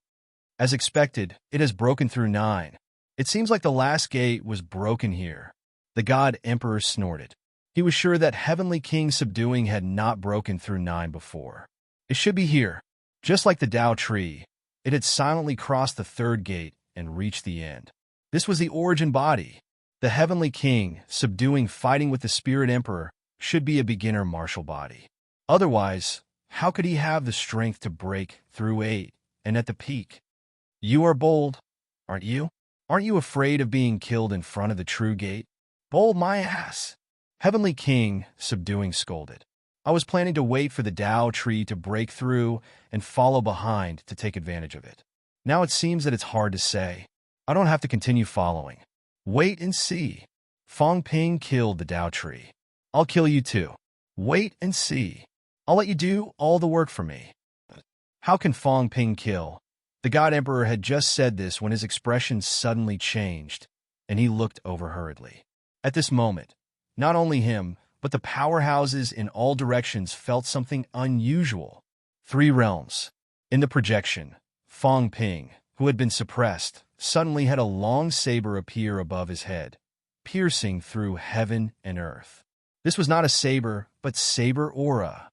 As expected, it has broken through 9. It seems like the last gate was broken here. The God Emperor snorted. He was sure that Heavenly King Subduing had not broken through 9 before. It should be here. Just like the Tao tree, it had silently crossed the third gate and reached the end. This was the origin body. The Heavenly King, Subduing fighting with the Spirit Emperor, should be a beginner martial body. Otherwise, how could he have the strength to break through 8 and at the peak? You are bold, aren't you? Aren't you afraid of being killed in front of the true gate? Bold my ass. Heavenly King, Subduing scolded. I was planning to wait for the Tao tree to break through and follow behind to take advantage of it. Now it seems that it's hard to say. I don't have to continue following. Wait and see. Fong Ping killed the Tao tree. I'll kill you too. Wait and see. I'll let you do all the work for me. How can Fong Ping kill? The God Emperor had just said this when his expression suddenly changed, and he looked over hurriedly. At this moment, not only him, but the powerhouses in all directions felt something unusual. 3 realms. In the projection, Fong Ping, who had been suppressed, suddenly had a long saber appear above his head, piercing through heaven and earth. This was not a saber, but saber aura.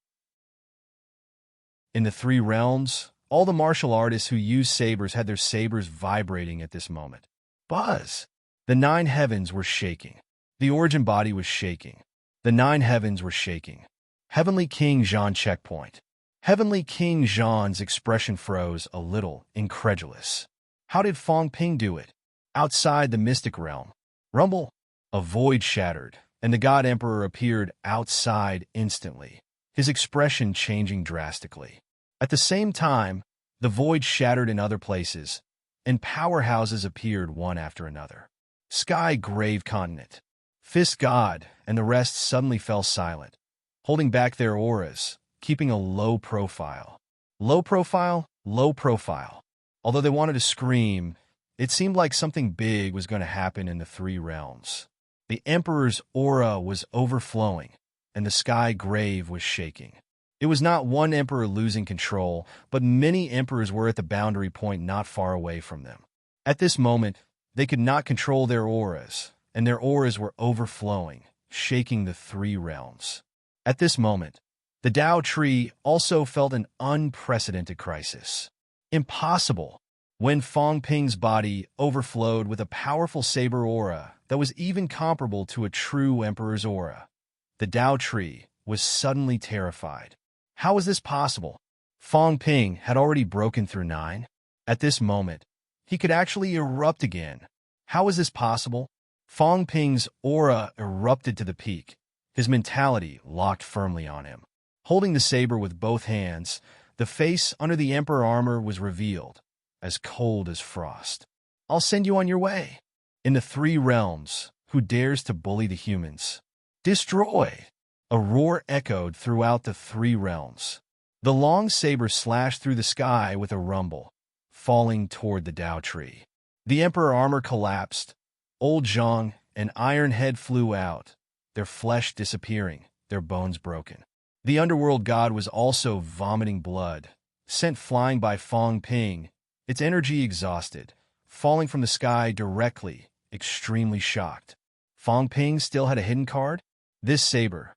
In the 3 realms, all the martial artists who used sabers had their sabers vibrating at this moment. Buzz! The 9 heavens were shaking. The origin body was shaking. The 9 heavens were shaking. Heavenly King Zhan checkpoint. Heavenly King Zhan's expression froze a little, incredulous. How did Fong Ping do it? Outside the mystic realm. Rumble. A void shattered, and the God Emperor appeared outside instantly, his expression changing drastically. At the same time, the void shattered in other places, and powerhouses appeared one after another. Sky Grave Continent. Fist God and the rest suddenly fell silent, holding back their auras, keeping a low profile. Low profile, low profile. Although they wanted to scream, it seemed like something big was going to happen in the three realms. The Emperor's aura was overflowing, and the Sky Grave was shaking. It was not one Emperor losing control, but many Emperors were at the boundary point not far away from them. At this moment, they could not control their auras, and their auras were overflowing, shaking the three realms. At this moment, the Tao Tree also felt an unprecedented crisis. Impossible. When Fong Ping's body overflowed with a powerful saber aura that was even comparable to a true Emperor's aura, the Tao Tree was suddenly terrified. How was this possible? Fong Ping had already broken through 9. At this moment, he could actually erupt again. How was this possible? Fong Ping's aura erupted to the peak, his mentality locked firmly on him. Holding the saber with both hands, the face under the Emperor armor was revealed, as cold as frost. I'll send you on your way. In the three realms, who dares to bully the humans? Destroy! A roar echoed throughout the three realms. The long saber slashed through the sky with a rumble, falling toward the Tao Tree. The Emperor armor collapsed. Old Zhang and Iron Head flew out, their flesh disappearing, their bones broken. The underworld god was also vomiting blood, sent flying by Fong Ping, its energy exhausted, falling from the sky directly, extremely shocked. Fong Ping still had a hidden card? This saber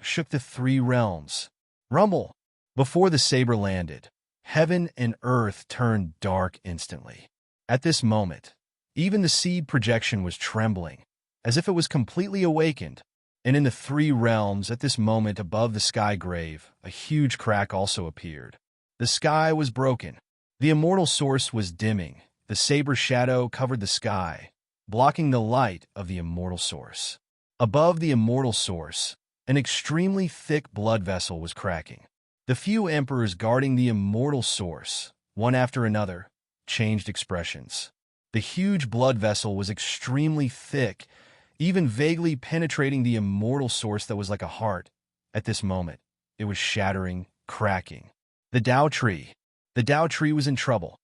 shook the three realms. Rumble! Before the saber landed, heaven and earth turned dark instantly. At this moment, even the seed projection was trembling, as if it was completely awakened. And in the three realms at this moment above the Sky Grave, a huge crack also appeared. The sky was broken. The immortal source was dimming. The saber shadow covered the sky, blocking the light of the immortal source. Above the immortal source, an extremely thick blood vessel was cracking. The few emperors guarding the immortal source, one after another, changed expressions. The huge blood vessel was extremely thick, even vaguely penetrating the immortal source that was like a heart. At this moment, it was shattering, cracking. The Tao Tree was in trouble.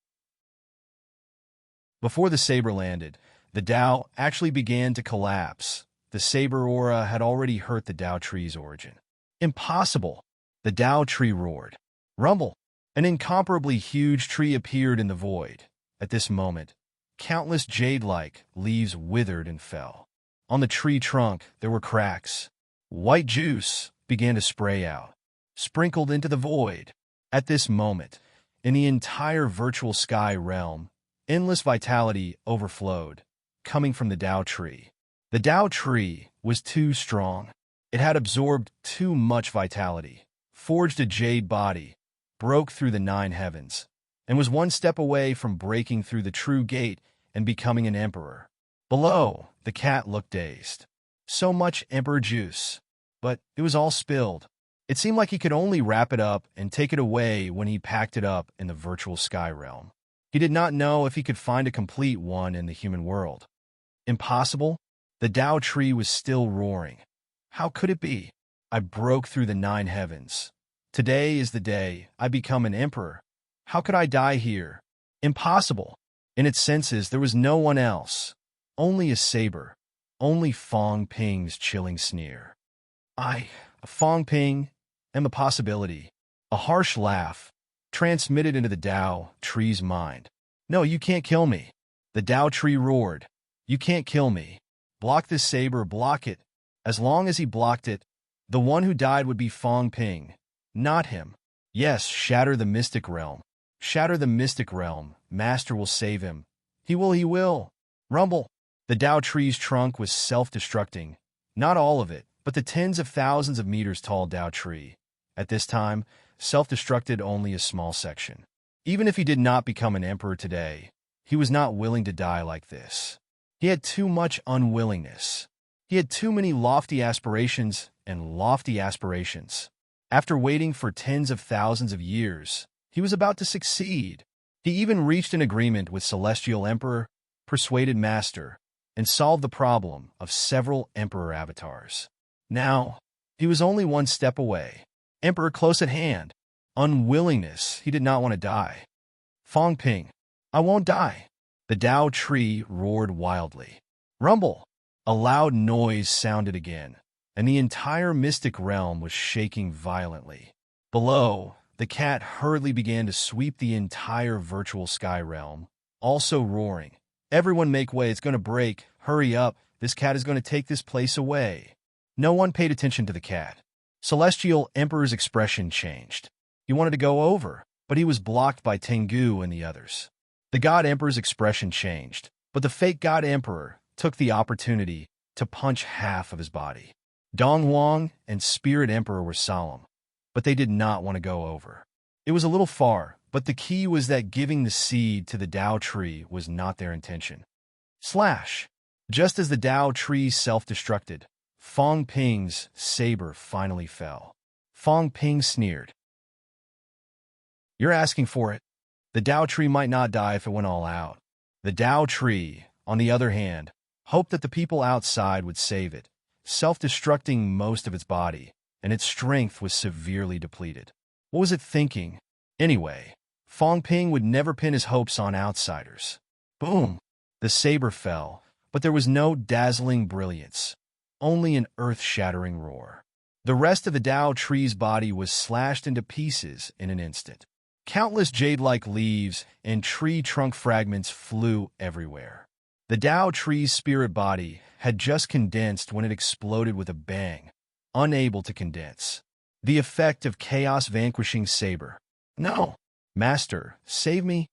Before the saber landed, the Tao actually began to collapse. The saber aura had already hurt the Tao Tree's origin. Impossible! The Tao Tree roared. Rumble! An incomparably huge tree appeared in the void. At this moment, countless jade-like leaves withered and fell. On the tree trunk, there were cracks. White juice began to spray out, sprinkled into the void. At this moment, in the entire virtual sky realm, endless vitality overflowed, coming from the Tao Tree. The Tao Tree was too strong. It had absorbed too much vitality, forged a jade body, broke through the 9 heavens, and was one step away from breaking through the true gate and becoming an emperor. Below, the cat looked dazed. So much emperor juice, but it was all spilled. It seemed like he could only wrap it up and take it away when he packed it up in the virtual sky realm. He did not know if he could find a complete one in the human world. Impossible? The Tao Tree was still roaring. How could it be? I broke through the 9 heavens. Today is the day I become an emperor. How could I die here? Impossible. In its senses, there was no one else. Only a saber. Only Fong Ping's chilling sneer. Fong Ping, am a possibility. A harsh laugh, transmitted into the Tao Tree's mind. No, you can't kill me. The Tao Tree roared. You can't kill me. Block this saber, block it. As long as he blocked it, the one who died would be Fong Ping, not him. Yes, shatter the mystic realm. Shatter the mystic realm. Master will save him. He will. Rumble. The Tao Tree's trunk was self-destructing. Not all of it, but the tens of thousands of meters tall Tao Tree. At this time, self-destructed only a small section. Even if he did not become an emperor today, he was not willing to die like this. He had too much unwillingness. He had too many lofty aspirations and lofty aspirations. After waiting for tens of thousands of years, he was about to succeed. He even reached an agreement with Celestial Emperor, persuaded Master, and solved the problem of several Emperor avatars. Now, he was only one step away. Emperor close at hand. Unwillingness, he did not want to die. Fong Ping, I won't die. The Tao tree roared wildly. Rumble! A loud noise sounded again, and the entire mystic realm was shaking violently. Below, the cat hurriedly began to sweep the entire virtual sky realm, also roaring. Everyone make way, it's going to break. Hurry up, this cat is going to take this place away. No one paid attention to the cat. Celestial Emperor's expression changed. He wanted to go over, but he was blocked by Tengu and the others. The God Emperor's expression changed, but the fake God Emperor took the opportunity to punch half of his body. Dong Wang and Spirit Emperor were solemn, but they did not want to go over. It was a little far, but the key was that giving the seed to the Tao tree was not their intention. Slash! Just as the Tao tree self-destructed, Fong Ping's saber finally fell. Fong Ping sneered. You're asking for it. The Tao tree might not die if it went all out. The Tao tree, on the other hand, hoped that the people outside would save it, self-destructing most of its body, and its strength was severely depleted. What was it thinking? Anyway, Fong Ping would never pin his hopes on outsiders. Boom! The saber fell, but there was no dazzling brilliance, only an earth-shattering roar. The rest of the Tao tree's body was slashed into pieces in an instant. Countless jade-like leaves and tree trunk fragments flew everywhere. The Tao tree's spirit body had just condensed when it exploded with a bang, unable to condense. The effect of chaos vanquishing saber. No! Master, save me!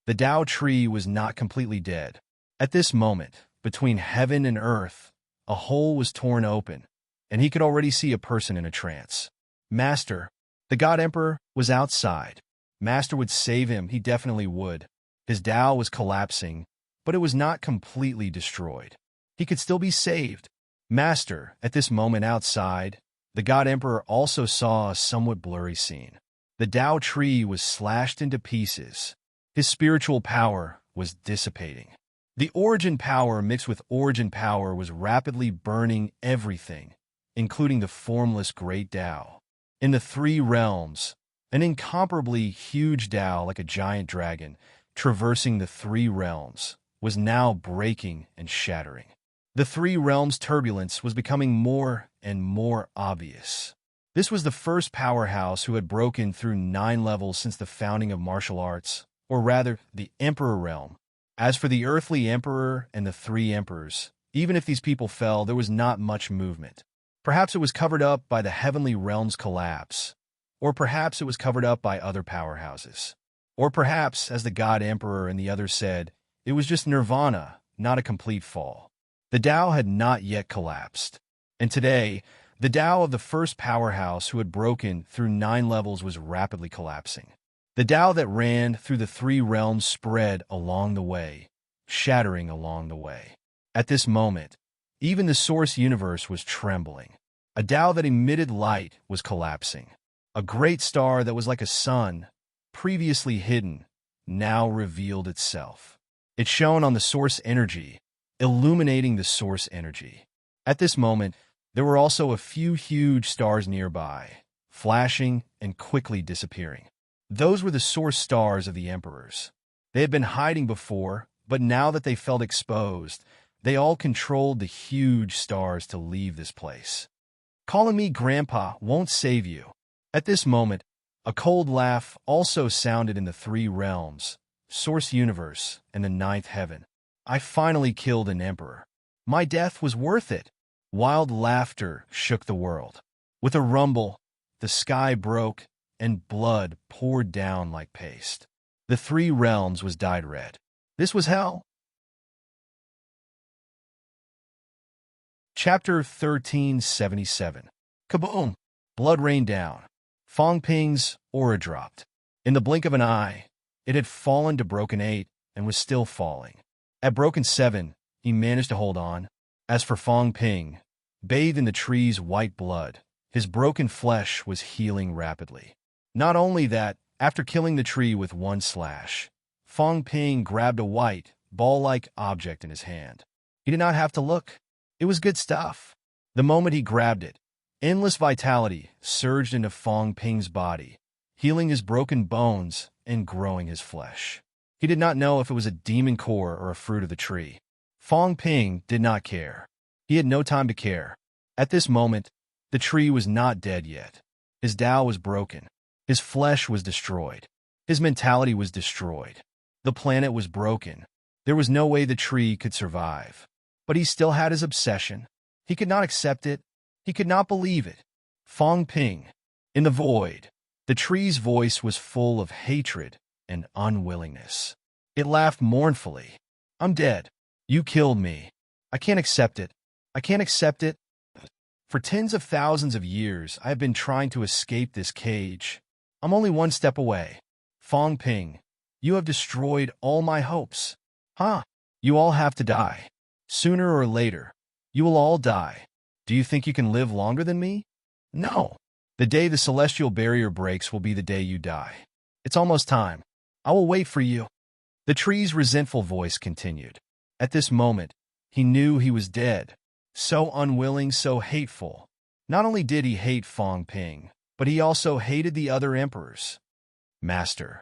The Tao tree was not completely dead. At this moment, between heaven and earth, a hole was torn open, and he could already see a person in a trance. Master, the God Emperor, was outside. Master would save him, he definitely would. His Tao was collapsing, but it was not completely destroyed. He could still be saved. Master, at this moment outside, the God Emperor also saw a somewhat blurry scene. The Tao tree was slashed into pieces. His spiritual power was dissipating. The origin power mixed with origin power was rapidly burning everything, including the formless great Tao. In the three realms, an incomparably huge Tao like a giant dragon, traversing the three realms, was now breaking and shattering. The three realms' turbulence was becoming more and more obvious. This was the first powerhouse who had broken through 9 levels since the founding of martial arts, or rather, the Emperor realm. As for the earthly Emperor and the 3 emperors, even if these people fell, there was not much movement. Perhaps it was covered up by the heavenly realm's collapse, or perhaps it was covered up by other powerhouses. Or perhaps, as the God Emperor and the others said, it was just nirvana, not a complete fall. The Tao had not yet collapsed. And today, the Tao of the first powerhouse who had broken through 9 levels was rapidly collapsing. The Tao that ran through the 3 realms spread along the way, shattering along the way. At this moment, even the source universe was trembling. A Tao that emitted light was collapsing. A great star that was like a sun, previously hidden, now revealed itself. It shone on the source energy, illuminating the source energy. At this moment, there were also a few huge stars nearby, flashing and quickly disappearing. Those were the source stars of the emperors. They had been hiding before, but now that they felt exposed, they all controlled the huge stars to leave this place. Calling me Grandpa won't save you. At this moment, a cold laugh also sounded in the 3 realms, source universe, and the 9th heaven. I finally killed an emperor. My death was worth it. Wild laughter shook the world. With a rumble, the sky broke, and blood poured down like paste. The 3 realms was dyed red. This was hell. Chapter 1377. Kaboom! Blood rained down. Fong Ping's aura dropped. In the blink of an eye, it had fallen to broken 8 and was still falling. At broken 7, he managed to hold on. As for Fong Ping, bathed in the tree's white blood, his broken flesh was healing rapidly. Not only that, after killing the tree with one slash, Fong Ping grabbed a white, ball-like object in his hand. He did not have to look. It was good stuff. The moment he grabbed it, endless vitality surged into Fong Ping's body, healing his broken bones and growing his flesh. He did not know if it was a demon core or a fruit of the tree. Fong Ping did not care. He had no time to care. At this moment, the tree was not dead yet. His Tao was broken. His flesh was destroyed. His mentality was destroyed. The planet was broken. There was no way the tree could survive. But he still had his obsession. He could not accept it. He could not believe it. Fong Ping. In the void, the tree's voice was full of hatred and unwillingness. It laughed mournfully. I'm dead. You killed me. I can't accept it. I can't accept it. For tens of thousands of years, I have been trying to escape this cage. I'm only one step away. Fong Ping, you have destroyed all my hopes. Huh? You all have to die. Sooner or later, you will all die. Do you think you can live longer than me? No. The day the celestial barrier breaks will be the day you die. It's almost time. I will wait for you. The tree's resentful voice continued. At this moment, he knew he was dead. So unwilling, so hateful. Not only did he hate Fong Ping, but he also hated the other emperors. Master,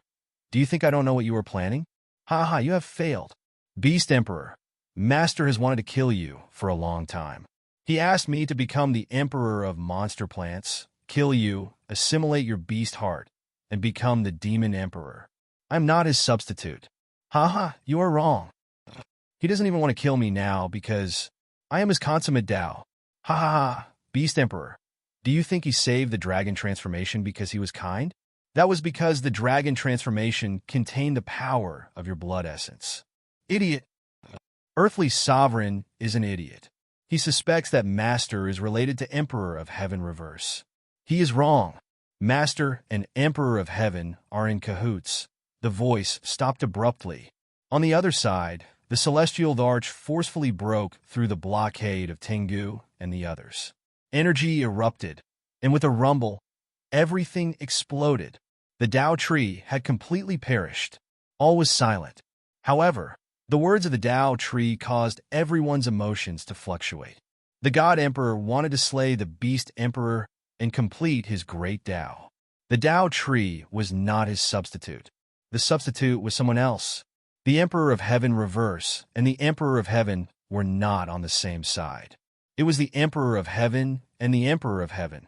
do you think I don't know what you were planning? Ha, you have failed. Beast Emperor, Master has wanted to kill you for a long time. He asked me to become the emperor of monster plants, kill you, assimilate your beast heart, and become the demon emperor. I'm not his substitute. You are wrong. He doesn't even want to kill me now because I am his consummate Tao. Beast Emperor. Do you think he saved the dragon transformation because he was kind? That was because the dragon transformation contained the power of your blood essence. Idiot. Earthly sovereign is an idiot. He suspects that Master is related to Emperor of Heaven Reverse. He is wrong. Master and Emperor of Heaven are in cahoots. The voice stopped abruptly. On the other side, the celestial arch forcefully broke through the blockade of Tengu and the others. Energy erupted, and with a rumble, everything exploded. The Tao tree had completely perished. All was silent. However, the words of the Tao tree caused everyone's emotions to fluctuate. The God Emperor wanted to slay the Beast Emperor and complete his great Tao. The Tao tree was not his substitute. The substitute was someone else. The Emperor of Heaven Reverse and the Emperor of Heaven were not on the same side. It was the Emperor of Heaven and the Emperor of Heaven.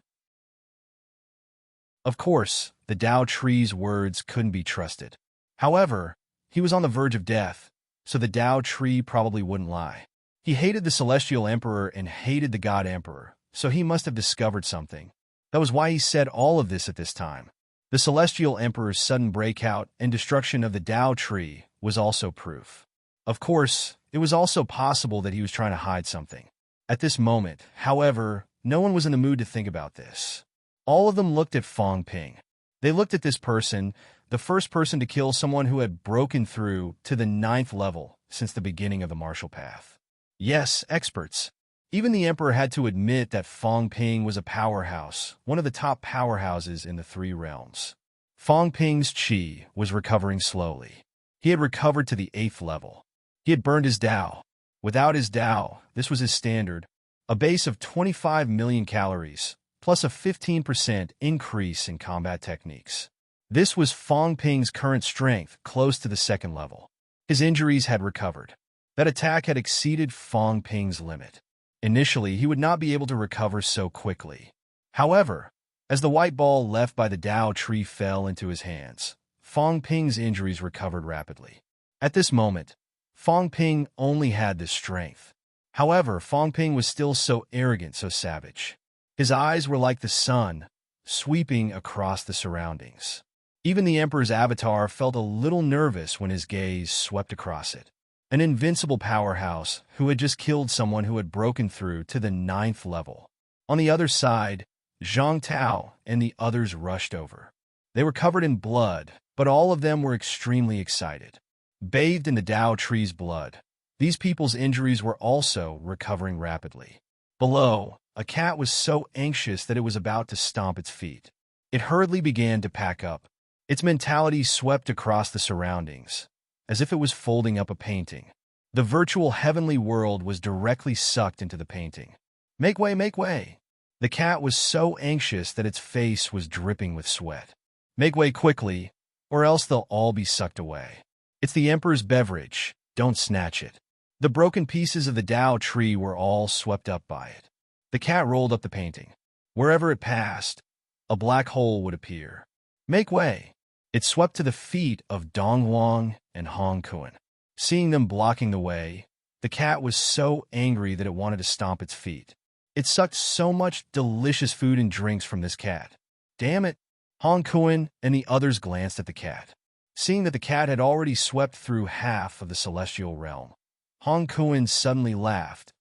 Of course, the Tao tree's words couldn't be trusted. However, he was on the verge of death, so the Tao tree probably wouldn't lie. He hated the Celestial Emperor and hated the God Emperor, so he must have discovered something. That was why he said all of this at this time. The Celestial Emperor's sudden breakout and destruction of the Tao tree was also proof. Of course, it was also possible that he was trying to hide something. At this moment, however, no one was in the mood to think about this. All of them looked at Fong Ping. They looked at this person, the first person to kill someone who had broken through to the 9th level since the beginning of the martial path. Yes, experts. Even the Emperor had to admit that Fong Ping was a powerhouse, one of the top powerhouses in the 3 realms. Fong Ping's chi was recovering slowly. He had recovered to the 8th level. He had burned his Tao. Without his Tao, this was his standard, a base of 25 million calories, plus a 15% increase in combat techniques. This was Fong Ping's current strength, close to the 2nd level. His injuries had recovered. That attack had exceeded Fong Ping's limit. Initially, he would not be able to recover so quickly. However, as the white ball left by the Tao tree fell into his hands, Fong Ping's injuries recovered rapidly. At this moment, Fong Ping only had this strength. However, Fong Ping was still so arrogant, so savage. His eyes were like the sun, sweeping across the surroundings. Even the Emperor's avatar felt a little nervous when his gaze swept across it. An invincible powerhouse who had just killed someone who had broken through to the 9th level. On the other side, Zhang Tao and the others rushed over. They were covered in blood, but all of them were extremely excited. Bathed in the Tao tree's blood, these people's injuries were also recovering rapidly. Below, a cat was so anxious that it was about to stomp its feet. It hurriedly began to pack up. Its mentality swept across the surroundings, as if it was folding up a painting. The virtual heavenly world was directly sucked into the painting. Make way, make way! The cat was so anxious that its face was dripping with sweat. Make way quickly, or else they'll all be sucked away. It's the Emperor's beverage. Don't snatch it. The broken pieces of the Tao tree were all swept up by it. The cat rolled up the painting. Wherever it passed, a black hole would appear. Make way! It swept to the feet of Dong Wang and Hong Kun. Seeing them blocking the way, the cat was so angry that it wanted to stomp its feet. It sucked so much delicious food and drinks from this cat. Damn it! Hong Kun and the others glanced at the cat. Seeing that the cat had already swept through half of the celestial realm, Hong Kun suddenly laughed,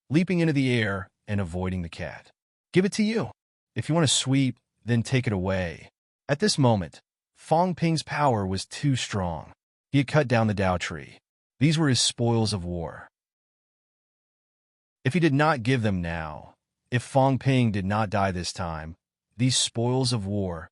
leaping into the air and avoiding the cat. Give it to you. If you want to sweep, then take it away. At this moment, Fong Ping's power was too strong. He had cut down the Tao tree. These were his spoils of war. If he did not give them now, if Fong Ping did not die this time, these spoils of war,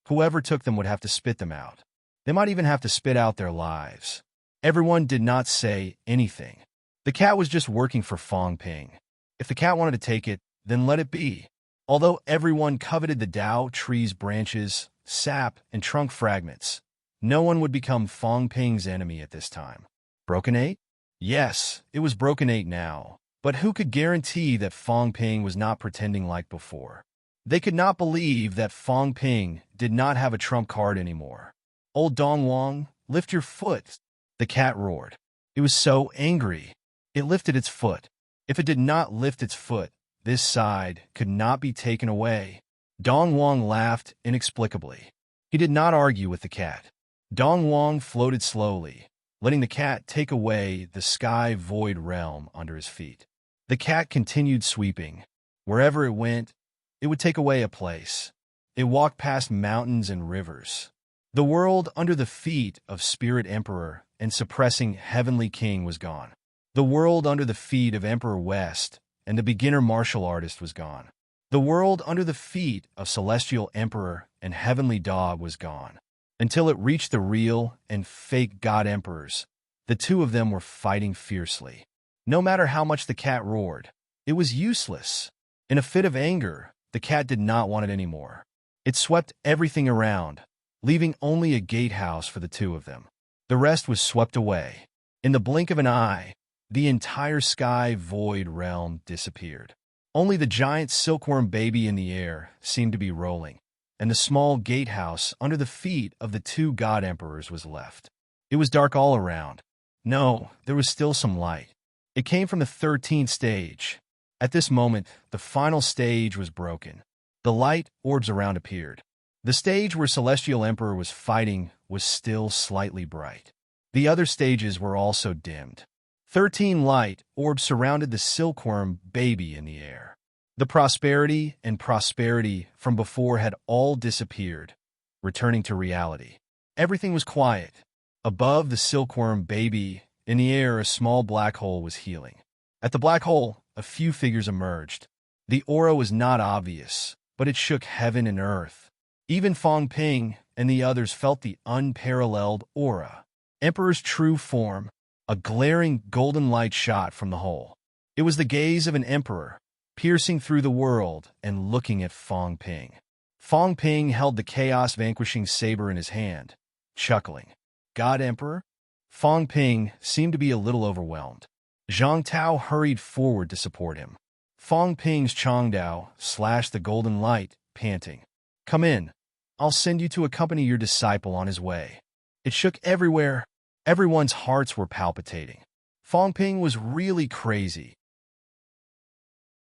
whoever took them would have to spit them out. They might even have to spit out their lives. Everyone did not say anything. The cat was just working for Fong Ping. If the cat wanted to take it, then let it be. Although everyone coveted the Tao tree's branches, sap, and trunk fragments, no one would become Fong Ping's enemy at this time. Broken 8? Yes, it was Broken 8 now. But who could guarantee that Fong Ping was not pretending like before? They could not believe that Fong Ping did not have a trump card anymore. Old Dong Wang, lift your foot! The cat roared. It was so angry. It lifted its foot. If it did not lift its foot, this side could not be taken away. Dong Wang laughed inexplicably. He did not argue with the cat. Dong Wang floated slowly, letting the cat take away the sky void realm under his feet. The cat continued sweeping. Wherever it went, it would take away a place. It walked past mountains and rivers. The world under the feet of Spirit Emperor and suppressing Heavenly King was gone. The world under the feet of Emperor West and the beginner martial artist was gone. The world under the feet of Celestial Emperor and Heavenly Dog was gone. Until it reached the real and fake God Emperors, the two of them were fighting fiercely. No matter how much the cat roared, it was useless. In a fit of anger, the cat did not want it anymore. It swept everything around, leaving only a gatehouse for the two of them. The rest was swept away. In the blink of an eye, the entire sky void realm disappeared. Only the giant silkworm baby in the air seemed to be rolling, and the small gatehouse under the feet of the two God Emperors was left. It was dark all around. No, there was still some light. It came from the 13th stage. At this moment, the final stage was broken. The light orbs around appeared. The stage where Celestial Emperor was fighting was still slightly bright. The other stages were also dimmed. 13 light orbs surrounded the silkworm baby in the air. The prosperity and prosperity from before had all disappeared, returning to reality. Everything was quiet. Above the silkworm baby, in the air, a small black hole was healing. At the black hole, a few figures emerged. The aura was not obvious, but it shook heaven and earth. Even Fong Ping and the others felt the unparalleled aura. Emperor's true form, a glaring golden light shot from the hole. It was the gaze of an emperor, piercing through the world and looking at Fong Ping. Fong Ping held the chaos-vanquishing saber in his hand, chuckling. God Emperor? Fong Ping seemed to be a little overwhelmed. Zhang Tao hurried forward to support him. Fong Ping's Changdao slashed the golden light, panting. Come in. I'll send you to accompany your disciple on his way. It shook everywhere. Everyone's hearts were palpitating. Fong Ping was really crazy.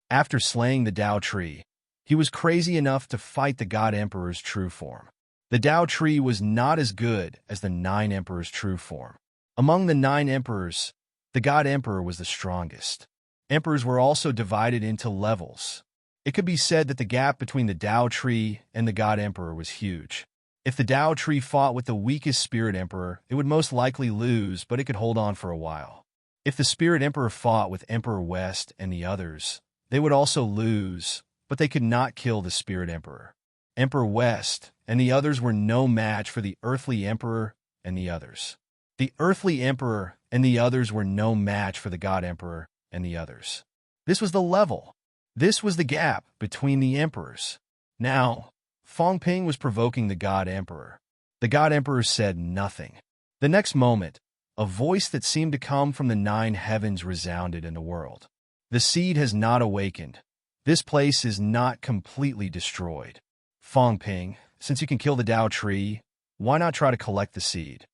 After slaying the Tao tree, he was crazy enough to fight the God Emperor's true form. The Tao tree was not as good as the 9 Emperors' true form. Among the 9 Emperors, the God Emperor was the strongest. Emperors were also divided into levels. It could be said that the gap between the Tao tree and the God Emperor was huge. If the Tao tree fought with the weakest Spirit Emperor, it would most likely lose, but it could hold on for a while. If the Spirit Emperor fought with Emperor West and the others, they would also lose, but they could not kill the Spirit Emperor. Emperor West and the others were no match for the Earthly Emperor and the others. The Earthly Emperor and the others were no match for the God Emperor and the others. This was the level. This was the gap between the emperors. Now, Fong Ping was provoking the God Emperor. The God Emperor said nothing. The next moment, a voice that seemed to come from the 9 heavens resounded in the world. The seed has not awakened. This place is not completely destroyed. Fong Ping, since you can kill the Tao tree, why not try to collect the seed?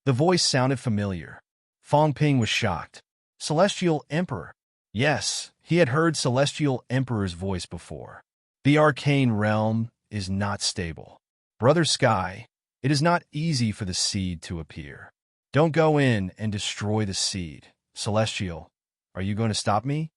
The voice sounded familiar. Fong Ping was shocked. Celestial Emperor. Yes, he had heard Celestial Emperor's voice before. The arcane realm is not stable. Brother Sky, it is not easy for the seed to appear. Don't go in and destroy the seed. Celestial, are you going to stop me?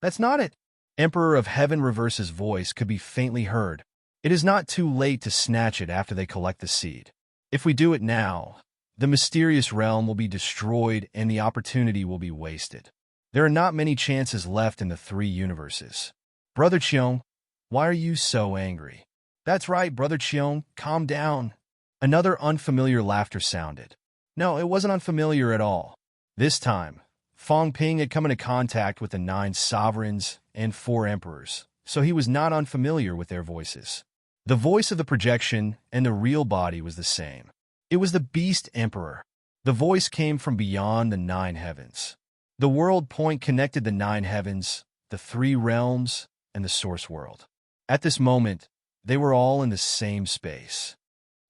That's not it. Emperor of Heaven Reverse's voice could be faintly heard. It is not too late to snatch it after they collect the seed. If we do it now, the mysterious realm will be destroyed and the opportunity will be wasted. There are not many chances left in the 3 universes. Brother Cheong, why are you so angry? That's right, Brother Cheong, calm down. Another unfamiliar laughter sounded. No, it wasn't unfamiliar at all. This time, Fong Ping had come into contact with the 9 sovereigns and 4 emperors, so he was not unfamiliar with their voices. The voice of the projection and the real body was the same. It was the Beast Emperor. The voice came from beyond the 9 heavens. The world point connected the 9 heavens, the 3 realms, and the source world. At this moment, they were all in the same space.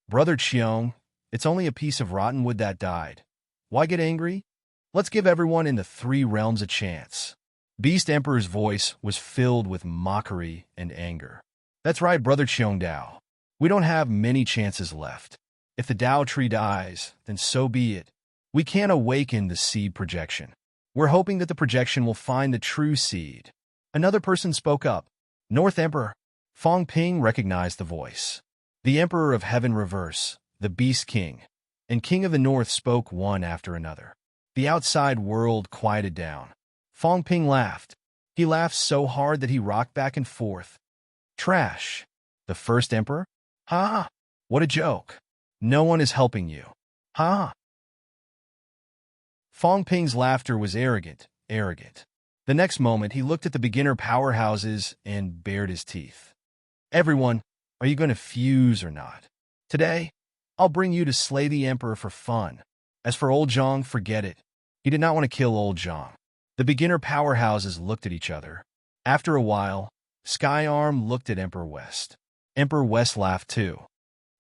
Brother Cheong, it's only a piece of rotten wood that died. Why get angry? Let's give everyone in the 3 realms a chance. Beast Emperor's voice was filled with mockery and anger. That's right, Brother Cheong Dao. We don't have many chances left. If the Tao tree dies, then so be it. We can't awaken the seed projection. We're hoping that the projection will find the true seed. Another person spoke up. North Emperor. Fong Ping recognized the voice. The Emperor of Heaven Reverse, the Beast King, and King of the North spoke one after another. The outside world quieted down. Fong Ping laughed. He laughed so hard that he rocked back and forth. Trash. The first emperor? Ha! What a joke. No one is helping you. Ha! Fong Ping's laughter was arrogant. The next moment, he looked at the beginner powerhouses and bared his teeth. Everyone, are you going to fuse or not? Today, I'll bring you to slay the emperor for fun. As for old Zhang, forget it. He did not want to kill old Zhang. The beginner powerhouses looked at each other. After a while, Skyarm looked at Emperor West. Emperor West laughed too.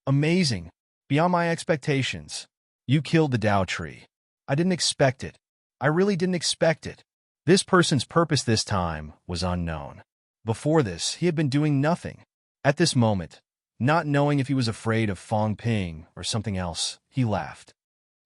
Amazing. Beyond my expectations. You killed the Tao tree. I didn't expect it. I really didn't expect it. This person's purpose this time was unknown. Before this, he had been doing nothing. At this moment, not knowing if he was afraid of Fong Ping or something else, he laughed.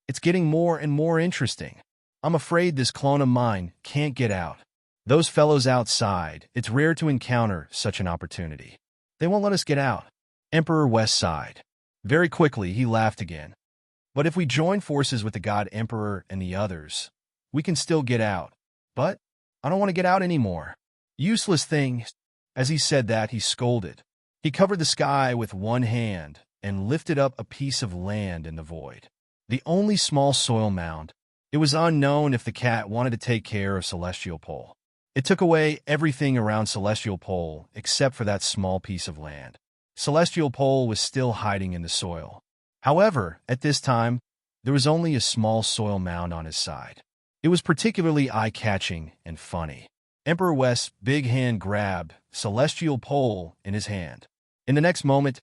It's getting more and more interesting. I'm afraid this clone of mine can't get out. Those fellows outside, it's rare to encounter such an opportunity. They won't let us get out. Emperor West sighed. Very quickly, he laughed again. But if we join forces with the God Emperor and the others, we can still get out. But I don't want to get out anymore. Useless thing. As he said that, he scolded. He covered the sky with one hand and lifted up a piece of land in the void. The only small soil mound. It was unknown if the cat wanted to take care of Celestial Pole. It took away everything around Celestial Pole except for that small piece of land. Celestial Pole was still hiding in the soil. However, at this time, there was only a small soil mound on his side. It was particularly eye-catching and funny. Emperor West's big hand grabbed Celestial Pole in his hand. In the next moment,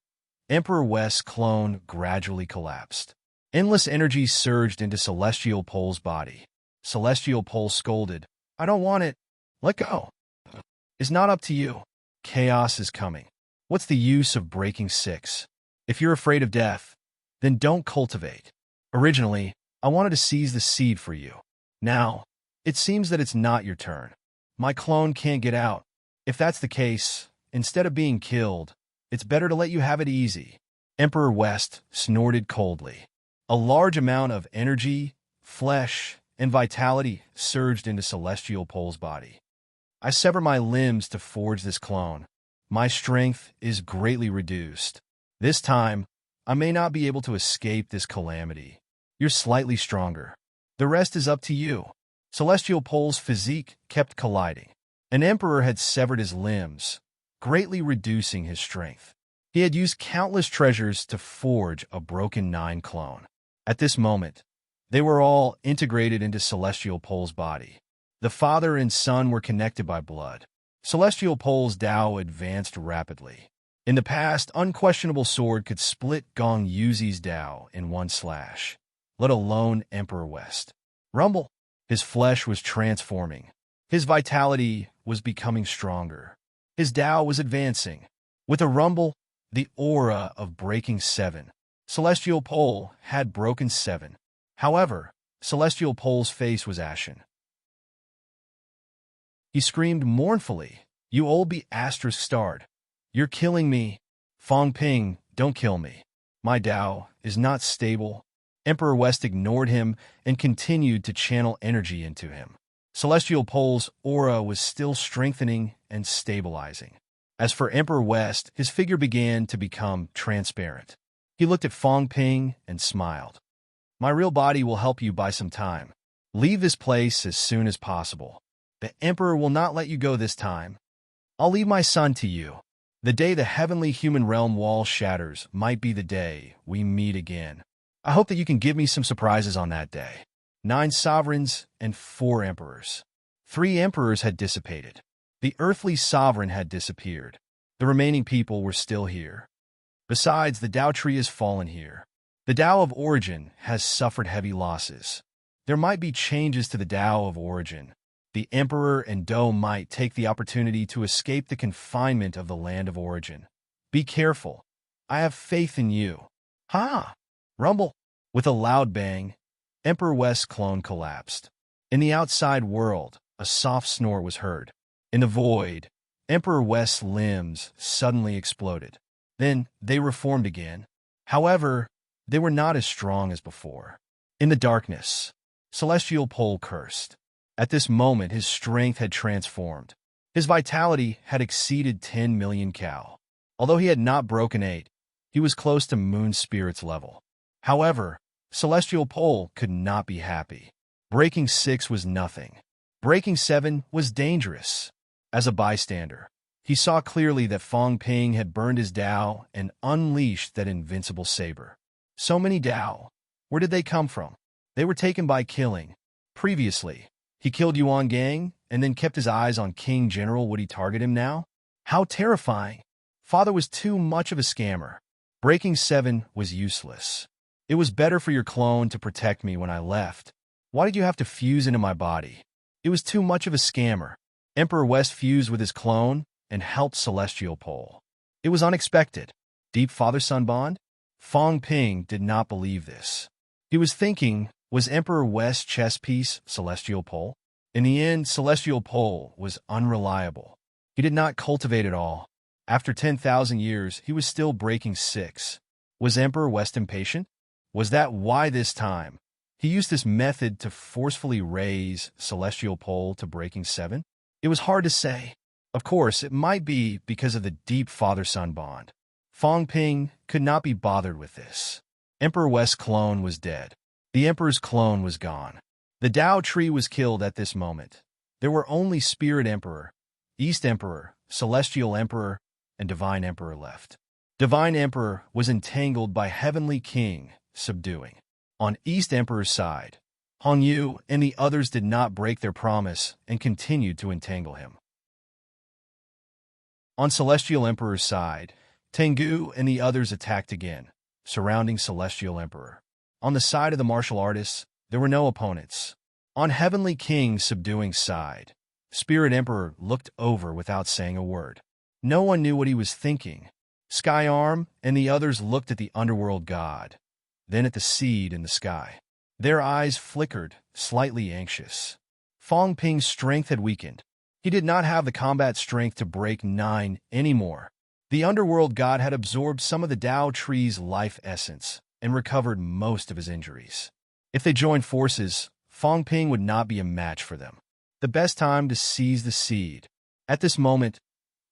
Emperor West's clone gradually collapsed. Endless energy surged into Celestial Pole's body. Celestial Pole scolded, I don't want it. Let go. It's not up to you. Chaos is coming. What's the use of breaking 6? If you're afraid of death, then don't cultivate. Originally, I wanted to seize the seed for you. Now, it seems that it's not your turn. My clone can't get out. If that's the case, instead of being killed, it's better to let you have it easy. Emperor West snorted coldly. A large amount of energy, flesh, and vitality surged into Celestial Pole's body. I sever my limbs to forge this clone. My strength is greatly reduced. This time, I may not be able to escape this calamity. You're slightly stronger. The rest is up to you. Celestial Pole's physique kept colliding. An emperor had severed his limbs, greatly reducing his strength. He had used countless treasures to forge a broken 9 clone. At this moment, they were all integrated into Celestial Pole's body. The father and son were connected by blood. Celestial Pole's Tao advanced rapidly. In the past, unquestionable sword could split Gong Yuzi's Tao in one slash, let alone Emperor West. Rumble. His flesh was transforming. His vitality was becoming stronger. His Tao was advancing. With a rumble, the aura of breaking 7. Celestial Pole had broken 7. However, Celestial Pole's face was ashen. He screamed mournfully, "You old be***starred. You're killing me. Fong Ping, don't kill me. My Tao is not stable." Emperor West ignored him and continued to channel energy into him. Celestial Pole's aura was still strengthening and stabilizing. As for Emperor West, his figure began to become transparent. He looked at Fong Ping and smiled. "My real body will help you buy some time. Leave this place as soon as possible. The Emperor will not let you go this time. I'll leave my son to you. The day the heavenly human realm wall shatters might be the day we meet again. I hope that you can give me some surprises on that day." 9 sovereigns and 4 emperors. 3 emperors had dissipated. The earthly sovereign had disappeared. The remaining people were still here. Besides, the Tao tree has fallen here. The Tao of origin has suffered heavy losses. There might be changes to the Tao of origin. The emperor and Do might take the opportunity to escape the confinement of the land of origin. Be careful. I have faith in you. Ha! Rumble. With a loud bang, Emperor West's clone collapsed. In the outside world, a soft snore was heard. In the void, Emperor West's limbs suddenly exploded. Then they reformed again. However, they were not as strong as before. In the darkness, Celestial Pole cursed. At this moment, his strength had transformed. His vitality had exceeded 10 million cow. Although he had not broken 8, he was close to Moon Spirit's level. However, Celestial Pole could not be happy. Breaking 6 was nothing. Breaking 7 was dangerous. As a bystander, he saw clearly that Fong Ping had burned his Tao and unleashed that invincible saber. So many Tao. Where did they come from? They were taken by killing. Previously, he killed Yuan Gang and then kept his eyes on King General. Would he target him now? How terrifying. Father was too much of a scammer. Breaking 7 was useless. It was better for your clone to protect me when I left. Why did you have to fuse into my body? It was too much of a scammer. Emperor West fused with his clone and helped Celestial Pole. It was unexpected. Deep father-son bond? Fong Ping did not believe this. He was thinking, was Emperor West's chess piece Celestial Pole? In the end, Celestial Pole was unreliable. He did not cultivate it all. After 10,000 years, he was still breaking 6. Was Emperor West impatient? Was that why this time he used this method to forcefully raise Celestial Pole to breaking 7? It was hard to say. Of course, it might be because of the deep father-son bond. Fong Ping could not be bothered with this. Emperor West's clone was dead. The Emperor's clone was gone. The Tao tree was killed at this moment. There were only Spirit Emperor, East Emperor, Celestial Emperor, and Divine Emperor left. Divine Emperor was entangled by Heavenly King, subduing. On East Emperor's side, Hong Yu and the others did not break their promise and continued to entangle him. On Celestial Emperor's side, Tengu and the others attacked again, surrounding Celestial Emperor. On the side of the martial artists, there were no opponents. On Heavenly King's subduing side, Spirit Emperor looked over without saying a word. No one knew what he was thinking. Sky Arm and the others looked at the underworld god, then at the seed in the sky. Their eyes flickered, slightly anxious. Fong Ping's strength had weakened. He did not have the combat strength to break 9 anymore. The underworld god had absorbed some of the Tao tree's life essence and recovered most of his injuries. If they joined forces, Fong Ping would not be a match for them. The best time to seize the seed. At this moment,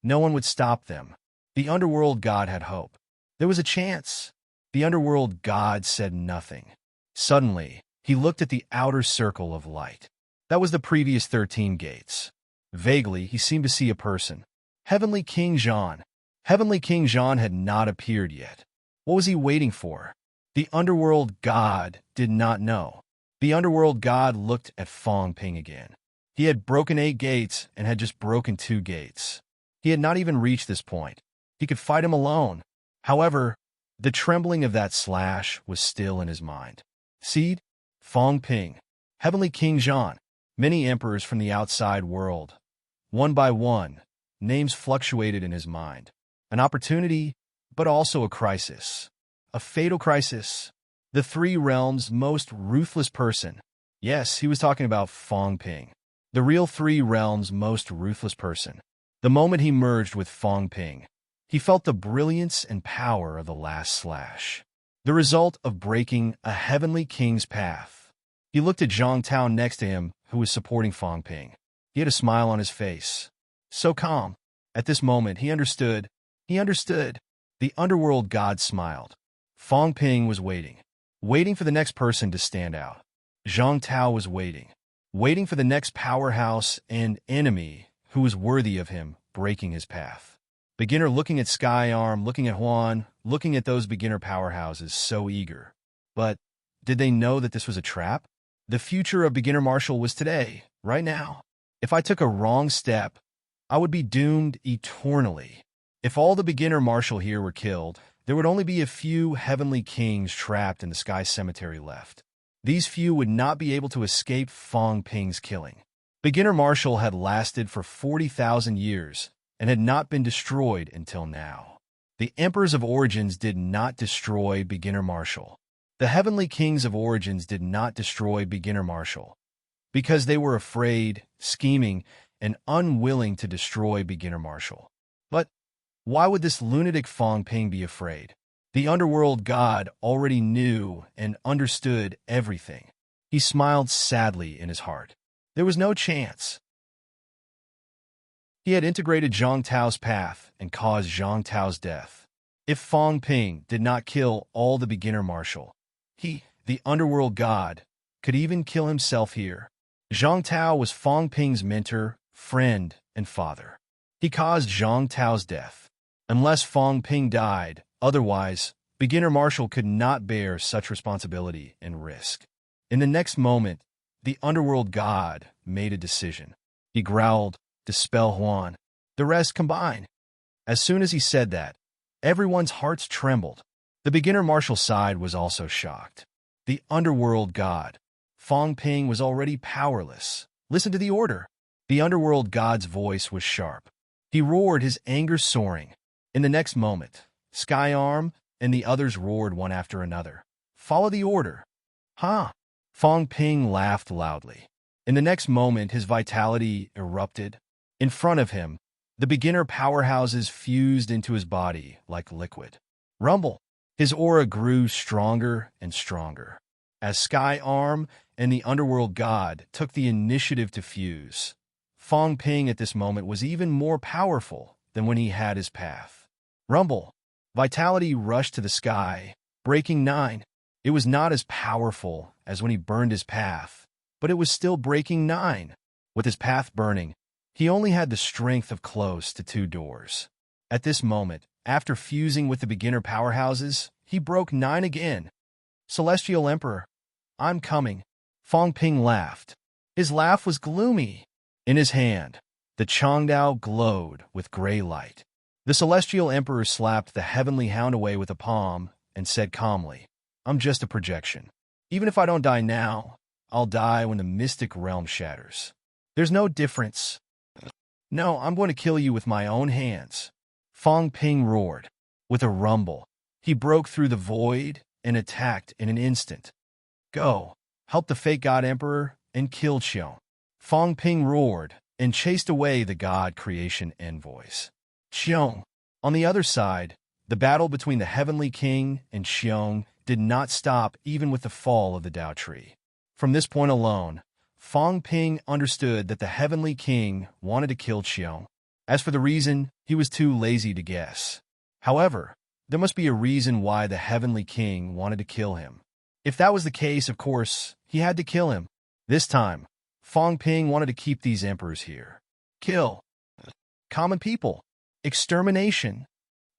no one would stop them. The underworld god had hope. There was a chance. The underworld god said nothing. Suddenly, he looked at the outer circle of light. That was the previous 13 gates. Vaguely, he seemed to see a person. Heavenly King Zhan. Heavenly King Zhan had not appeared yet. What was he waiting for? The underworld god did not know. The underworld god looked at Fong Ping again. He had broken 8 gates and had just broken 2 gates. He had not even reached this point. He could fight him alone. However, the trembling of that slash was still in his mind. Seed, Fong Ping, Heavenly King Zhan, many emperors from the outside world. One by one, names fluctuated in his mind. An opportunity, but also a crisis. A fatal crisis. The 3 realms' most ruthless person. Yes, he was talking about Fong Ping. The real 3 realms' most ruthless person. The moment he merged with Fong Ping, he felt the brilliance and power of the last slash. The result of breaking a heavenly king's path. He looked at Zhang Tao next to him, who was supporting Fong Ping. He had a smile on his face. So calm. At this moment, he understood. He understood. The underworld god smiled. Fong Ping was waiting. Waiting for the next person to stand out. Zhang Tao was waiting. Waiting for the next powerhouse and enemy who was worthy of him breaking his path. Beginner looking at Skyarm, looking at Huan, looking at those beginner powerhouses, so eager. But did they know that this was a trap? The future of beginner martial was today, right now. If I took a wrong step, I would be doomed eternally. If all the beginner martial here were killed, there would only be a few heavenly kings trapped in the sky cemetery left. These few would not be able to escape Fong Ping's killing. Beginner martial had lasted for 40,000 years and had not been destroyed until now. The Emperors of Origins did not destroy beginner martial. The Heavenly Kings of Origins did not destroy beginner martial because they were afraid, scheming, and unwilling to destroy beginner martial. But why would this lunatic Fong Ping be afraid? The underworld god already knew and understood everything. He smiled sadly in his heart. There was no chance. He had integrated Zhang Tao's path and caused Zhang Tao's death. If Fong Ping did not kill all the beginner martial, he, the underworld god, could even kill himself here. Zhang Tao was Fong Ping's mentor, friend, and father. He caused Zhang Tao's death. Unless Fong Ping died, otherwise, beginner martial could not bear such responsibility and risk. In the next moment, the underworld god made a decision. He growled, "Dispel Huan. The rest combine." As soon as he said that, everyone's hearts trembled. The beginner martial side was also shocked. The underworld god, Fong Ping, was already powerless. Listen to the order. The underworld god's voice was sharp. He roared, his anger soaring. In the next moment, Skyarm and the others roared one after another. Follow the order. Huh? Fong Ping laughed loudly. In the next moment, his vitality erupted. In front of him, the beginner powerhouses fused into his body like liquid. Rumble. His aura grew stronger and stronger. As Skyarm and the underworld god took the initiative to fuse, Fong Ping at this moment was even more powerful than when he had his path. Rumble. Vitality rushed to the sky, breaking 9. It was not as powerful as when he burned his path, but it was still breaking 9. With his path burning, he only had the strength of close to 2 doors. At this moment, after fusing with the beginner powerhouses, he broke 9 again. Celestial Emperor, I'm coming. Fong Ping laughed. His laugh was gloomy. In his hand, the Changdao glowed with gray light. The Celestial Emperor slapped the Heavenly Hound away with a palm and said calmly, I'm just a projection. Even if I don't die now, I'll die when the mystic realm shatters. There's no difference. No, I'm going to kill you with my own hands. Fong Ping roared. With a rumble, he broke through the void and attacked in an instant. Go, help the fake god emperor and kill Qiong. Fong Ping roared and chased away the god creation envoys. Qiong, On the other side, the battle between the Heavenly King and Xiong did not stop even with the fall of the Tao Tree. From this point alone, Fang Ping understood that the Heavenly King wanted to kill Xiong. As for the reason, he was too lazy to guess. However, there must be a reason why the Heavenly King wanted to kill him. If that was the case, of course, he had to kill him. This time, Fang Ping wanted to keep these emperors here. Kill. Common people. Extermination.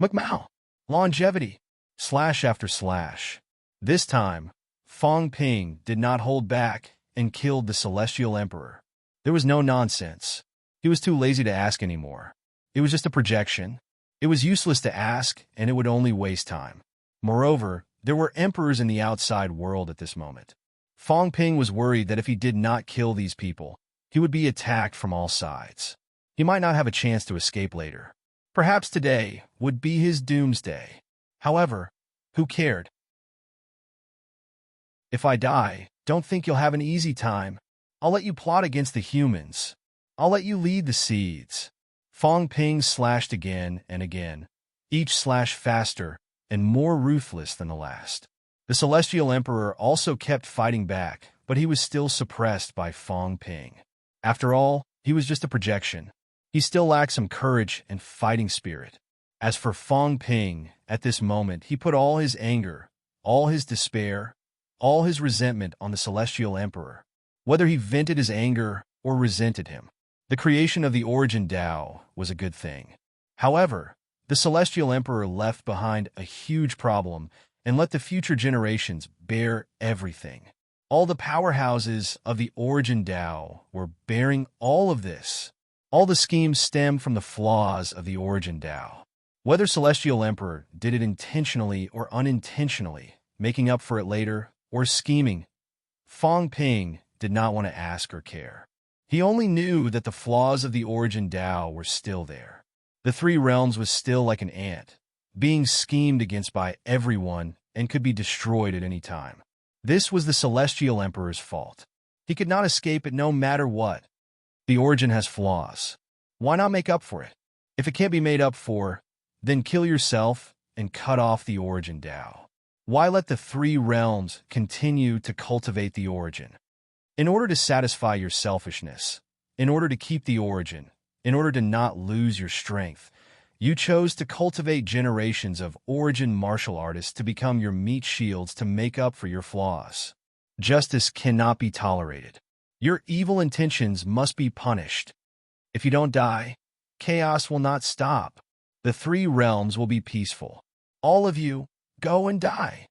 Mao. Longevity. Slash after slash. This time, Fang Ping did not hold back and killed the Celestial Emperor. There was no nonsense. He was too lazy to ask anymore. It was just a projection. It was useless to ask, and it would only waste time. Moreover, there were emperors in the outside world at this moment. Fang Ping was worried that if he did not kill these people, he would be attacked from all sides. He might not have a chance to escape later. Perhaps today would be his doomsday. However, who cared? If I die, don't think you'll have an easy time. I'll let you plot against the humans. I'll let you lead the seeds. Fang Ping slashed again and again, each slash faster and more ruthless than the last. The Celestial Emperor also kept fighting back, but he was still suppressed by Fang Ping. After all, he was just a projection. He still lacked some courage and fighting spirit. As for Fang Ping, at this moment he put all his anger, all his despair, all his resentment on the Celestial Emperor. Whether he vented his anger or resented him, the creation of the Origin Tao was a good thing. However, the Celestial Emperor left behind a huge problem and let the future generations bear everything. All the powerhouses of the Origin Tao were bearing all of this. All the schemes stemmed from the flaws of the Origin Tao. Whether Celestial Emperor did it intentionally or unintentionally, making up for it later, or scheming, Fang Ping did not want to ask or care. He only knew that the flaws of the Origin Tao were still there. The Three Realms was still like an ant, being schemed against by everyone and could be destroyed at any time. This was the Celestial Emperor's fault. He could not escape it no matter what. The Origin has flaws. Why not make up for it? If it can't be made up for, then kill yourself and cut off the Origin Tao. Why let the Three Realms continue to cultivate the Origin? In order to satisfy your selfishness, in order to keep the Origin, in order to not lose your strength, you chose to cultivate generations of Origin martial artists to become your meat shields to make up for your flaws. Justice cannot be tolerated. Your evil intentions must be punished. If you don't die, chaos will not stop. The Three Realms will be peaceful. All of you, go and die.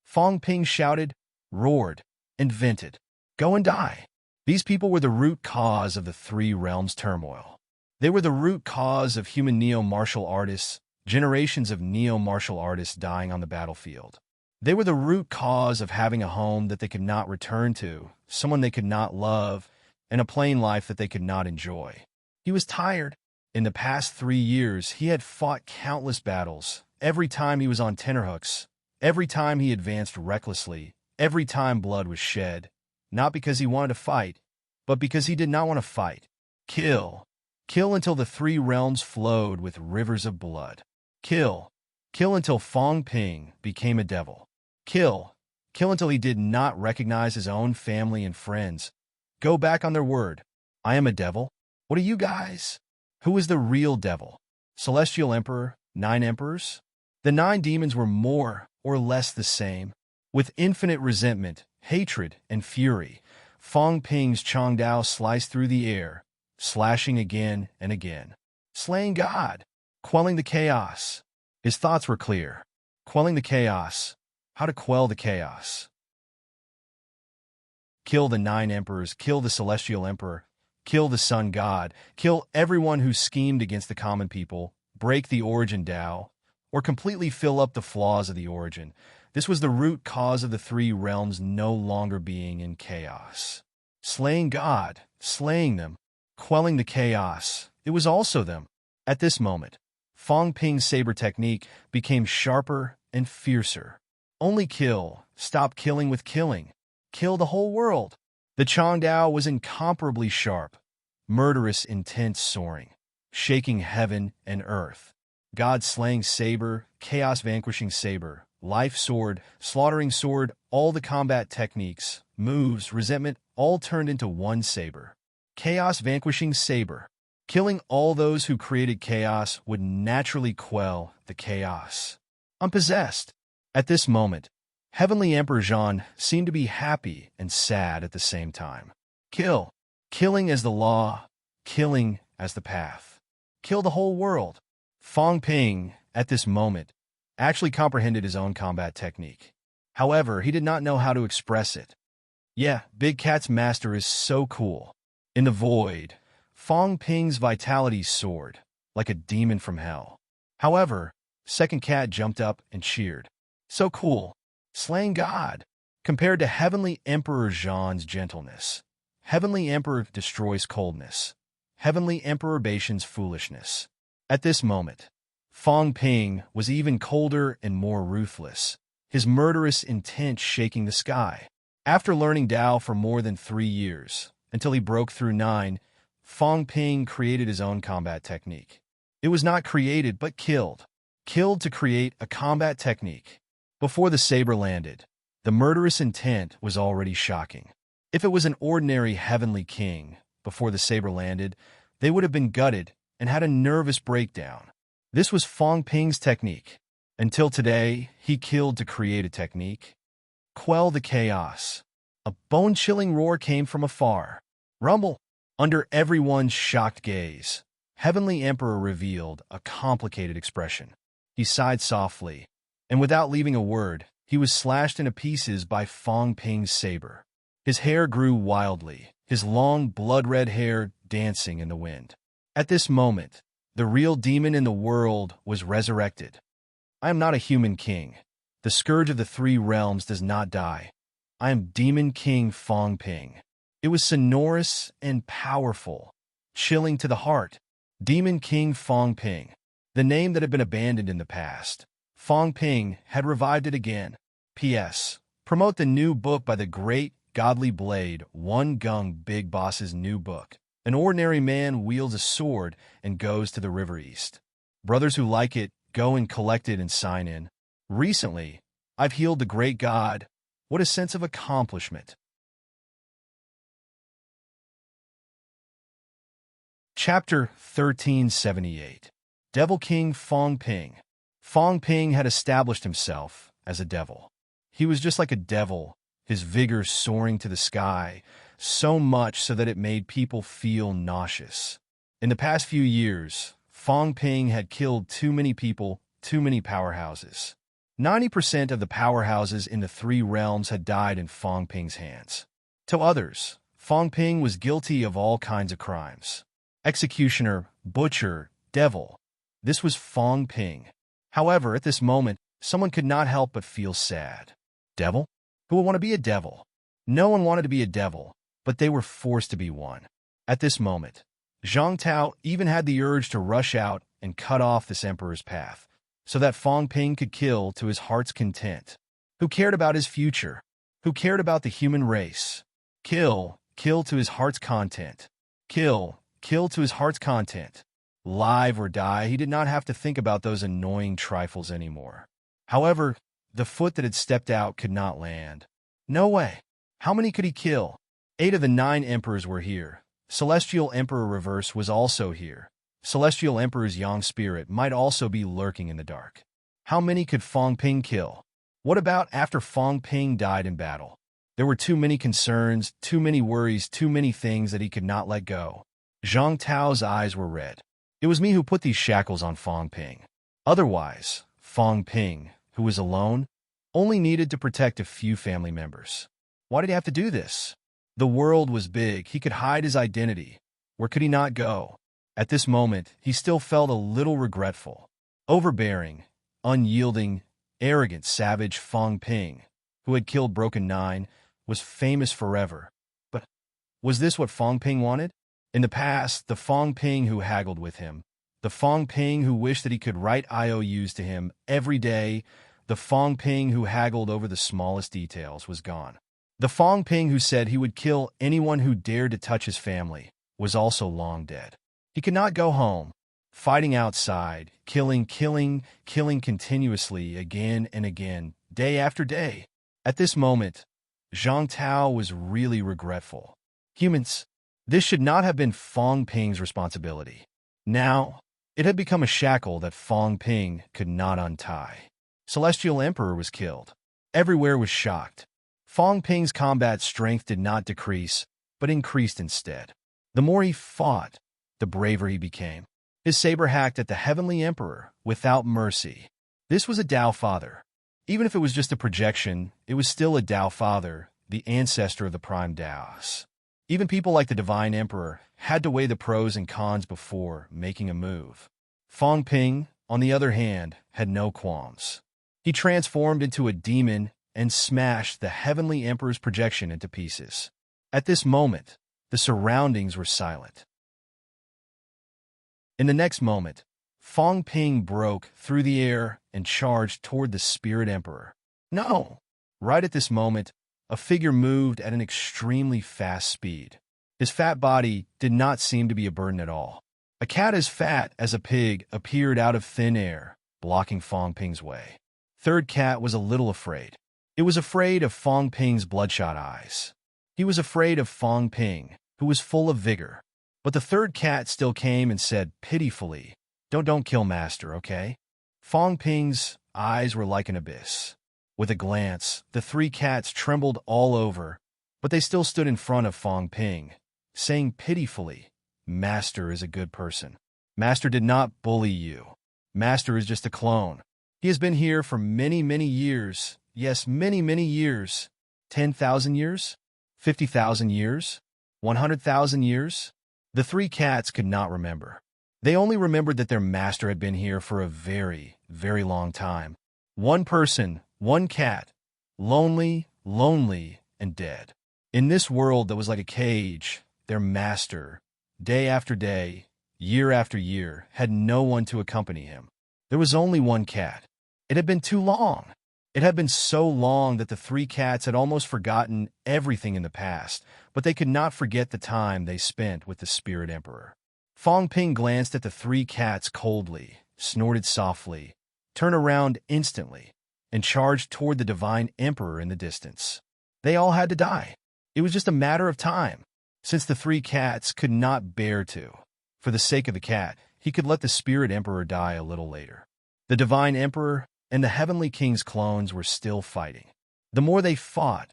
Fang Ping shouted, roared, and vented. Go and die. These people were the root cause of the Three Realms' turmoil. They were the root cause of human neo-martial artists, generations of neo-martial artists dying on the battlefield. They were the root cause of having a home that they could not return to, someone they could not love, and a plain life that they could not enjoy. He was tired. In the past 3 years, he had fought countless battles. Every time he was on tenterhooks, every time he advanced recklessly, every time blood was shed, not because he wanted to fight, but because he did not want to fight. Kill. Kill until the Three Realms flowed with rivers of blood. Kill. Kill until Fang Ping became a devil. Kill. Kill until he did not recognize his own family and friends. Go back on their word. I am a devil? What are you guys? Who is the real devil? Celestial Emperor? 9 emperors? The 9 demons were more or less the same. With infinite resentment, hatred, and fury, Fang Ping's Changdao sliced through the air, slashing again and again. Slaying God. Quelling the chaos. His thoughts were clear. Quelling the chaos. How to quell the chaos. Kill the 9 emperors, kill the Celestial Emperor, kill the Sun God, kill everyone who schemed against the common people, break the Origin Tao, or completely fill up the flaws of the Origin. This was the root cause of the Three Realms no longer being in chaos. Slaying God, slaying them, quelling the chaos, it was also them. At this moment, Fang Ping's saber technique became sharper and fiercer. Only kill, stop killing with killing. Kill the whole world. The Changdao was incomparably sharp, murderous, intense, soaring, shaking heaven and earth. God slaying saber, chaos vanquishing saber, life sword, slaughtering sword, all the combat techniques, moves, resentment, all turned into one saber. Chaos vanquishing saber. Killing all those who created chaos would naturally quell the chaos. I'm possessed. At this moment, Heavenly Emperor Jean seemed to be happy and sad at the same time. Kill. Killing as the law. Killing as the path. Kill the whole world. Fong Ping, at this moment, actually comprehended his own combat technique. However, he did not know how to express it. Yeah, Big Cat's master is so cool. In the void, Fong Ping's vitality soared, like a demon from hell. However, Second Cat jumped up and cheered. So cool. Slaying God. Compared to Heavenly Emperor Jean's gentleness. Heavenly Emperor destroys coldness. Heavenly Emperor Baishan's foolishness. At this moment, Fong Ping was even colder and more ruthless, his murderous intent shaking the sky. After learning Dao for more than 3 years, until he broke through 9, Fong Ping created his own combat technique. It was not created, but killed. Killed to create a combat technique. Before the saber landed, the murderous intent was already shocking. If it was an ordinary heavenly king, before the saber landed, they would have been gutted and had a nervous breakdown. This was Fong Ping's technique. Until today, he killed to create a technique. Quell the chaos. A bone-chilling roar came from afar. Rumble. Under everyone's shocked gaze, Heavenly Emperor revealed a complicated expression. He sighed softly, and without leaving a word, he was slashed into pieces by Fong Ping's saber. His hair grew wildly, his long, blood-red hair dancing in the wind. At this moment, the real demon in the world was resurrected. I am not a human king. The scourge of the 3 realms does not die. I am Demon King Fong Ping. It was sonorous and powerful, chilling to the heart. Demon King Fong Ping. The name that had been abandoned in the past. Fong Ping had revived it again. P.S. Promote the new book by the great Godly Blade, One Gung Big Boss's new book. An ordinary man wields a sword and goes to the River East. Brothers who like it, go and collect it and sign in. Recently, I've healed the great god. What a sense of accomplishment. Chapter 1378. Devil King Fong Ping. Fong Ping had established himself as a devil. He was just like a devil, his vigor soaring to the sky, so much so that it made people feel nauseous. In the past few years, Fong Ping had killed too many people, too many powerhouses. 90% of the powerhouses in the 3 realms had died in Fong Ping's hands. To others, Fong Ping was guilty of all kinds of crimes. Executioner, butcher, devil. This was Fong Ping. However, at this moment, someone could not help but feel sad. Devil? Who would want to be a devil? No one wanted to be a devil, but they were forced to be one. At this moment, Zhang Tao even had the urge to rush out and cut off this emperor's path, so that Fong Ping could kill to his heart's content. Who cared about his future? Who cared about the human race? Kill to his heart's content. Kill to his heart's content. Live or die, he did not have to think about those annoying trifles anymore. However, the foot that had stepped out could not land. No way. How many could he kill? 8 of the 9 emperors were here. Celestial Emperor Reverse was also here. Celestial Emperor's Yang spirit might also be lurking in the dark. How many could Fong Ping kill? What about after Fong Ping died in battle? There were too many concerns, too many worries, too many things that he could not let go. Zhang Tao's eyes were red. It was me who put these shackles on Fong Ping. Otherwise, Fong Ping, who was alone, only needed to protect a few family members. Why did he have to do this? The world was big. He could hide his identity. Where could he not go? At this moment, he still felt a little regretful. Overbearing, unyielding, arrogant, savage Fong Ping, who had killed Broken 9, was famous forever. But was this what Fong Ping wanted? In the past, the Fong Ping who haggled with him, the Fong Ping who wished that he could write IOUs to him every day, the Fong Ping who haggled over the smallest details was gone. The Fong Ping who said he would kill anyone who dared to touch his family was also long dead. He could not go home. fighting outside, killing continuously again and again, day after day. At this moment, Zhang Tao was really regretful. Humans, this should not have been Fong Ping's responsibility. Now, it had become a shackle that Fong Ping could not untie. Celestial Emperor was killed. Everywhere was shocked. Fong Ping's combat strength did not decrease, but increased instead. The more he fought, the braver he became. His saber hacked at the Heavenly Emperor without mercy. This was a Tao Father. Even if it was just a projection, it was still a Tao Father, the ancestor of the Prime Taos. Even people like the Divine Emperor had to weigh the pros and cons before making a move. Fong Ping, on the other hand, had no qualms. He transformed into a demon and smashed the Heavenly Emperor's projection into pieces. At this moment, the surroundings were silent. In the next moment, Fong Ping broke through the air and charged toward the Spirit Emperor. No! Right at this moment, a figure moved at an extremely fast speed. His fat body did not seem to be a burden at all. A cat as fat as a pig appeared out of thin air, blocking Fong Ping's way. Third cat was a little afraid. It was afraid of Fong Ping's bloodshot eyes. He was afraid of Fong Ping, who was full of vigor. But the third cat still came and said pitifully, Don't kill Master, okay? Fong Ping's eyes were like an abyss. With a glance, the three cats trembled all over, but they still stood in front of Fong Ping, saying pitifully, Master is a good person. Master did not bully you. Master is just a clone. He has been here for many years. Yes, many years. 10,000 years? 50,000 years? 100,000 years? The three cats could not remember. They only remembered that their master had been here for a very long time. One person, one cat, lonely, and dead. In this world that was like a cage, their master, day after day, year after year, had no one to accompany him. There was only one cat. It had been too long. It had been so long that the three cats had almost forgotten everything in the past, but they could not forget the time they spent with the Spirit Emperor. Fong Ping glanced at the three cats coldly, snorted softly, turned around instantly, and charged toward the Divine Emperor in the distance. They all had to die. It was just a matter of time, since the three cats could not bear to. For the sake of the cat, he could let the Spirit Emperor die a little later. The Divine Emperor and the Heavenly King's clones were still fighting. The more they fought,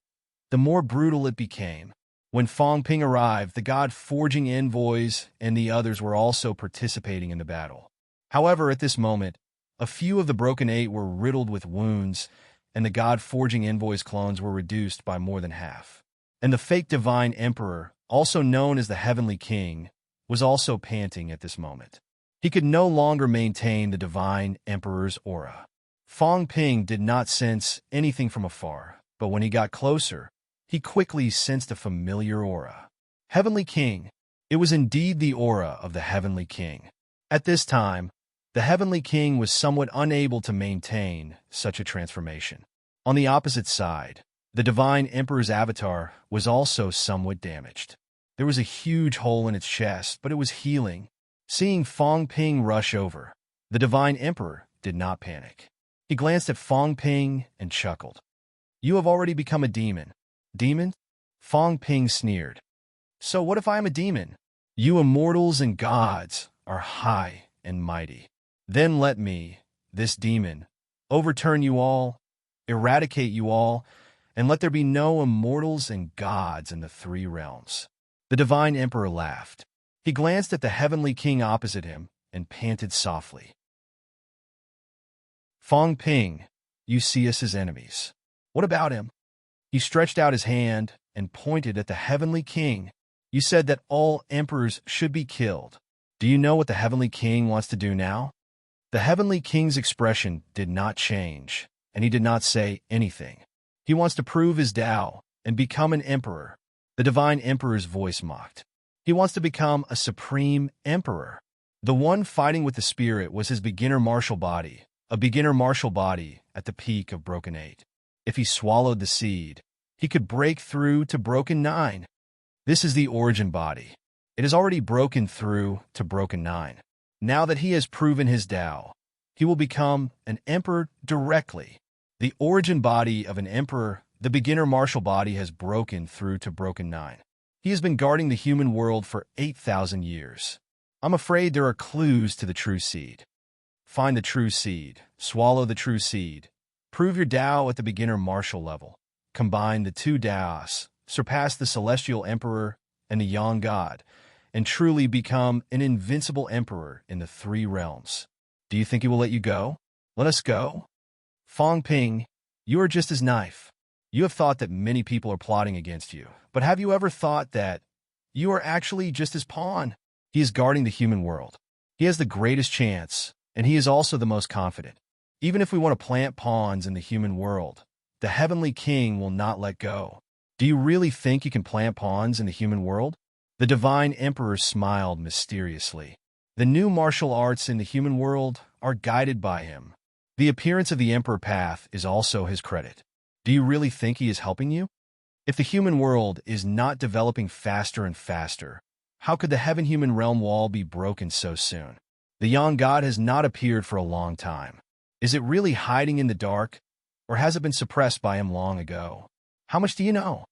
the more brutal it became. When Fong Ping arrived, the God-forging envoys and the others were also participating in the battle. However, at this moment, a few of the Broken Eight were riddled with wounds, and the God-forging envoys' clones were reduced by more than half. And the fake Divine Emperor, also known as the Heavenly King, was also panting at this moment. He could no longer maintain the Divine Emperor's aura. Fong Ping did not sense anything from afar, but when he got closer, he quickly sensed a familiar aura. Heavenly King. It was indeed the aura of the Heavenly King. At this time, the Heavenly King was somewhat unable to maintain such a transformation. On the opposite side, the Divine Emperor's avatar was also somewhat damaged. There was a huge hole in its chest, but it was healing. Seeing Fong Ping rush over, the Divine Emperor did not panic. He glanced at Fong Ping and chuckled. You have already become a demon. Demon? Fong Ping sneered. So what if I am a demon? You immortals and gods are high and mighty. Then let me, this demon, overturn you all, eradicate you all, and let there be no immortals and gods in the three realms. The Divine Emperor laughed. He glanced at the Heavenly King opposite him and panted softly. Fong Ping, you see us as enemies. What about him? He stretched out his hand and pointed at the Heavenly King. You said that all emperors should be killed. Do you know what the Heavenly King wants to do now? The Heavenly King's expression did not change, and he did not say anything. He wants to prove his Tao and become an emperor. The Divine Emperor's voice mocked. He wants to become a supreme emperor. The one fighting with the spirit was his beginner martial body, a beginner martial body at the peak of Broken 8. If he swallowed the seed, he could break through to Broken 9. This is the origin body. It has already broken through to Broken 9. Now that he has proven his Tao, he will become an emperor directly. The origin body of an emperor, the beginner martial body, has broken through to broken 9. He has been guarding the human world for 8,000 years. I'm afraid there are clues to the true seed. Find the true seed, swallow the true seed, prove your Tao at the beginner martial level, combine the two Taos, surpass the celestial emperor and the yang god, and truly become an invincible emperor in the 3 realms. Do you think he will let you go? Let us go? Fong Ping, you are just his knife. You have thought that many people are plotting against you, but have you ever thought that you are actually just his pawn? He is guarding the human world. He has the greatest chance, and he is also the most confident. Even if we want to plant pawns in the human world, the Heavenly King will not let go. Do you really think you can plant pawns in the human world? The Divine Emperor smiled mysteriously. The new martial arts in the human world are guided by him. The appearance of the Emperor path is also his credit. Do you really think he is helping you? If the human world is not developing faster and faster, how could the heaven-human realm wall be broken so soon? The Yang God has not appeared for a long time. Is it really hiding in the dark, or has it been suppressed by him long ago? How much do you know?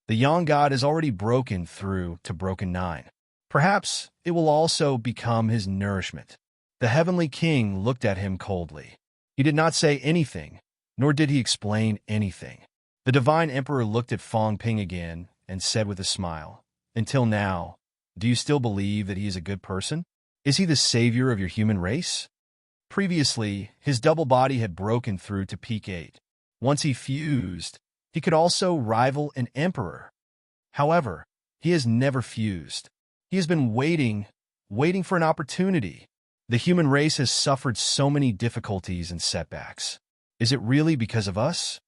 The Yang God has already broken through to broken 9. Perhaps it will also become his nourishment. The Heavenly King looked at him coldly. He did not say anything, nor did he explain anything. The Divine Emperor looked at Fong Ping again and said with a smile, "Until now, do you still believe that he is a good person? Is he the savior of your human race?" Previously, his double body had broken through to peak 8. Once he fused, he could also rival an emperor. However, he has never fused. He has been waiting for an opportunity. The human race has suffered so many difficulties and setbacks. Is it really because of us?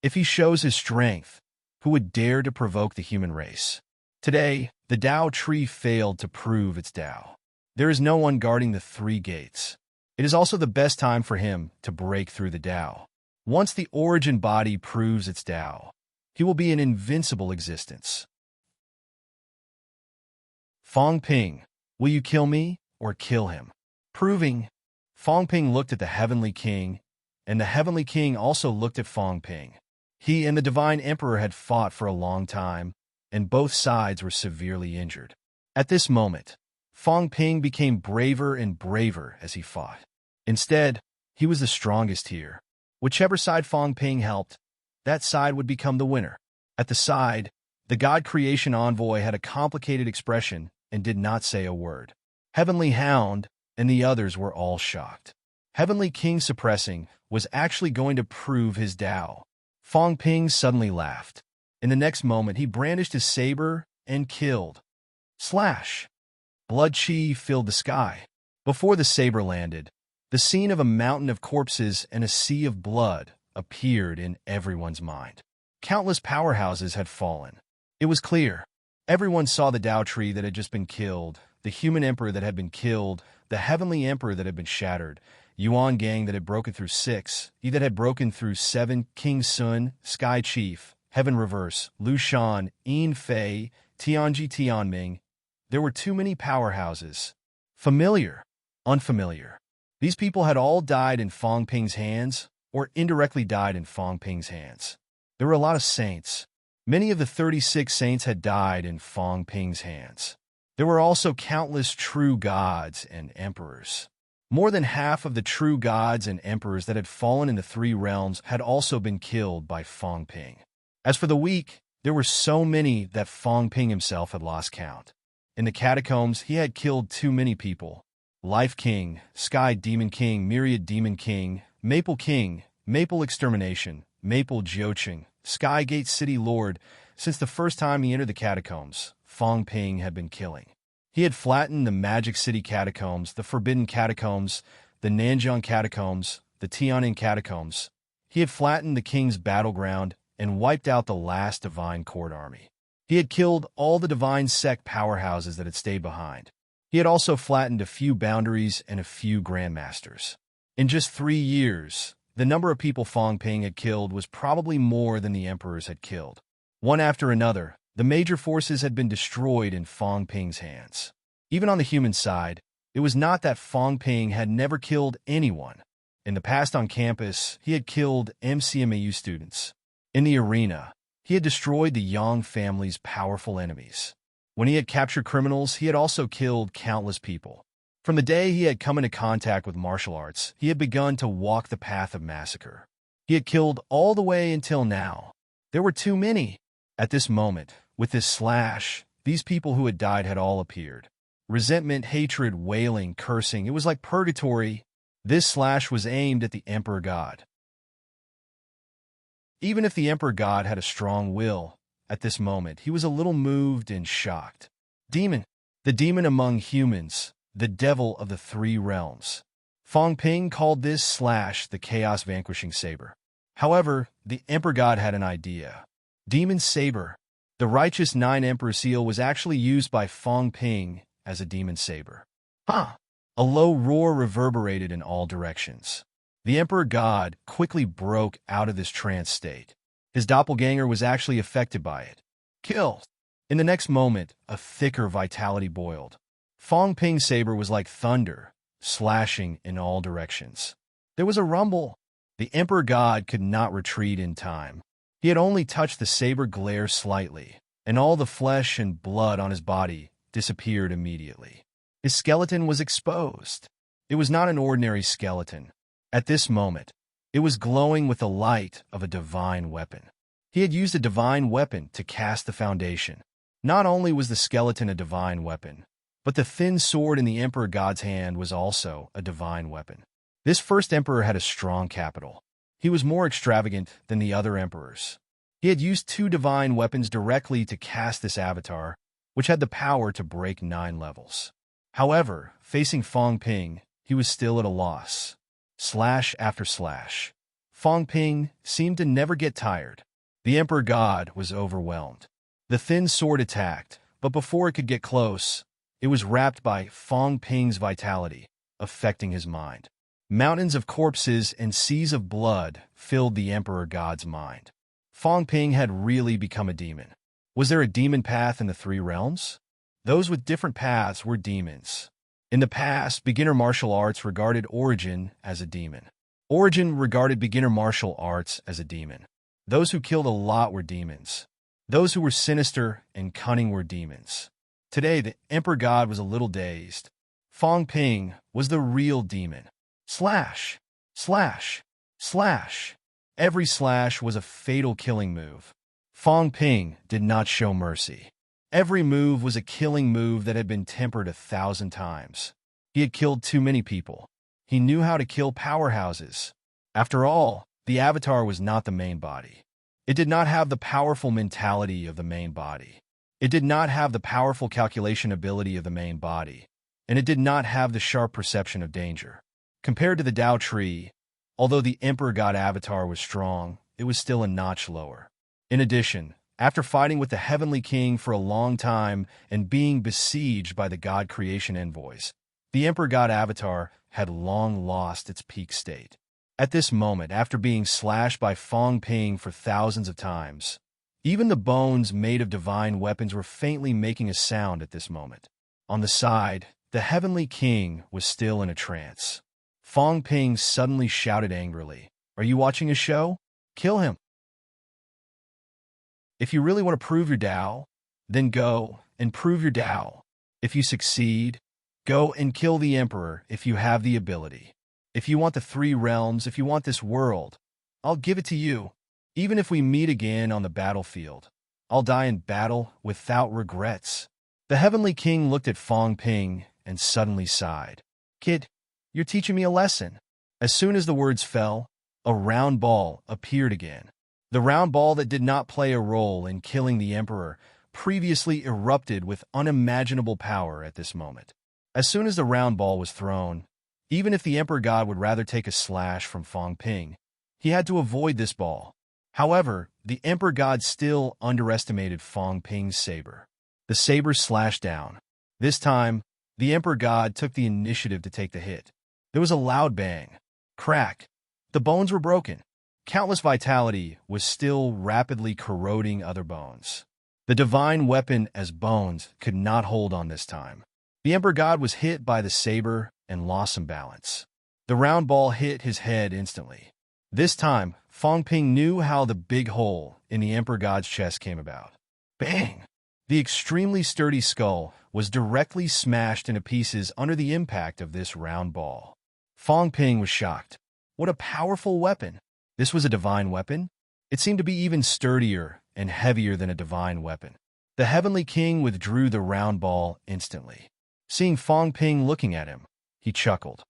If he shows his strength, who would dare to provoke the human race? Today, the Tao tree failed to prove its Tao. There is no one guarding the 3 gates. It is also the best time for him to break through the Tao. Once the origin body proves its Tao, he will be an invincible existence. Fong Ping, will you kill me or kill him? Proving. Fong Ping looked at the Heavenly King, and the Heavenly King also looked at Fong Ping. He and the Divine Emperor had fought for a long time, and both sides were severely injured. At this moment, Fong Ping became braver and braver as he fought. Instead, he was the strongest here. Whichever side Fong Ping helped, that side would become the winner. At the side, the God Creation Envoy had a complicated expression and did not say a word. Heavenly Hound and the others were all shocked. Heavenly King suppressing was actually going to prove his Tao. Fong Ping suddenly laughed. In the next moment, he brandished his saber and killed. Slash! Blood chi filled the sky. Before the saber landed, the scene of a mountain of corpses and a sea of blood appeared in everyone's mind. Countless powerhouses had fallen. It was clear. Everyone saw the Tao tree that had just been killed, the human emperor that had been killed, the heavenly emperor that had been shattered, Yuan Gang that had broken through 6, Yi that had broken through 7, King Sun, Sky Chief, Heaven Reverse, Lu Shan, Yin Fei, Tianji Tianming. There were too many powerhouses. Familiar, unfamiliar. These people had all died in Fong Ping's hands, or indirectly died in Fong Ping's hands. There were a lot of saints. Many of the 36 saints had died in Fong Ping's hands. There were also countless true gods and emperors. More than half of the true gods and emperors that had fallen in the 3 realms had also been killed by Fong Ping. As for the weak, there were so many that Fong Ping himself had lost count. In the catacombs, he had killed too many people. Life King, Sky Demon King, Myriad Demon King, Maple King, Maple Extermination, Maple Jioching, Skygate City Lord. Since the first time he entered the catacombs, Fong Ping had been killing. He had flattened the Magic City Catacombs, the Forbidden Catacombs, the Nanjiang Catacombs, the Tiananmen Catacombs. He had flattened the King's Battleground and wiped out the last Divine Court army. He had killed all the Divine Sect powerhouses that had stayed behind. He had also flattened a few boundaries and a few grandmasters. In just 3 years, the number of people Fong Ping had killed was probably more than the emperors had killed. One after another, the major forces had been destroyed in Fong Ping's hands. Even on the human side, It was not that Fong Ping had never killed anyone. In the past on campus, he had killed MCMAU students. In the arena, he had destroyed the Yang family's powerful enemies. When he had captured criminals, he had also killed countless people. From the day he had come into contact with martial arts, he had begun to walk the path of massacre. He had killed all the way until now. There were too many. At this moment, with this slash, these people who had died had all appeared. Resentment, hatred, wailing, cursing, it was like purgatory. This slash was aimed at the Emperor God. Even if the Emperor God had a strong will, at this moment he was a little moved and shocked. Demon, the demon among humans, the devil of the three realms. Fong Ping called this slash the Chaos Vanquishing Saber. However, the Emperor God had an idea. Demon Saber. The righteous 9 Emperor Seal was actually used by Fong Ping as a demon saber. Huh! A low roar reverberated in all directions. The Emperor God quickly broke out of this trance state. His doppelganger was actually affected by it. Kill! In the next moment, a thicker vitality boiled. Fong Ping's saber was like thunder, slashing in all directions. There was a rumble. The Emperor God could not retreat in time. He had only touched the saber glare slightly, and all the flesh and blood on his body disappeared immediately. His skeleton was exposed. It was not an ordinary skeleton. At this moment, it was glowing with the light of a divine weapon. He had used a divine weapon to cast the foundation. Not only was the skeleton a divine weapon, but the thin sword in the Emperor God's hand was also a divine weapon. This first emperor had a strong capital. He was more extravagant than the other emperors. He had used 2 divine weapons directly to cast this avatar, which had the power to break 9 levels. However, facing Fong Ping, he was still at a loss. Slash after slash. Fong Ping seemed to never get tired. The Emperor God was overwhelmed. The thin sword attacked, but before it could get close, it was wrapped by Fong Ping's vitality, affecting his mind. Mountains of corpses and seas of blood filled the Emperor God's mind. Fong Ping had really become a demon. Was there a demon path in the 3 realms? Those with different paths were demons. In the past, beginner martial arts regarded Origin as a demon. Origin regarded beginner martial arts as a demon. Those who killed a lot were demons. Those who were sinister and cunning were demons. Today, the Emperor God was a little dazed. Fong Ping was the real demon. Slash, slash, slash. Every slash was a fatal killing move. Fong Ping did not show mercy. Every move was a killing move that had been tempered 1,000 times. He had killed too many people. He knew how to kill powerhouses. After all, the avatar was not the main body. It did not have the powerful mentality of the main body. It did not have the powerful calculation ability of the main body. And it did not have the sharp perception of danger. Compared to the Tao Tree, although the Emperor God avatar was strong, it was still a notch lower. In addition, after fighting with the Heavenly King for a long time and being besieged by the God creation envoys, the Emperor God avatar had long lost its peak state. At this moment, after being slashed by Fong Ping for thousands of times, even the bones made of divine weapons were faintly making a sound at this moment. On the side, the Heavenly King was still in a trance. Fong Ping suddenly shouted angrily, "Are you watching a show? Kill him." If you really want to prove your Tao, then go and prove your Tao. If you succeed, go and kill the Emperor if you have the ability. If you want the 3 realms, if you want this world, I'll give it to you. Even if we meet again on the battlefield, I'll die in battle without regrets. The Heavenly King looked at Fong Ping and suddenly sighed. "Kid, you're teaching me a lesson." As soon as the words fell, a round ball appeared again. The round ball that did not play a role in killing the Emperor previously erupted with unimaginable power at this moment. As soon as the round ball was thrown, even if the Emperor God would rather take a slash from Fong Ping, he had to avoid this ball. However, the Emperor God still underestimated Fong Ping's saber. The saber slashed down. This time, the Emperor God took the initiative to take the hit. There was a loud bang. Crack. The bones were broken. Countless vitality was still rapidly corroding other bones. The divine weapon as bones could not hold on this time. The Emperor God was hit by the saber and lost some balance. The round ball hit his head instantly. This time, Fong Ping knew how the big hole in the Emperor God's chest came about. Bang! The extremely sturdy skull was directly smashed into pieces under the impact of this round ball. Fong Ping was shocked. What a powerful weapon! This was a divine weapon? It seemed to be even sturdier and heavier than a divine weapon. The Heavenly King withdrew the round ball instantly. Seeing Fong Ping looking at him, he chuckled.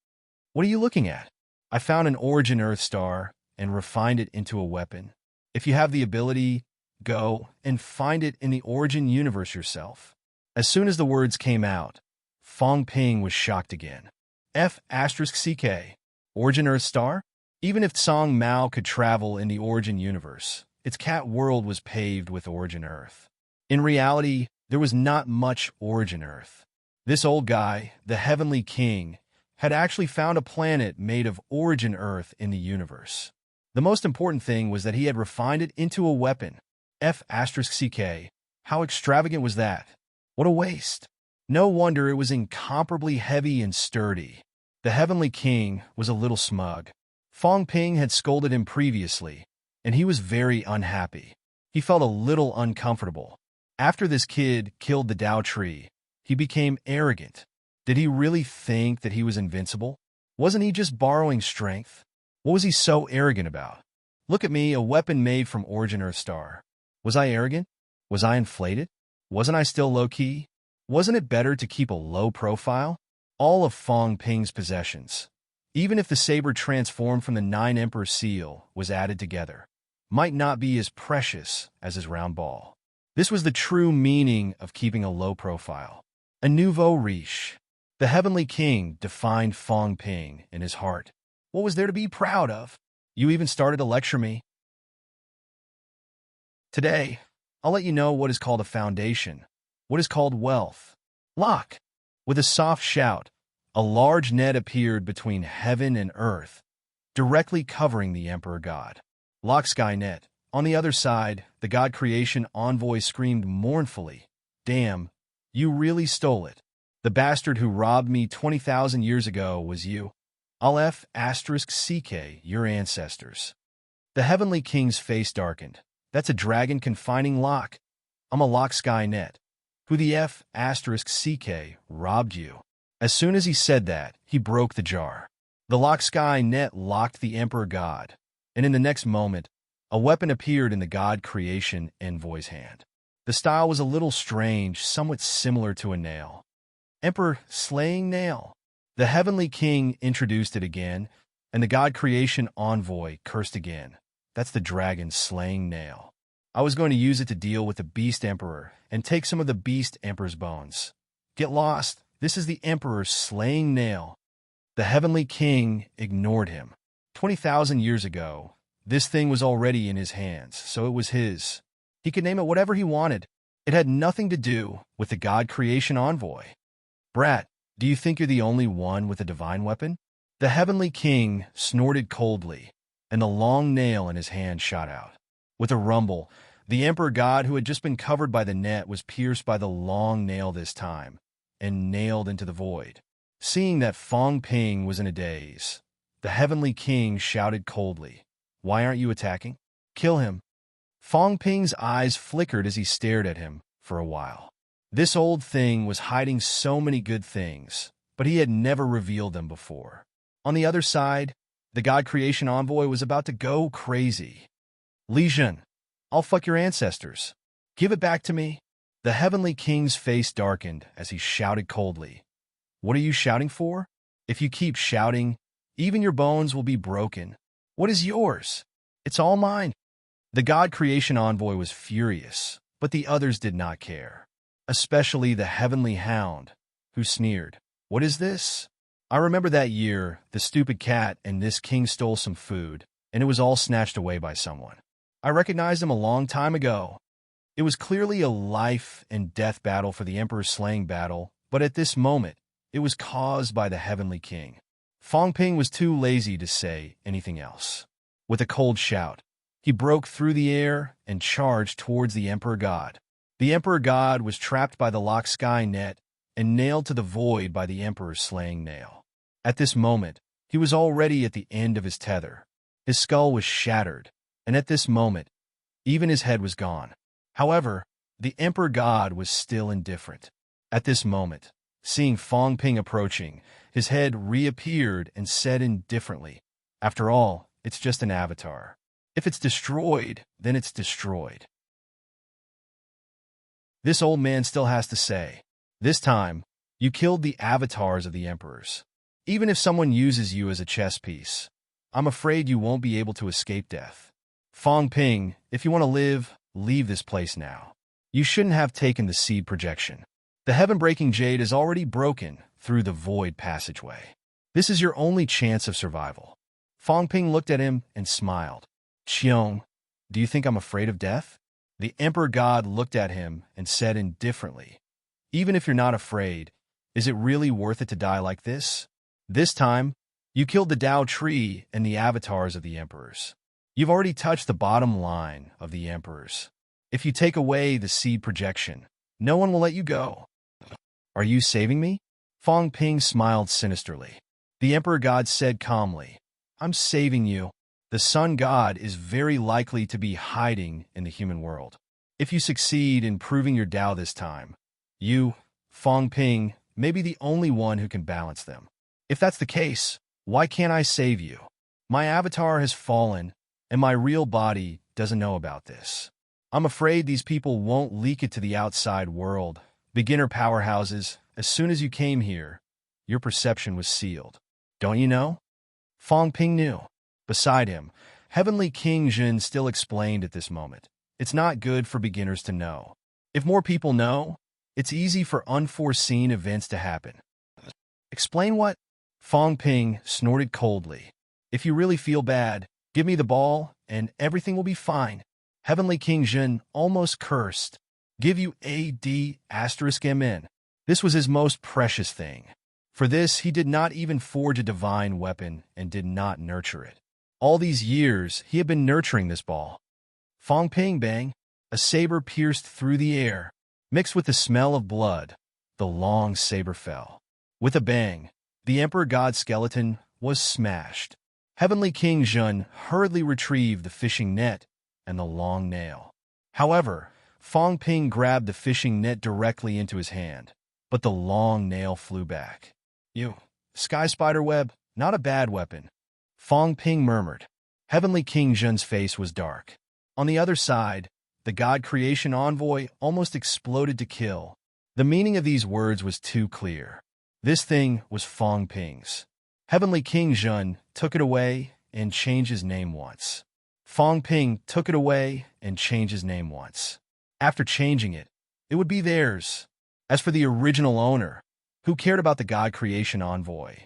What are you looking at? I found an origin Earth star and refined it into a weapon. If you have the ability, go and find it in the origin universe yourself. As soon as the words came out, Fong Ping was shocked again. F***CK. Origin Earth star? Even if Tsang Mao could travel in the origin universe, its cat world was paved with origin Earth. In reality, there was not much origin Earth. This old guy, the Heavenly King, had actually found a planet made of origin Earth in the universe. The most important thing was that he had refined it into a weapon. F***CK. How extravagant was that? What a waste. No wonder it was incomparably heavy and sturdy. The Heavenly King was a little smug. Fong Ping had scolded him previously, and he was very unhappy. He felt a little uncomfortable. After this kid killed the Dao tree, he became arrogant. Did he really think that he was invincible? Wasn't he just borrowing strength? What was he so arrogant about? Look at me, a weapon made from origin Earth star. Was I arrogant? Was I inflated? Wasn't I still low-key? Wasn't it better to keep a low profile? All of Fong Ping's possessions, even if the saber transformed from the 9 Emperor seal was added together, might not be as precious as his round ball. This was the true meaning of keeping a low profile. A nouveau riche. The Heavenly King defined Fong Ping in his heart. What was there to be proud of? You even started to lecture me. Today, I'll let you know what is called a foundation, what is called wealth. Lock! With a soft shout, a large net appeared between heaven and earth, directly covering the Emperor God. Lock Skynet. On the other side, the God Creation Envoy screamed mournfully, "Damn, you really stole it. The bastard who robbed me 20,000 years ago was you. I'll F***CK your ancestors." The Heavenly King's face darkened. That's a dragon confining lock. I'm a Lock Skynet. Who the F***CK robbed you? As soon as he said that, he broke the jar. The Lock Skynet locked the Emperor God, and in the next moment, a weapon appeared in the God Creation Envoy's hand. The style was a little strange, somewhat similar to a nail. Emperor slaying nail. The Heavenly King introduced it again, and the God Creation Envoy cursed again. That's the dragon slaying nail. I was going to use it to deal with the Beast Emperor and take some of the Beast Emperor's bones. Get lost. This is the Emperor slaying nail. The Heavenly King ignored him. 20,000 years ago, this thing was already in his hands, so it was his. He could name it whatever he wanted. It had nothing to do with the God Creation Envoy. Brat, do you think you're the only one with a divine weapon? The Heavenly King snorted coldly, and the long nail in his hand shot out. With a rumble, the Emperor God, who had just been covered by the net, was pierced by the long nail this time, and nailed into the void. Seeing that Fong Ping was in a daze, the Heavenly King shouted coldly, "Why aren't you attacking? Kill him." Fong Ping's eyes flickered as he stared at him for a while. This old thing was hiding so many good things, but he had never revealed them before. On the other side, the God Creation Envoy was about to go crazy. "Li Jun, I'll fuck your ancestors. Give it back to me." The Heavenly King's face darkened as he shouted coldly, "What are you shouting for? If you keep shouting, even your bones will be broken. What is yours? It's all mine." The God Creation Envoy was furious, but the others did not care, especially the Heavenly Hound, who sneered, "What is this? I remember that year, the stupid cat and this king stole some food, and it was all snatched away by someone. I recognized him a long time ago. It was clearly a life and death battle for the Emperor's slaying battle, but at this moment, it was caused by the Heavenly King." Fong Ping was too lazy to say anything else. With a cold shout, he broke through the air and charged towards the Emperor God. The Emperor God was trapped by the Lock Sky net and nailed to the void by the Emperor's slaying nail. At this moment, he was already at the end of his tether. His skull was shattered, and at this moment, even his head was gone. However, the Emperor God was still indifferent. At this moment, seeing Fong Ping approaching, his head reappeared and said indifferently, "After all, it's just an avatar. If it's destroyed, then it's destroyed." This old man still has to say, "This time, you killed the avatars of the emperors. Even if someone uses you as a chess piece, I'm afraid you won't be able to escape death. Fong Ping, if you want to live, leave this place now. You shouldn't have taken the seed projection. The heaven-breaking jade is already broken through the void passageway. This is your only chance of survival." Fong Ping looked at him and smiled. "Qiong, do you think I'm afraid of death?" The Emperor God looked at him and said indifferently, "Even if you're not afraid, is it really worth it to die like this? This time, you killed the Tao tree and the avatars of the emperors. You've already touched the bottom line of the emperors. If you take away the seed projection, no one will let you go. Are you saving me?" Fong Ping smiled sinisterly. The Emperor God said calmly, "I'm saving you. The Sun God is very likely to be hiding in the human world. If you succeed in proving your Tao this time, you, Fong Ping, may be the only one who can balance them. If that's the case, why can't I save you? My avatar has fallen, and my real body doesn't know about this. I'm afraid these people won't leak it to the outside world. Beginner powerhouses, as soon as you came here, your perception was sealed. Don't you know?" Fong Ping knew. Beside him, Heavenly King Jin still explained at this moment, "It's not good for beginners to know. If more people know, it's easy for unforeseen events to happen." "Explain what?" Fong Ping snorted coldly. "If you really feel bad, give me the ball, and everything will be fine." Heavenly King Jin almost cursed. "Give you AD*MN. This was his most precious thing. For this, he did not even forge a divine weapon and did not nurture it. All these years, he had been nurturing this ball. Fong Ping bang, a saber pierced through the air. Mixed with the smell of blood, the long saber fell. With a bang, the Emperor God skeleton was smashed. Heavenly King Jun hurriedly retrieved the fishing net and the long nail. However, Fong Ping grabbed the fishing net directly into his hand, but the long nail flew back. "You, sky spider web, not a bad weapon," Fong Ping murmured. Heavenly King Jun's face was dark. On the other side, the God Creation Envoy almost exploded to kill. The meaning of these words was too clear. This thing was Fong Ping's. Heavenly King Jun took it away and changed his name once. Fong Ping took it away and changed his name once. After changing it, it would be theirs. As for the original owner, who cared about the God Creation Envoy?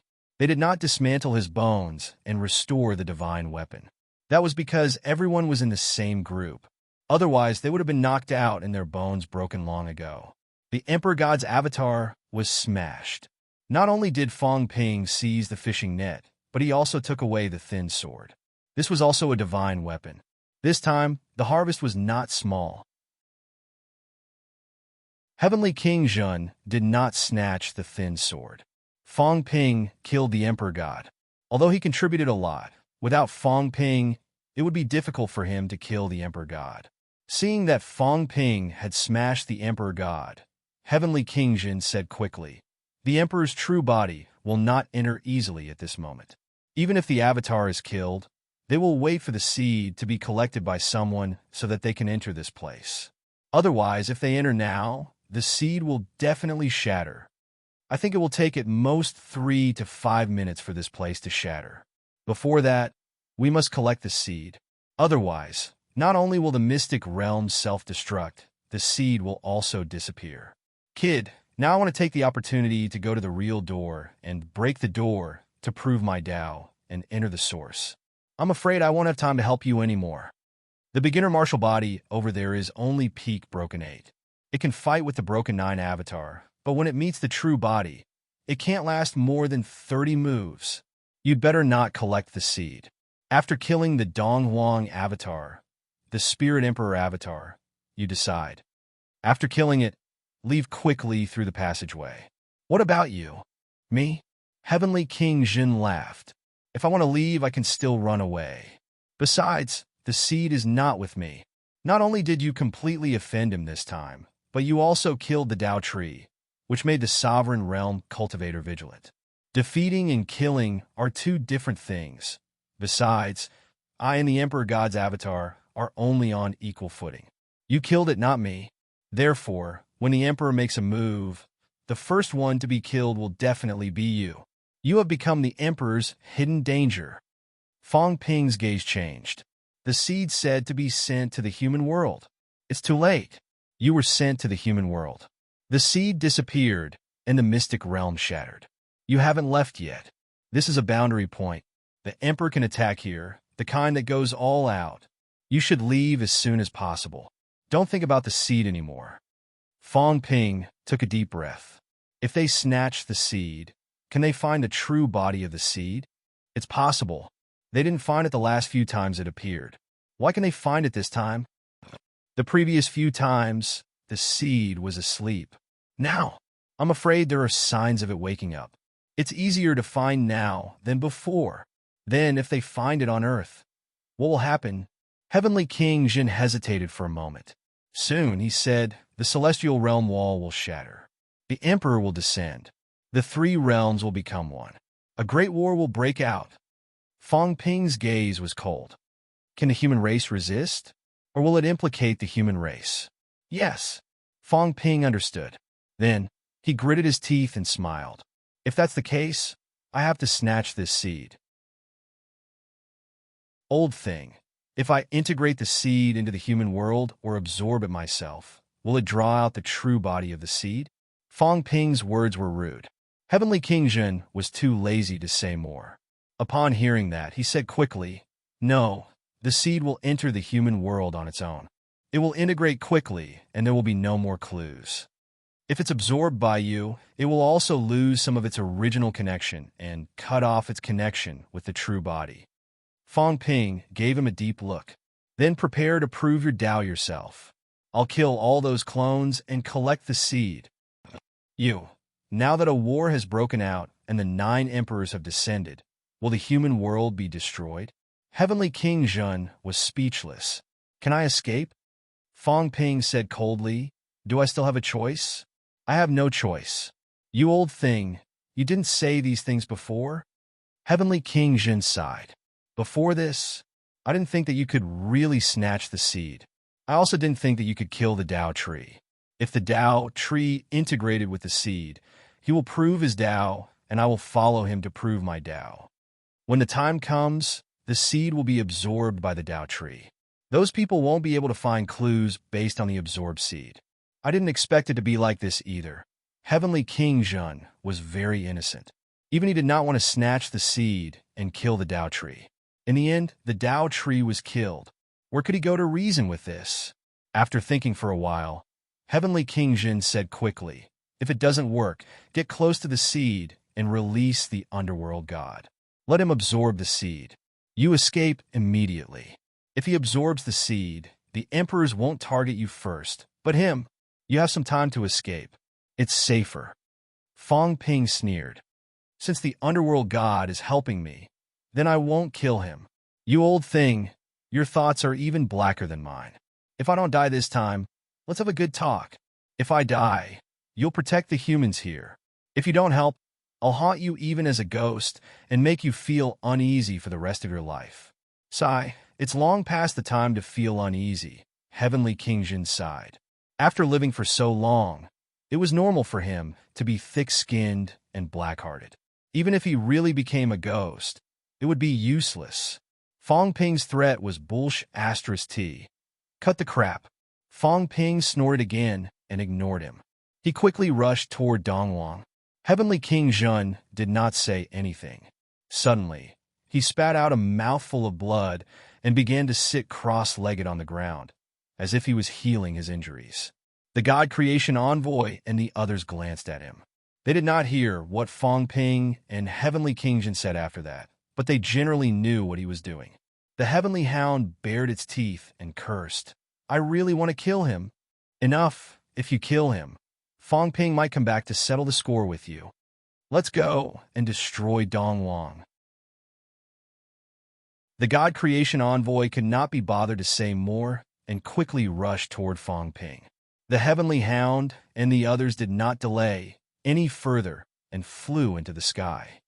They did not dismantle his bones and restore the divine weapon. That was because everyone was in the same group. Otherwise, they would have been knocked out and their bones broken long ago. The Emperor God's avatar was smashed. Not only did Fong Ping seize the fishing net, but he also took away the thin sword. This was also a divine weapon. This time, the harvest was not small. Heavenly King Jun did not snatch the thin sword. Fong Ping killed the Emperor God. Although he contributed a lot, without Fong Ping, it would be difficult for him to kill the Emperor God. Seeing that Fong Ping had smashed the Emperor God, Heavenly King Jin said quickly, "The Emperor's true body will not enter easily at this moment. Even if the avatar is killed, they will wait for the seed to be collected by someone so that they can enter this place. Otherwise, if they enter now, the seed will definitely shatter. I think it will take at most 3 to 5 minutes for this place to shatter. Before that, we must collect the seed. Otherwise, not only will the mystic realm self-destruct, the seed will also disappear. Kid, now I want to take the opportunity to go to the real door and break the door to prove my Tao and enter the source. I'm afraid I won't have time to help you anymore. The beginner martial body over there is only peak Broken 8. It can fight with the Broken 9 avatar, but when it meets the true body, it can't last more than 30 moves. You'd better not collect the seed. After killing the Dong Huang avatar, the Spirit Emperor avatar, you decide. After killing it, leave quickly through the passageway. What about you? Me? Heavenly King Jin laughed. If I want to leave, I can still run away. Besides, the seed is not with me. Not only did you completely offend him this time, but you also killed the Tao tree, which made the sovereign realm cultivator vigilant. Defeating and killing are two different things. Besides, I and the Emperor God's avatar are only on equal footing. You killed it, not me. Therefore, when the Emperor makes a move, the first one to be killed will definitely be you. You have become the Emperor's hidden danger. Fong Ping's gaze changed. The seed said to be sent to the human world. It's too late. You were sent to the human world. The seed disappeared, and the mystic realm shattered. You haven't left yet. This is a boundary point. The Emperor can attack here, the kind that goes all out. You should leave as soon as possible. Don't think about the seed anymore. Fong Ping took a deep breath. If they snatch the seed, can they find the true body of the seed? It's possible. They didn't find it the last few times it appeared. Why can they find it this time? The previous few times, the seed was asleep. Now, I'm afraid there are signs of it waking up. It's easier to find now than before. Then, if they find it on Earth, what will happen? Heavenly King Jin hesitated for a moment. Soon, he said, the celestial realm wall will shatter. The Emperor will descend. The three realms will become one. A great war will break out. Fong Ping's gaze was cold. Can the human race resist? Or will it implicate the human race? Yes. Fong Ping understood. Then, he gritted his teeth and smiled. If that's the case, I have to snatch this seed. Old thing. If I integrate the seed into the human world or absorb it myself, will it draw out the true body of the seed? Fong Ping's words were rude. Heavenly King Jin was too lazy to say more. Upon hearing that, he said quickly, no, the seed will enter the human world on its own. It will integrate quickly, and there will be no more clues. If it's absorbed by you, it will also lose some of its original connection and cut off its connection with the true body. Fong Ping gave him a deep look. Then prepare to prove your Tao yourself. I'll kill all those clones and collect the seed. You. Now that a war has broken out and the 9 emperors have descended, will the human world be destroyed? Heavenly King Jun was speechless. Can I escape? Fong Ping said coldly, do I still have a choice? I have no choice. You old thing, you didn't say these things before? Heavenly King Jin sighed. Before this, I didn't think that you could really snatch the seed. I also didn't think that you could kill the Tao tree. If the Tao tree integrated with the seed, he will prove his Tao, and I will follow him to prove my Tao. When the time comes, the seed will be absorbed by the Tao tree. Those people won't be able to find clues based on the absorbed seed. I didn't expect it to be like this either. Heavenly King Jun was very innocent. Even he did not want to snatch the seed and kill the Tao tree. In the end, the Tao tree was killed. Where could he go to reason with this? After thinking for a while, Heavenly King Jin said quickly, if it doesn't work, get close to the seed and release the underworld god. Let him absorb the seed. You escape immediately. If he absorbs the seed, the emperors won't target you first, but him. You have some time to escape. It's safer. Fong Ping sneered. Since the underworld god is helping me, then I won't kill him. You old thing, your thoughts are even blacker than mine. If I don't die this time, let's have a good talk. If I die, you'll protect the humans here. If you don't help, I'll haunt you even as a ghost and make you feel uneasy for the rest of your life. Sigh, it's long past the time to feel uneasy, Heavenly King Jin sighed. After living for so long, it was normal for him to be thick-skinned and black-hearted. Even if he really became a ghost, it would be useless. Fong Ping's threat was bullsh*t. Cut the crap. Fong Ping snorted again and ignored him. He quickly rushed toward Dongwang. Heavenly King Jun did not say anything. Suddenly, he spat out a mouthful of blood and began to sit cross-legged on the ground, as if he was healing his injuries. The God Creation Envoy and the others glanced at him. They did not hear what Fong Ping and Heavenly King Jin said after that, but they generally knew what he was doing. The Heavenly Hound bared its teeth and cursed. I really want to kill him. Enough, if you kill him. Fong Ping might come back to settle the score with you. Let's go and destroy Dongwang. The God Creation Envoy could not be bothered to say more and quickly rushed toward Fong Ping. The Heavenly Hound and the others did not delay any further and flew into the sky.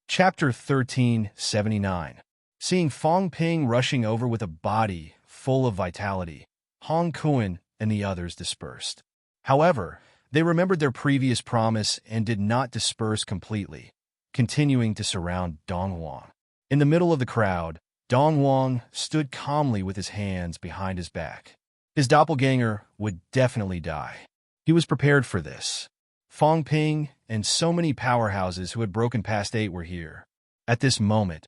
Chapter 1379. Seeing Fong Ping rushing over with a body full of vitality, Hong Kuan and the others dispersed. However, they remembered their previous promise and did not disperse completely, continuing to surround Dongwang. In the middle of the crowd, Dongwang stood calmly with his hands behind his back. His doppelganger would definitely die. He was prepared for this. Fong Ping and so many powerhouses who had broken past 8 were here. At this moment,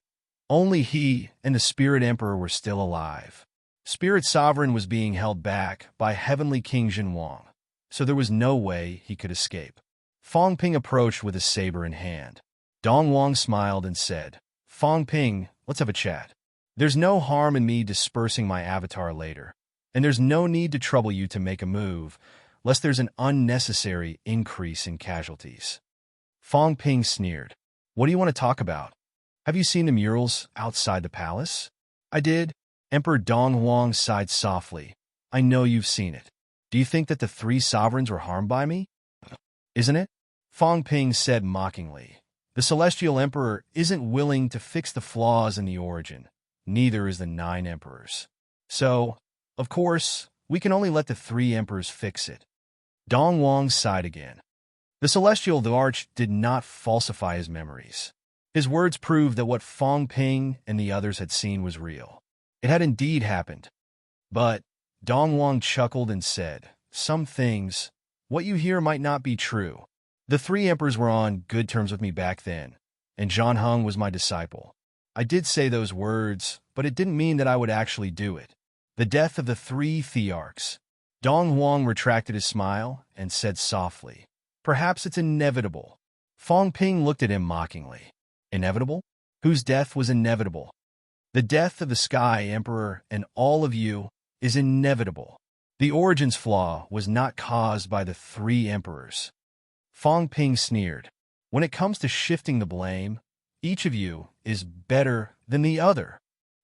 only he and the Spirit Emperor were still alive. Spirit Sovereign was being held back by Heavenly King Jinwang, so there was no way he could escape. Fong Ping approached with a saber in hand. Dongwang smiled and said, "Fong Ping, let's have a chat. There's no harm in me dispersing my avatar later, and there's no need to trouble you to make a move, lest there's an unnecessary increase in casualties." Fong Ping sneered. "What do you want to talk about? Have you seen the murals outside the palace?" "I did." Emperor Dongwang sighed softly. "I know you've seen it. Do you think that the 3 sovereigns were harmed by me? Isn't it?" Fong Ping said mockingly. "The Celestial Emperor isn't willing to fix the flaws in the origin. Neither is the 9 emperors. So, of course, we can only let the 3 emperors fix it." Dongwang sighed again. The Celestial Arch did not falsify his memories. His words proved that what Fong Ping and the others had seen was real. It had indeed happened. But Dongwang chuckled and said, "Some things, what you hear might not be true. The 3 emperors were on good terms with me back then, and Zhan Heng was my disciple. I did say those words, but it didn't mean that I would actually do it. The death of the 3 thearchs." Dongwang retracted his smile and said softly, "Perhaps it's inevitable." Fong Ping looked at him mockingly. "Inevitable? Whose death was inevitable?" "The death of the Sky Emperor and all of you is inevitable. The origin's flaw was not caused by the 3 emperors." Fong Ping sneered. "When it comes to shifting the blame, each of you is better than the other."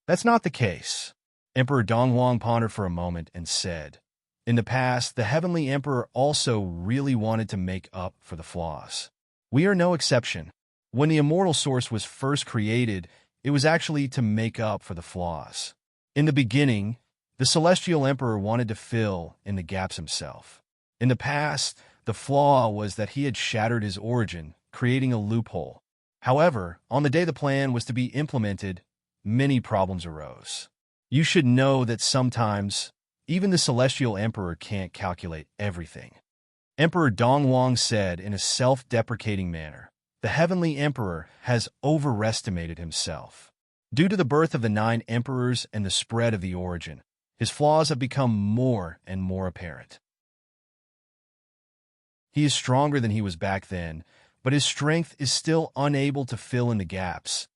"That's not the case." Emperor Dongwang pondered for a moment and said, "In the past, the Heavenly Emperor also really wanted to make up for the flaws. We are no exception. When the Immortal Source was first created, it was actually to make up for the flaws. In the beginning, the Celestial Emperor wanted to fill in the gaps himself. In the past, the flaw was that he had shattered his origin, creating a loophole. However, on the day the plan was to be implemented, many problems arose. You should know that sometimes, even the Celestial Emperor can't calculate everything." Emperor Dongwang said in a self-deprecating manner, "The Heavenly Emperor has overestimated himself. Due to the birth of the 9 emperors and the spread of the origin, his flaws have become more and more apparent. He is stronger than he was back then, but his strength is still unable to fill in the gaps.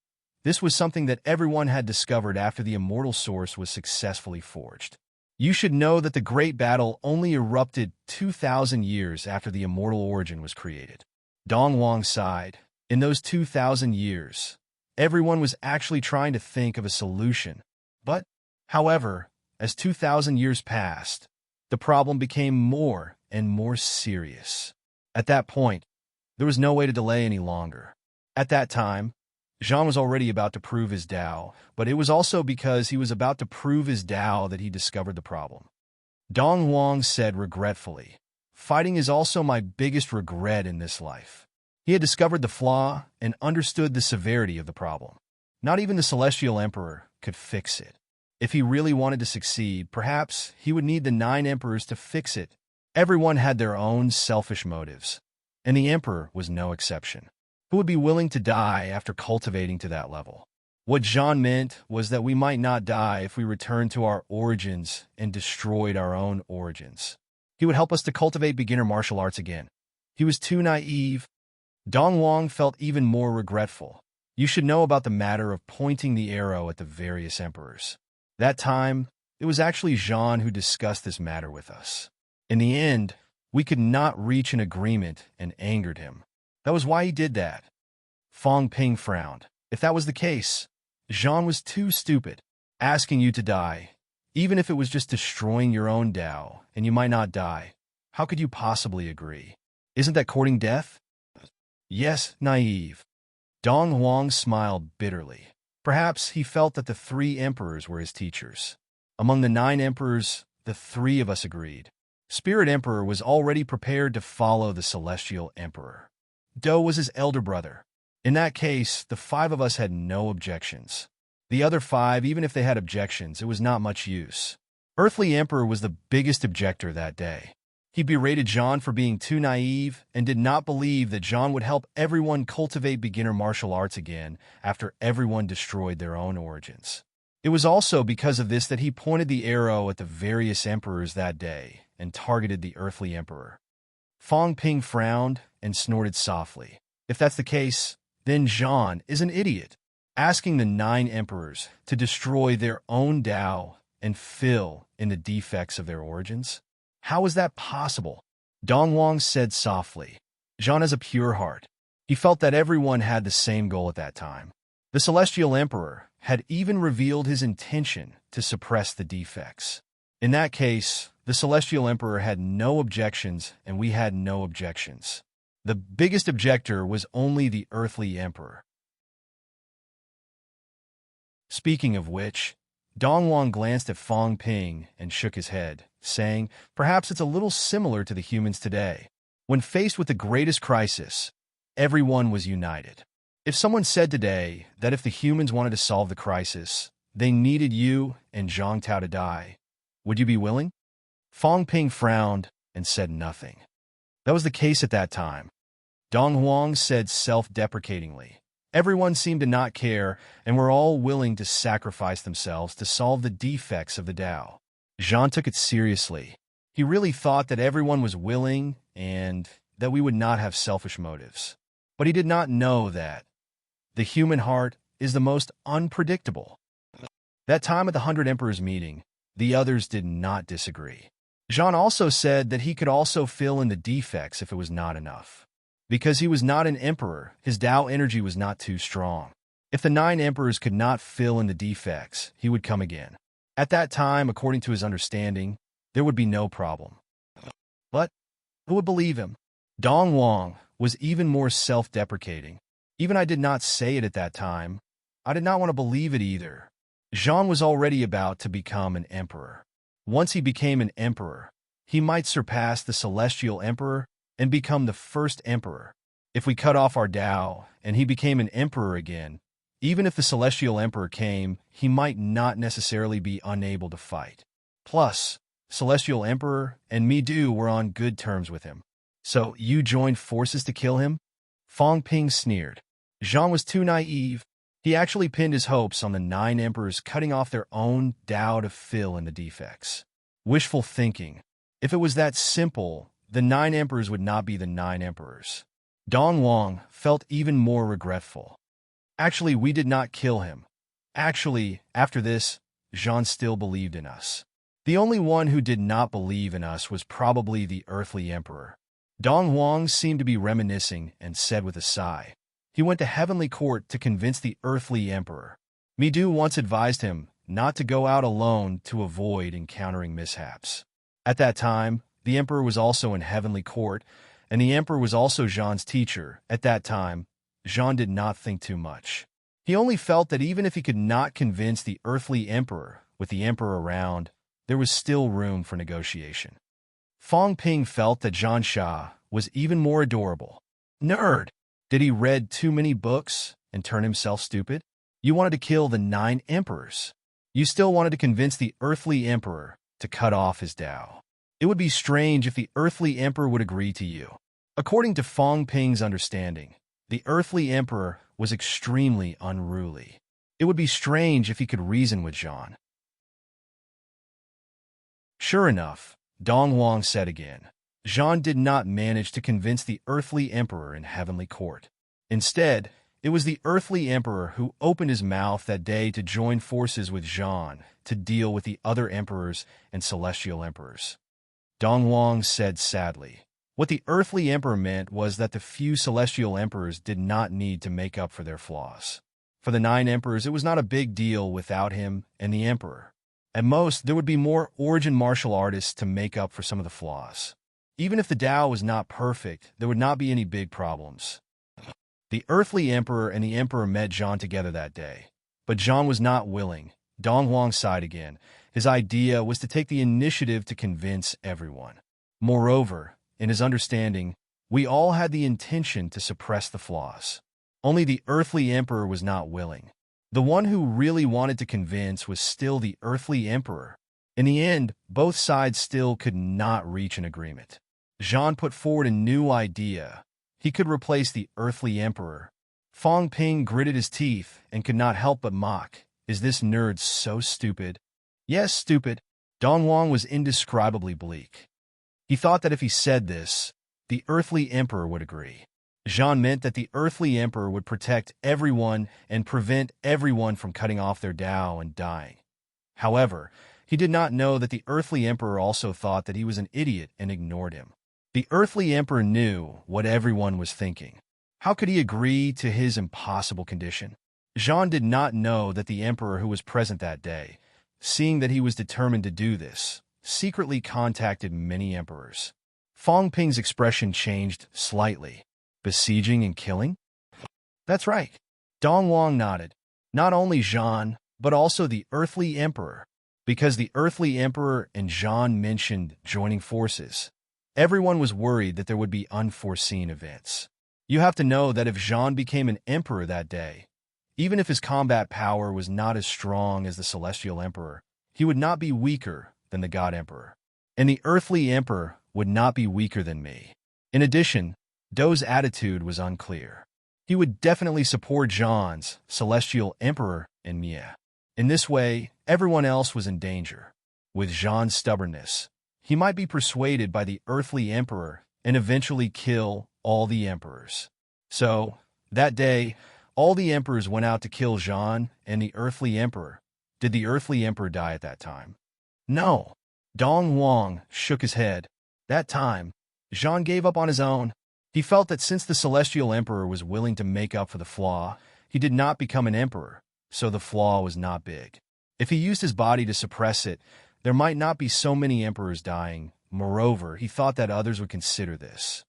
This was something that everyone had discovered after the Immortal Source was successfully forged. You should know that the Great Battle only erupted 2,000 years after the Immortal Origin was created." Dongwang sighed. In those 2,000 years, everyone was actually trying to think of a solution. But, however, as 2,000 years passed, the problem became more and more serious. At that point, there was no way to delay any longer. At that time, Zhan was already about to prove his Tao, but it was also because he was about to prove his Tao that he discovered the problem. Dongwang said regretfully, "Fighting is also my biggest regret in this life." He had discovered the flaw and understood the severity of the problem. Not even the Celestial Emperor could fix it. If he really wanted to succeed, perhaps he would need the 9 emperors to fix it. Everyone had their own selfish motives, and the Emperor was no exception. Who would be willing to die after cultivating to that level? What Zhan meant was that we might not die if we returned to our origins and destroyed our own origins. He would help us to cultivate beginner martial arts again. He was too naive. Dongwang felt even more regretful. You should know about the matter of pointing the arrow at the various emperors. That time, It was actually Jean who discussed this matter with us. In the end, we could not reach an agreement and angered him. That was why he did that. Fong Ping frowned. If that was the case, Jean was too stupid, asking you to die, even if it was just destroying your own Tao, and you might not die. How could you possibly agree? Isn't that courting death? Yes, naive. Dong Huang smiled bitterly. Perhaps he felt that the 3 emperors were his teachers. Among the 9 emperors, the 3 of us agreed. Spirit Emperor was already prepared to follow the Celestial Emperor. Do was his elder brother. In that case, the 5 of us had no objections. The other 5, even if they had objections, it was not much use. Earthly Emperor was the biggest objector that day. He berated Jean for being too naive and did not believe that Jean would help everyone cultivate beginner martial arts again after everyone destroyed their own origins. It was also because of this that he pointed the arrow at the various emperors that day and targeted the Earthly Emperor. Fong Ping frowned and snorted softly. If that's the case, then Jean is an idiot, asking the 9 emperors to destroy their own Tao and fill in the defects of their origins. How is that possible? Dong Wang said softly. Jean has a pure heart. He felt that everyone had the same goal at that time. The Celestial Emperor had even revealed his intention to suppress the defects. In that case, the Celestial Emperor had no objections and we had no objections. The biggest objector was only the Earthly Emperor. Speaking of which, Dong Wang glanced at Fong Ping and shook his head, saying, perhaps it's a little similar to the humans today. When faced with the greatest crisis, everyone was united. If someone said today that if the humans wanted to solve the crisis, they needed you and Zhang Tao to die, would you be willing? Fong Ping frowned and said nothing. That was the case at that time. Dong Huang said self-deprecatingly. Everyone seemed to not care and were all willing to sacrifice themselves to solve the defects of the Tao. Jean took it seriously. He really thought that everyone was willing and that we would not have selfish motives. But he did not know that the human heart is the most unpredictable. That time at the 100 Emperors meeting, the others did not disagree. Jean also said that he could also fill in the defects if it was not enough. Because he was not an emperor, his Tao energy was not too strong. If the 9 emperors could not fill in the defects, he would come again. At that time, according to his understanding, there would be no problem. But who would believe him? Dong Wang was even more self-deprecating. Even I did not say it at that time. I did not want to believe it either. Jean was already about to become an emperor. Once he became an emperor, he might surpass the Celestial Emperor and become the first emperor. If we cut off our Tao and he became an emperor again, even if the Celestial Emperor came, he might not necessarily be unable to fight. Plus, Celestial Emperor and Midu were on good terms with him. So you joined forces to kill him? Fong Ping sneered. Jean was too naive. He actually pinned his hopes on the 9 emperors cutting off their own Tao to fill in the defects. Wishful thinking. If it was that simple, the 9 emperors would not be the 9 emperors. Dong Wang felt even more regretful. Actually, we did not kill him. Actually, after this, Jean still believed in us. The only one who did not believe in us was probably the Earthly Emperor. Dong Huang seemed to be reminiscing and said with a sigh. He went to Heavenly Court to convince the Earthly Emperor. Midu once advised him not to go out alone to avoid encountering mishaps. At that time, the Emperor was also in Heavenly Court, and the Emperor was also Jean's teacher. At that time, Jean did not think too much. He only felt that even if he could not convince the Earthly Emperor with the Emperor around, there was still room for negotiation. Fong Ping felt that Zhang Sha was even more adorable. Nerd! Did he read too many books and turn himself stupid? You wanted to kill the 9 emperors. You still wanted to convince the Earthly Emperor to cut off his Tao. It would be strange if the Earthly Emperor would agree to you. According to Fong Ping's understanding, the Earthly Emperor was extremely unruly. It would be strange if he could reason with Jean. Sure enough, Dong Huang said again. Jean did not manage to convince the Earthly Emperor in Heavenly Court. Instead, It was the earthly emperor who opened his mouth that day to join forces with Jean to deal with the other emperors and celestial emperors. Dongwang said sadly. What the earthly emperor meant was that the few celestial emperors did not need to make up for their flaws. For the 9 emperors, it was not a big deal without him and the emperor. At most, there would be more origin martial artists to make up for some of the flaws. Even if the Tao was not perfect, there would not be any big problems. The earthly emperor and the emperor met Jean together that day. But Jean was not willing. Dongwang sighed again. His idea was to take the initiative to convince everyone. Moreover, in his understanding, we all had the intention to suppress the flaws. Only the earthly emperor was not willing. The one who really wanted to convince was still the earthly emperor. In the end, both sides still could not reach an agreement. Jean put forward a new idea. He could replace the earthly emperor. Fong Ping gritted his teeth and could not help but mock. Is this nerd so stupid? Yes, stupid. Dongwang was indescribably bleak. He thought that if he said this, the earthly emperor would agree. Jean meant that the earthly emperor would protect everyone and prevent everyone from cutting off their Tao and dying. However, he did not know that the earthly emperor also thought that he was an idiot and ignored him. The earthly emperor knew what everyone was thinking. How could he agree to his impossible condition? Jean did not know that the emperor who was present that day, seeing that he was determined to do this, secretly contacted many emperors. Fong Ping's expression changed slightly. Besieging and killing? That's right. Dongwang nodded. Not only Jean, but also the earthly emperor. Because the earthly emperor and Jean mentioned joining forces, everyone was worried that there would be unforeseen events. You have to know that if Jean became an emperor that day, even if his combat power was not as strong as the celestial emperor, he would not be weaker than the god emperor. And the earthly emperor would not be weaker than me. In addition, Dou's attitude was unclear. He would definitely support Jean's celestial emperor and Mia. In this way, everyone else was in danger. With Jean's stubbornness, he might be persuaded by the earthly emperor and eventually kill all the emperors. So, that day, all the emperors went out to kill Jean and the earthly emperor. Did the earthly emperor die at that time? No. Dongwang shook his head. That time, Jean gave up on his own. He felt that since the celestial emperor was willing to make up for the flaw, he did not become an emperor, so the flaw was not big. If he used his body to suppress it, there might not be so many emperors dying. Moreover, he thought that others would consider this.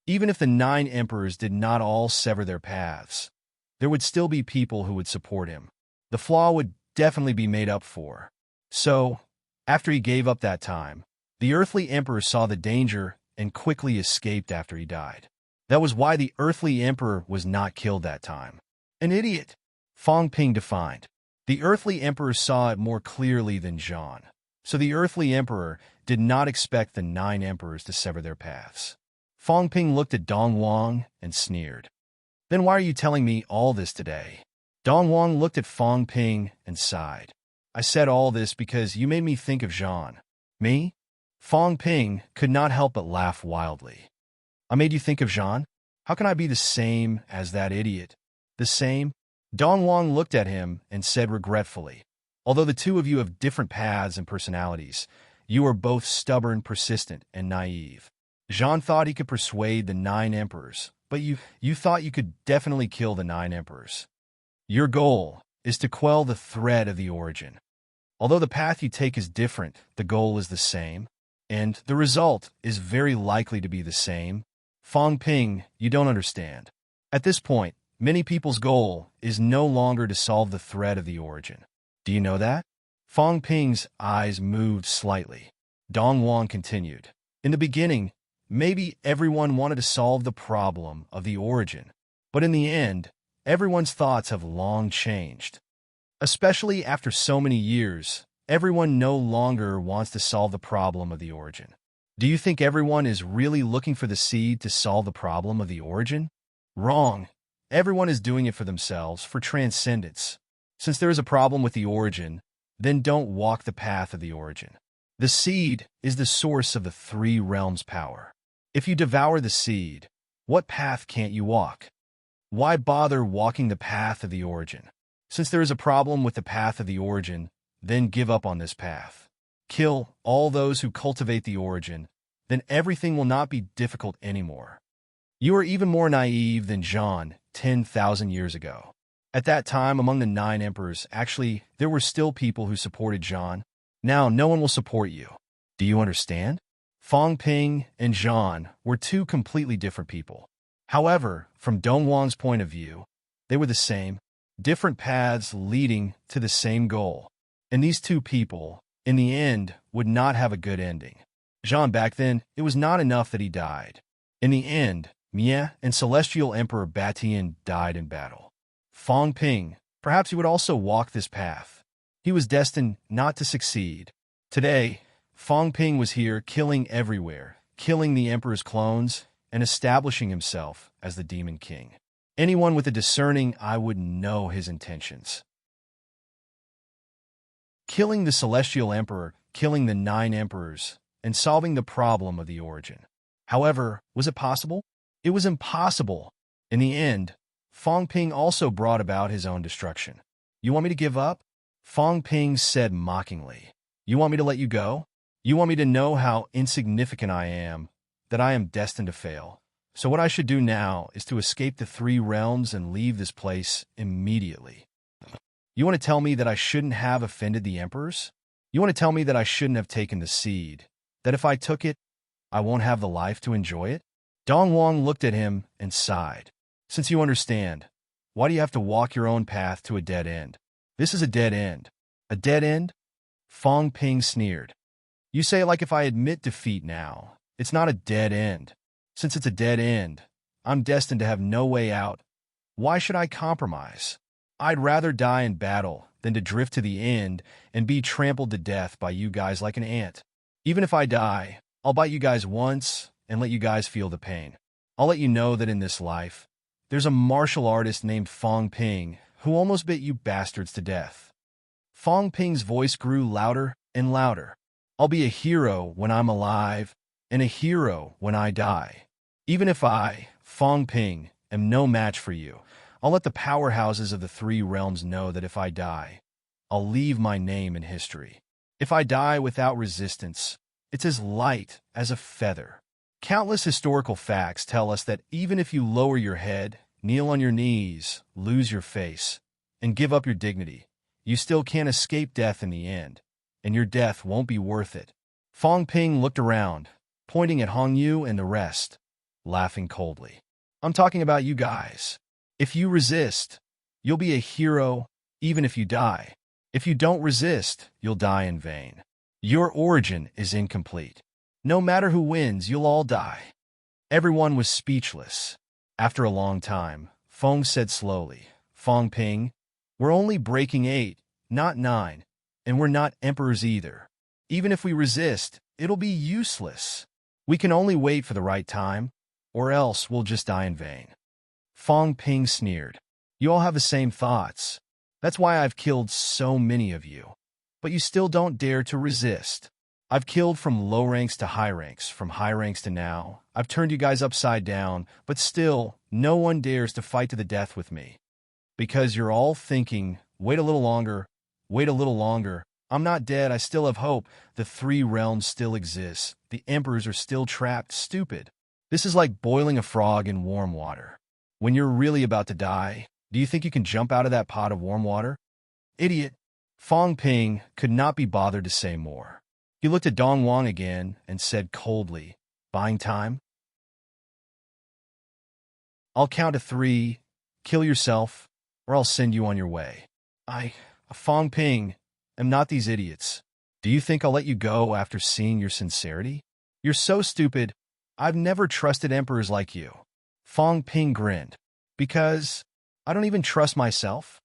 Even if the 9 emperors did not all sever their paths, there would still be people who would support him. The flaw would definitely be made up for. So, after he gave up that time, the earthly emperor saw the danger and quickly escaped after he died. That was why the earthly emperor was not killed that time. An idiot, Fong Ping defined. The earthly emperor saw it more clearly than Jean. So the earthly emperor did not expect the 9 emperors to sever their paths. Fong Ping looked at Dongwang and sneered. Then why are you telling me all this today? Dongwang looked at Fong Ping and sighed. I said all this because you made me think of Jean. Me? Fong Ping could not help but laugh wildly. I made you think of Jean? How can I be the same as that idiot? The same? Dongwang looked at him and said regretfully, although the two of you have different paths and personalities, you are both stubborn, persistent, and naive. Jean thought he could persuade the 9 emperors, but you thought you could definitely kill the 9 emperors. Your goal is to quell the thread of the origin. Although the path you take is different, the goal is the same, and the result is very likely to be the same. Fong Ping, you don't understand. At this point, many people's goal is no longer to solve the thread of the origin. Do you know that? Fong Ping's eyes moved slightly. Dongwang continued. In the beginning, maybe everyone wanted to solve the problem of the origin, but in the end, everyone's thoughts have long changed. Especially after so many years, everyone no longer wants to solve the problem of the origin. Do you think everyone is really looking for the seed to solve the problem of the origin? Wrong. Everyone is doing it for themselves, for transcendence. Since there is a problem with the origin, then don't walk the path of the origin. The seed is the source of the 3 realms' power. If you devour the seed, What path can't you walk? Why bother walking the path of the origin? Since there is a problem with the path of the origin, then give up on this path. Kill all those who cultivate the origin, then everything will not be difficult anymore. You are even more naive than John 10,000 years ago. At that time, among the 9 emperors, actually, there were still people who supported John. Now, no one will support you. Do you understand? Fong Ping and John were 2 completely different people. However, from Dongwang's point of view, they were the same, different paths leading to the same goal. And these 2 people, in the end, would not have a good ending. John back then, it was not enough that he died. In the end, Mie and Celestial Emperor Batian died in battle. Fong Ping, perhaps he would also walk this path. He was destined not to succeed. Today, Fong Ping was here killing everywhere, killing the emperor's clones, and establishing himself as the Demon King. Anyone with a discerning eye would know his intentions. Killing the Celestial Emperor, killing the 9 emperors, and solving the problem of the origin. However, was it possible? It was impossible. In the end, Fong Ping also brought about his own destruction. You want me to give up? Fong Ping said mockingly. You want me to let you go? You want me to know how insignificant I am, that I am destined to fail. So what I should do now is to escape the 3 realms and leave this place immediately. You want to tell me that I shouldn't have offended the emperors? You want to tell me that I shouldn't have taken the seed, that if I took it, I won't have the life to enjoy it? Dongwang looked at him and sighed. Since you understand, why do you have to walk your own path to a dead end? This is a dead end. A dead end? Fong Ping sneered. You say it like if I admit defeat now. It's not a dead end. Since it's a dead end, I'm destined to have no way out. Why should I compromise? I'd rather die in battle than to drift to the end and be trampled to death by you guys like an ant. Even if I die, I'll bite you guys once and let you guys feel the pain. I'll let you know that in this life, there's a martial artist named Fong Ping who almost bit you bastards to death. Fong Ping's voice grew louder and louder. I'll be a hero when I'm alive and a hero when I die. Even if I, Fong Ping, am no match for you, I'll let the powerhouses of the 3 realms know that if I die, I'll leave my name in history. If I die without resistance, it's as light as a feather. Countless historical facts tell us that even if you lower your head, kneel on your knees, lose your face, and give up your dignity, you still can't escape death in the end, and your death won't be worth it. Fong Ping looked around, pointing at Hong Yu and the rest, laughing coldly. I'm talking about you guys. If you resist, you'll be a hero even if you die. If you don't resist, you'll die in vain. Your origin is incomplete. No matter who wins, you'll all die. Everyone was speechless. After a long time, Fong said slowly, Fong Ping, we're only breaking 8, not 9, and we're not emperors either. Even if we resist, it'll be useless. We can only wait for the right time, or else we'll just die in vain. Fong Ping sneered. You all have the same thoughts. That's why I've killed so many of you. But you still don't dare to resist. I've killed from low ranks to high ranks, from high ranks to now. I've turned you guys upside down, but still, no one dares to fight to the death with me. Because you're all thinking, wait a little longer, wait a little longer. I'm not dead, I still have hope. The 3 realms still exist. The emperors are still trapped. Stupid. This is like boiling a frog in warm water. When you're really about to die, do you think you can jump out of that pot of warm water? Idiot. Fong Ping could not be bothered to say more. He looked at Dongwang again and said coldly, buying time? I'll count to 3, kill yourself, or I'll send you on your way. Fong Ping, am not these idiots. Do you think I'll let you go after seeing your sincerity? You're so stupid. I've never trusted emperors like you. Fong Ping grinned. Because I don't even trust myself?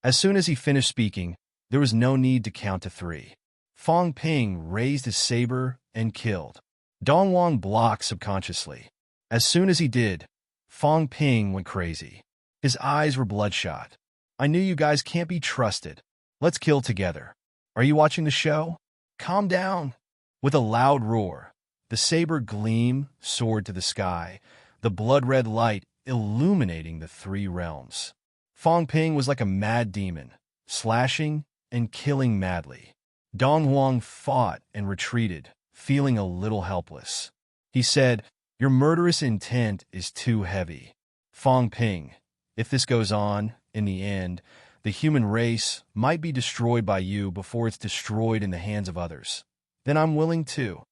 As soon as he finished speaking, there was no need to count to 3. Fong Ping raised his saber and killed. Dongwang blocked subconsciously. As soon as he did, Fong Ping went crazy. His eyes were bloodshot. I knew you guys can't be trusted. Let's kill together. Are you watching the show? Calm down. With a loud roar, the saber gleam soared to the sky. The the blood-red light illuminating the three realms. Fong Ping was like a mad demon, slashing and killing madly. Dong Huang fought and retreated, feeling a little helpless. He said, "Your murderous intent is too heavy. Fong Ping, if this goes on, in the end, the human race might be destroyed by you before it's destroyed in the hands of others. Then I'm willing to."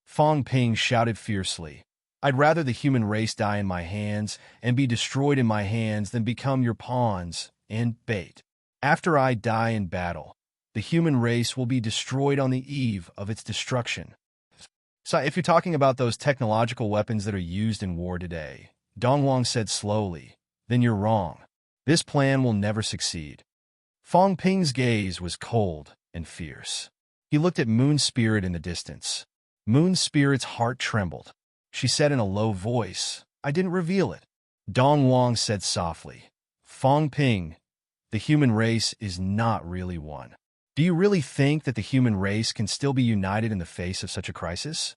Fong Ping shouted fiercely, "I'd rather the human race die in my hands and be destroyed in my hands than become your pawns and bait. After I die in battle, the human race will be destroyed on the eve of its destruction." So if you're talking about those technological weapons that are used in war today, Dong Huang said slowly, "then you're wrong. This plan will never succeed." Fong Ping's gaze was cold and fierce. He looked at Moon Spirit in the distance. Moon Spirit's heart trembled. She said in a low voice, "I didn't reveal it." Dong Huang said softly, "Fong Ping, the human race is not really one. Do you really think that the human race can still be united in the face of such a crisis?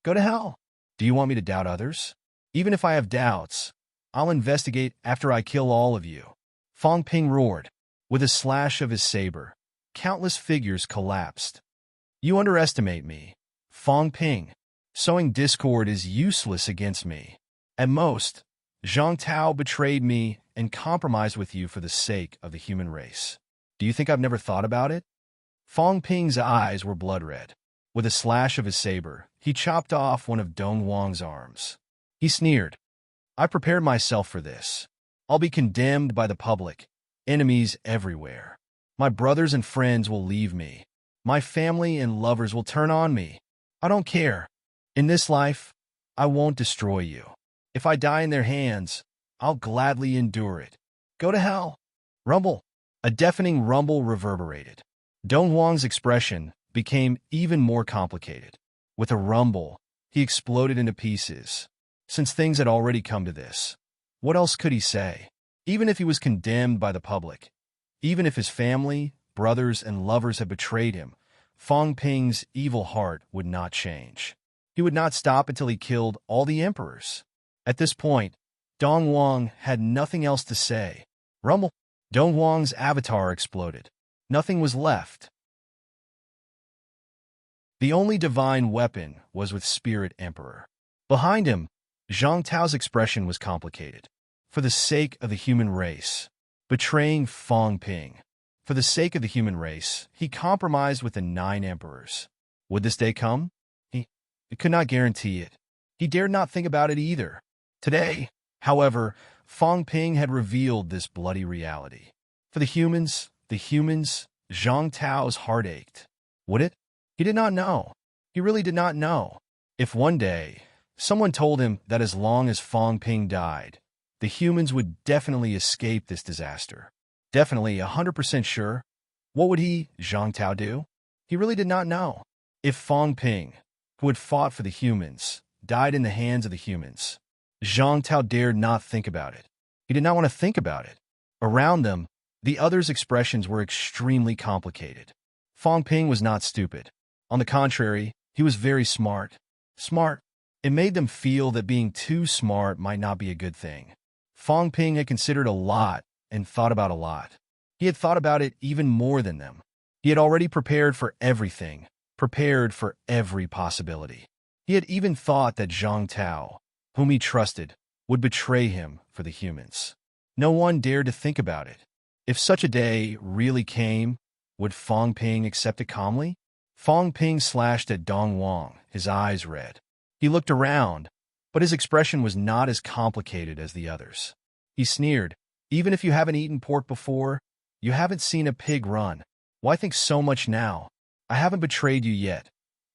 Go to hell. Do you want me to doubt others? Even if I have doubts, I'll investigate after I kill all of you." Fong Ping roared. With a slash of his saber, countless figures collapsed. "You underestimate me, Fong Ping. Sowing discord is useless against me. At most, Zhang Tao betrayed me and compromised with you for the sake of the human race. Do you think I've never thought about it?" Fong Ping's eyes were blood red. With a slash of his saber, he chopped off one of Dong Huang's arms. He sneered, "I prepared myself for this. I'll be condemned by the public, enemies everywhere. My brothers and friends will leave me. My family and lovers will turn on me. I don't care. In this life, I won't destroy you. If I die in their hands, I'll gladly endure it. Go to hell." Rumble. A deafening rumble reverberated. Dong Huang's expression became even more complicated. With a rumble, he exploded into pieces. Since things had already come to this, what else could he say? Even if he was condemned by the public, even if his family, brothers, and lovers had betrayed him, Fong Ping's evil heart would not change. He would not stop until he killed all the emperors. At this point, Dong Huang had nothing else to say. Rumble. Dong Huang's avatar exploded. Nothing was left. The only divine weapon was with Spirit Emperor. Behind him, Zhang Tao's expression was complicated. For the sake of the human race, betraying Fong Ping. For the sake of the human race, he compromised with the 9 emperors. Would this day come? He could not guarantee it. He dared not think about it either. Today, however, Fong Ping had revealed this bloody reality. For the humans, Zhang Tao's heart ached. Would it? He did not know. He really did not know. If one day, someone told him that as long as Fong Ping died, the humans would definitely escape this disaster. Definitely 100% sure. What would Zhang Tao, do? He really did not know. If Fong Ping, who had fought for the humans, died in the hands of the humans, Zhang Tao dared not think about it. He did not want to think about it. Around them, the others' expressions were extremely complicated. Fong Ping was not stupid. On the contrary, he was very smart. Smart. It made them feel that being too smart might not be a good thing. Fong Ping had considered a lot and thought about a lot. He had thought about it even more than them. He had already prepared for everything, prepared for every possibility. He had even thought that Zhang Tao, whom he trusted, would betray him for the humans. No one dared to think about it. If such a day really came, would Fong Ping accept it calmly? Fong Ping slashed at Dong Huang, his eyes red. He looked around, but his expression was not as complicated as the others. He sneered, "Even if you haven't eaten pork before, you haven't seen a pig run. Why think so much now? I haven't betrayed you yet,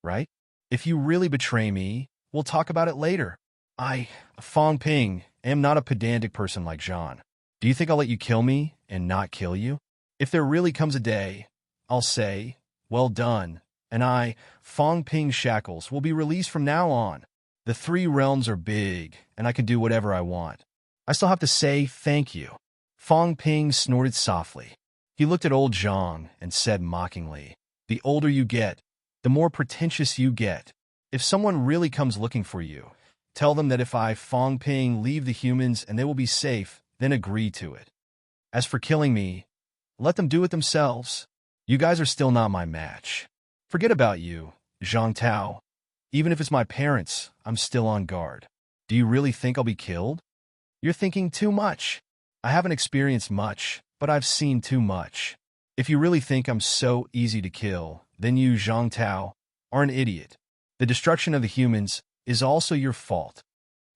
right? If you really betray me, we'll talk about it later. I, Fong Ping, am not a pedantic person like Zhan. Do you think I'll let you kill me and not kill you? If there really comes a day, I'll say, well done, and I, Fong Ping Shackles, will be released from now on. The 3 realms are big, and I can do whatever I want. I still have to say thank you." Fong Ping snorted softly. He looked at old Zhang and said mockingly, "The older you get, the more pretentious you get. If someone really comes looking for you, Tell them that if I, Fong Ping, leave the humans and they will be safe, then agree to it. As for killing me, let them do it themselves. You guys are still not my match. Forget about you, Zhang Tao. Even if it's my parents, I'm still on guard. Do you really think I'll be killed? You're thinking too much. I haven't experienced much, but I've seen too much. If you really think I'm so easy to kill, then you, Zhang Tao, are an idiot. The destruction of the humans is also your fault.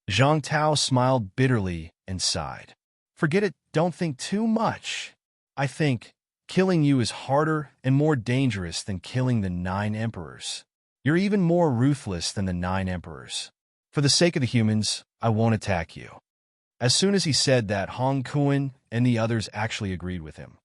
Zhang Tao smiled bitterly and sighed. Forget it, don't think too much. I think killing you is harder and more dangerous than killing the 9 emperors. You're even more ruthless than the 9 emperors. For the sake of the humans, I won't attack you. As soon as he said that, Hong Kuan and the others actually agreed with him.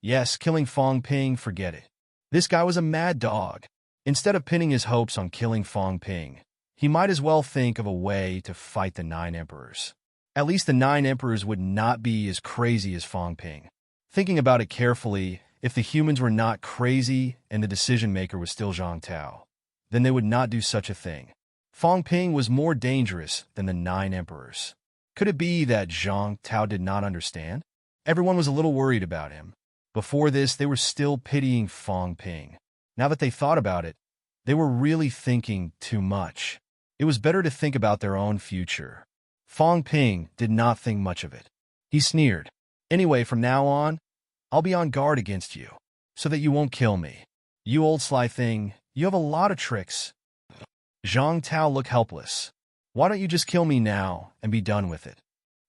Yes, killing Fong Ping, forget it. This guy was a mad dog. Instead of pinning his hopes on killing Fong Ping, he might as well think of a way to fight the 9 emperors. At least the 9 emperors would not be as crazy as Fong Ping. Thinking about it carefully, if the humans were not crazy and the decision-maker was still Zhang Tao, then they would not do such a thing. Fong Ping was more dangerous than the 9 emperors. Could it be that Zhang Tao did not understand? Everyone was a little worried about him. Before this, they were still pitying Fong Ping. Now that they thought about it, they were really thinking too much. It was better to think about their own future. Fong Ping did not think much of it. He sneered. Anyway, from now on, I'll be on guard against you, so that you won't kill me. You old sly thing, you have a lot of tricks. Zhang Tao looked helpless. Why don't you just kill me now and be done with it?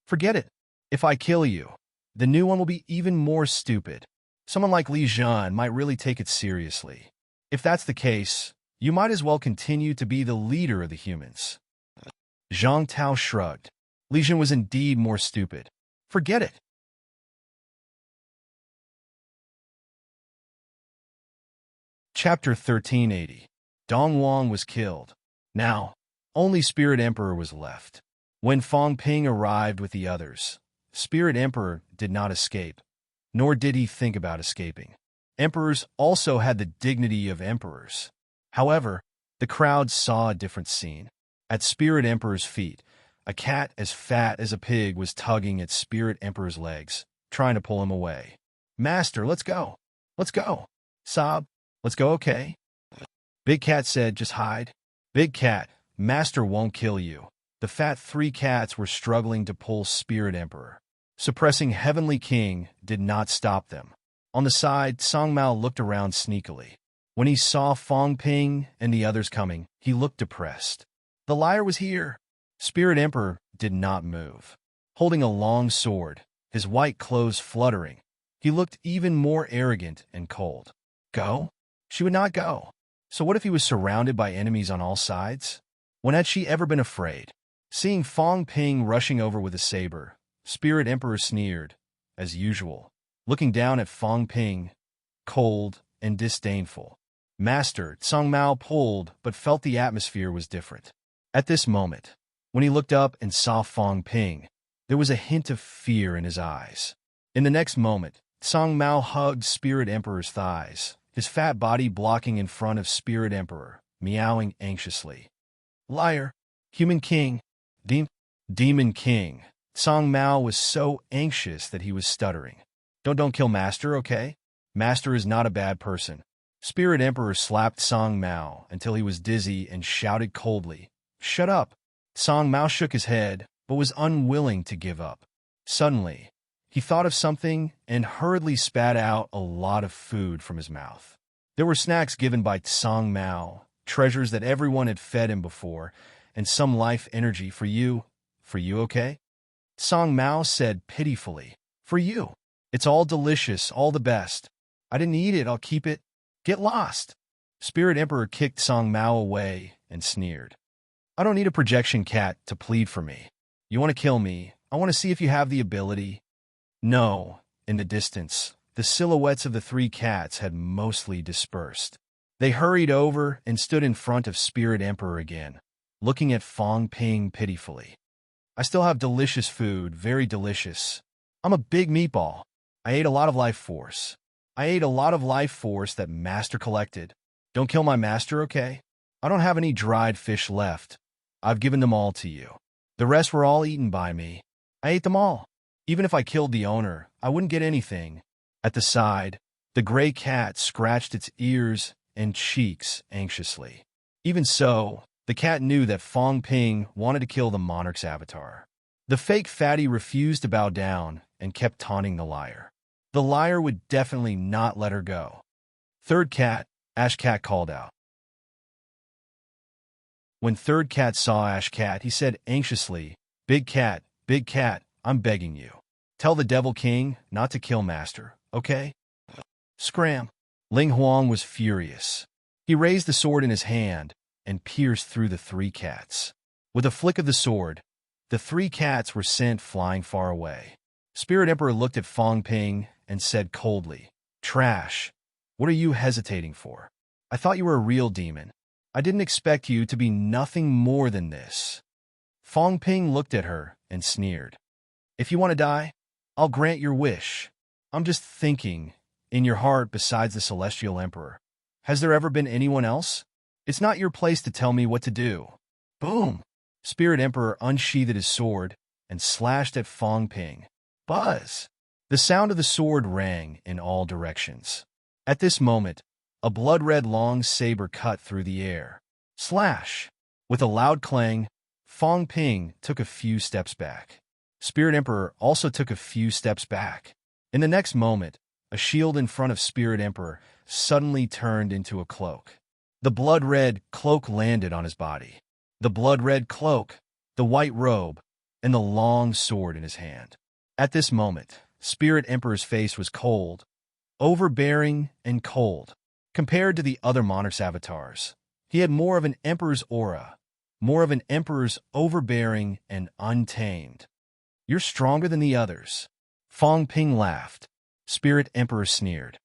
Forget it. If I kill you, the new one will be even more stupid. Someone like Li Zhan might really take it seriously. If that's the case, you might as well continue to be the leader of the humans. Zhang Tao shrugged. Li Zhan was indeed more stupid. Forget it. Chapter 1380. Dong Wang was killed. Now, only Spirit Emperor was left. When Fong Ping arrived with the others, Spirit Emperor did not escape, nor did he think about escaping. Emperors also had the dignity of emperors. However, the crowd saw a different scene. At Spirit Emperor's feet, a cat as fat as a pig was tugging at Spirit Emperor's legs, trying to pull him away. Master, let's go. Let's go. Sob, let's go, okay? Big Cat said, just hide. Big Cat, Master won't kill you. The fat 3 cats were struggling to pull Spirit Emperor. Suppressing Heavenly King did not stop them. On the side, Song Mao looked around sneakily. When he saw Fong Ping and the others coming, he looked depressed. The liar was here. Spirit Emperor did not move. Holding a long sword, his white clothes fluttering, he looked even more arrogant and cold. Go? She would not go. So what if he was surrounded by enemies on all sides? When had she ever been afraid? Seeing Fong Ping rushing over with a saber, Spirit Emperor sneered, as usual, looking down at Fong Ping, cold and disdainful. Master, Song Mao pulled, but felt the atmosphere was different. At this moment, when he looked up and saw Fong Ping, there was a hint of fear in his eyes. In the next moment, Song Mao hugged Spirit Emperor's thighs, his fat body blocking in front of Spirit Emperor, meowing anxiously. Liar! Human King! Demon King! Song Mao was so anxious that he was stuttering. Don't kill Master, okay? Master is not a bad person. Spirit Emperor slapped Song Mao until he was dizzy and shouted coldly, Shut up! Song Mao shook his head, but was unwilling to give up. Suddenly, he thought of something and hurriedly spat out a lot of food from his mouth. There were snacks given by Song Mao, treasures that everyone had fed him before, and some life energy for you, okay? Song Mao said pitifully, For you. It's all delicious, all the best. I didn't eat it, I'll keep it. Get lost. Spirit Emperor kicked Song Mao away and sneered. I don't need a projection cat to plead for me. You want to kill me? I want to see if you have the ability. No. In the distance, the silhouettes of the 3 cats had mostly dispersed. They hurried over and stood in front of Spirit Emperor again, looking at Fong Ping pitifully. I still have delicious food, very delicious. I'm a big meatball. I ate a lot of life force. I ate a lot of life force that Master collected. Don't kill my Master, okay? I don't have any dried fish left. I've given them all to you. The rest were all eaten by me. I ate them all. Even if I killed the owner, I wouldn't get anything. At the side, the gray cat scratched its ears and cheeks anxiously. Even so, the cat knew that Fong Ping wanted to kill the monarch's avatar. The fake fatty refused to bow down and kept taunting the liar. The liar would definitely not let her go. Third cat, Ash Cat called out. When Third Cat saw Ash Cat, he said anxiously, Big Cat, I'm begging you. Tell the Devil King not to kill Master, okay? Scram. Ling Huang was furious. He raised the sword in his hand and pierced through the three cats. With a flick of the sword, the three cats were sent flying far away. Spirit Emperor looked at Fong Ping and said coldly, Trash, what are you hesitating for? I thought you were a real demon. I didn't expect you to be nothing more than this. Fong Ping looked at her and sneered. If you want to die, I'll grant your wish. I'm just thinking, in your heart besides the Celestial Emperor, has there ever been anyone else? It's not your place to tell me what to do. Boom! Spirit Emperor unsheathed his sword and slashed at Fong Ping. Buzz! The sound of the sword rang in all directions. At this moment, a blood-red long saber cut through the air. Slash! With a loud clang, Fong Ping took a few steps back. Spirit Emperor also took a few steps back. In the next moment, a shield in front of Spirit Emperor suddenly turned into a cloak. The blood-red cloak landed on his body. The blood-red cloak, the white robe, and the long sword in his hand. At this moment, Spirit Emperor's face was cold, overbearing and cold. Compared to the other monarch's avatars, he had more of an emperor's aura, more of an emperor's overbearing and untamed. You're stronger than the others. Fong Ping laughed. Spirit Emperor sneered.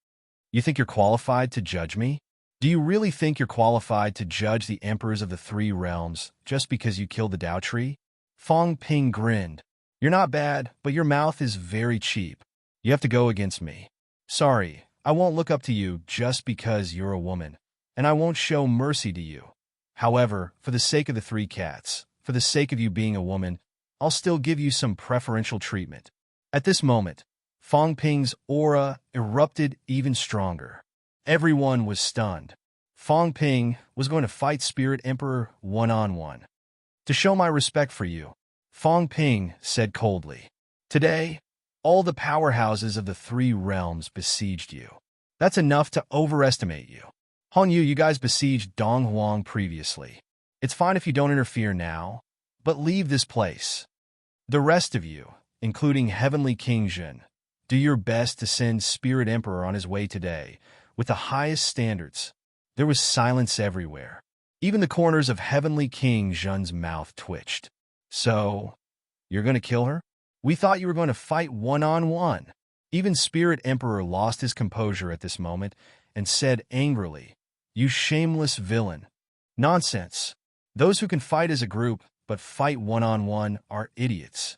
You think you're qualified to judge me? Do you really think you're qualified to judge the emperors of the three realms just because you killed the Dao Tree? Fong Ping grinned. You're not bad, but your mouth is very cheap. You have to go against me. Sorry, I won't look up to you just because you're a woman, and I won't show mercy to you. However, for the sake of the three cats, for the sake of you being a woman, I'll still give you some preferential treatment. At this moment, Fong Ping's aura erupted even stronger. Everyone was stunned. Fong Ping was going to fight Spirit Emperor one-on-one. To show my respect for you, Fong Ping said coldly, Today, all the powerhouses of the three realms besieged you. That's enough to overestimate you. Hong Yu, you guys besieged Dong Huang previously. It's fine if you don't interfere now, but leave this place. The rest of you, including Heavenly King Jin, do your best to send Spirit Emperor on his way today with the highest standards. There was silence everywhere. Even the corners of Heavenly King Jin's mouth twitched. So, you're going to kill her? We thought you were going to fight one-on-one. Even Spirit Emperor lost his composure at this moment and said angrily, You shameless villain. Nonsense. Those who can fight as a group but fight one-on-one are idiots.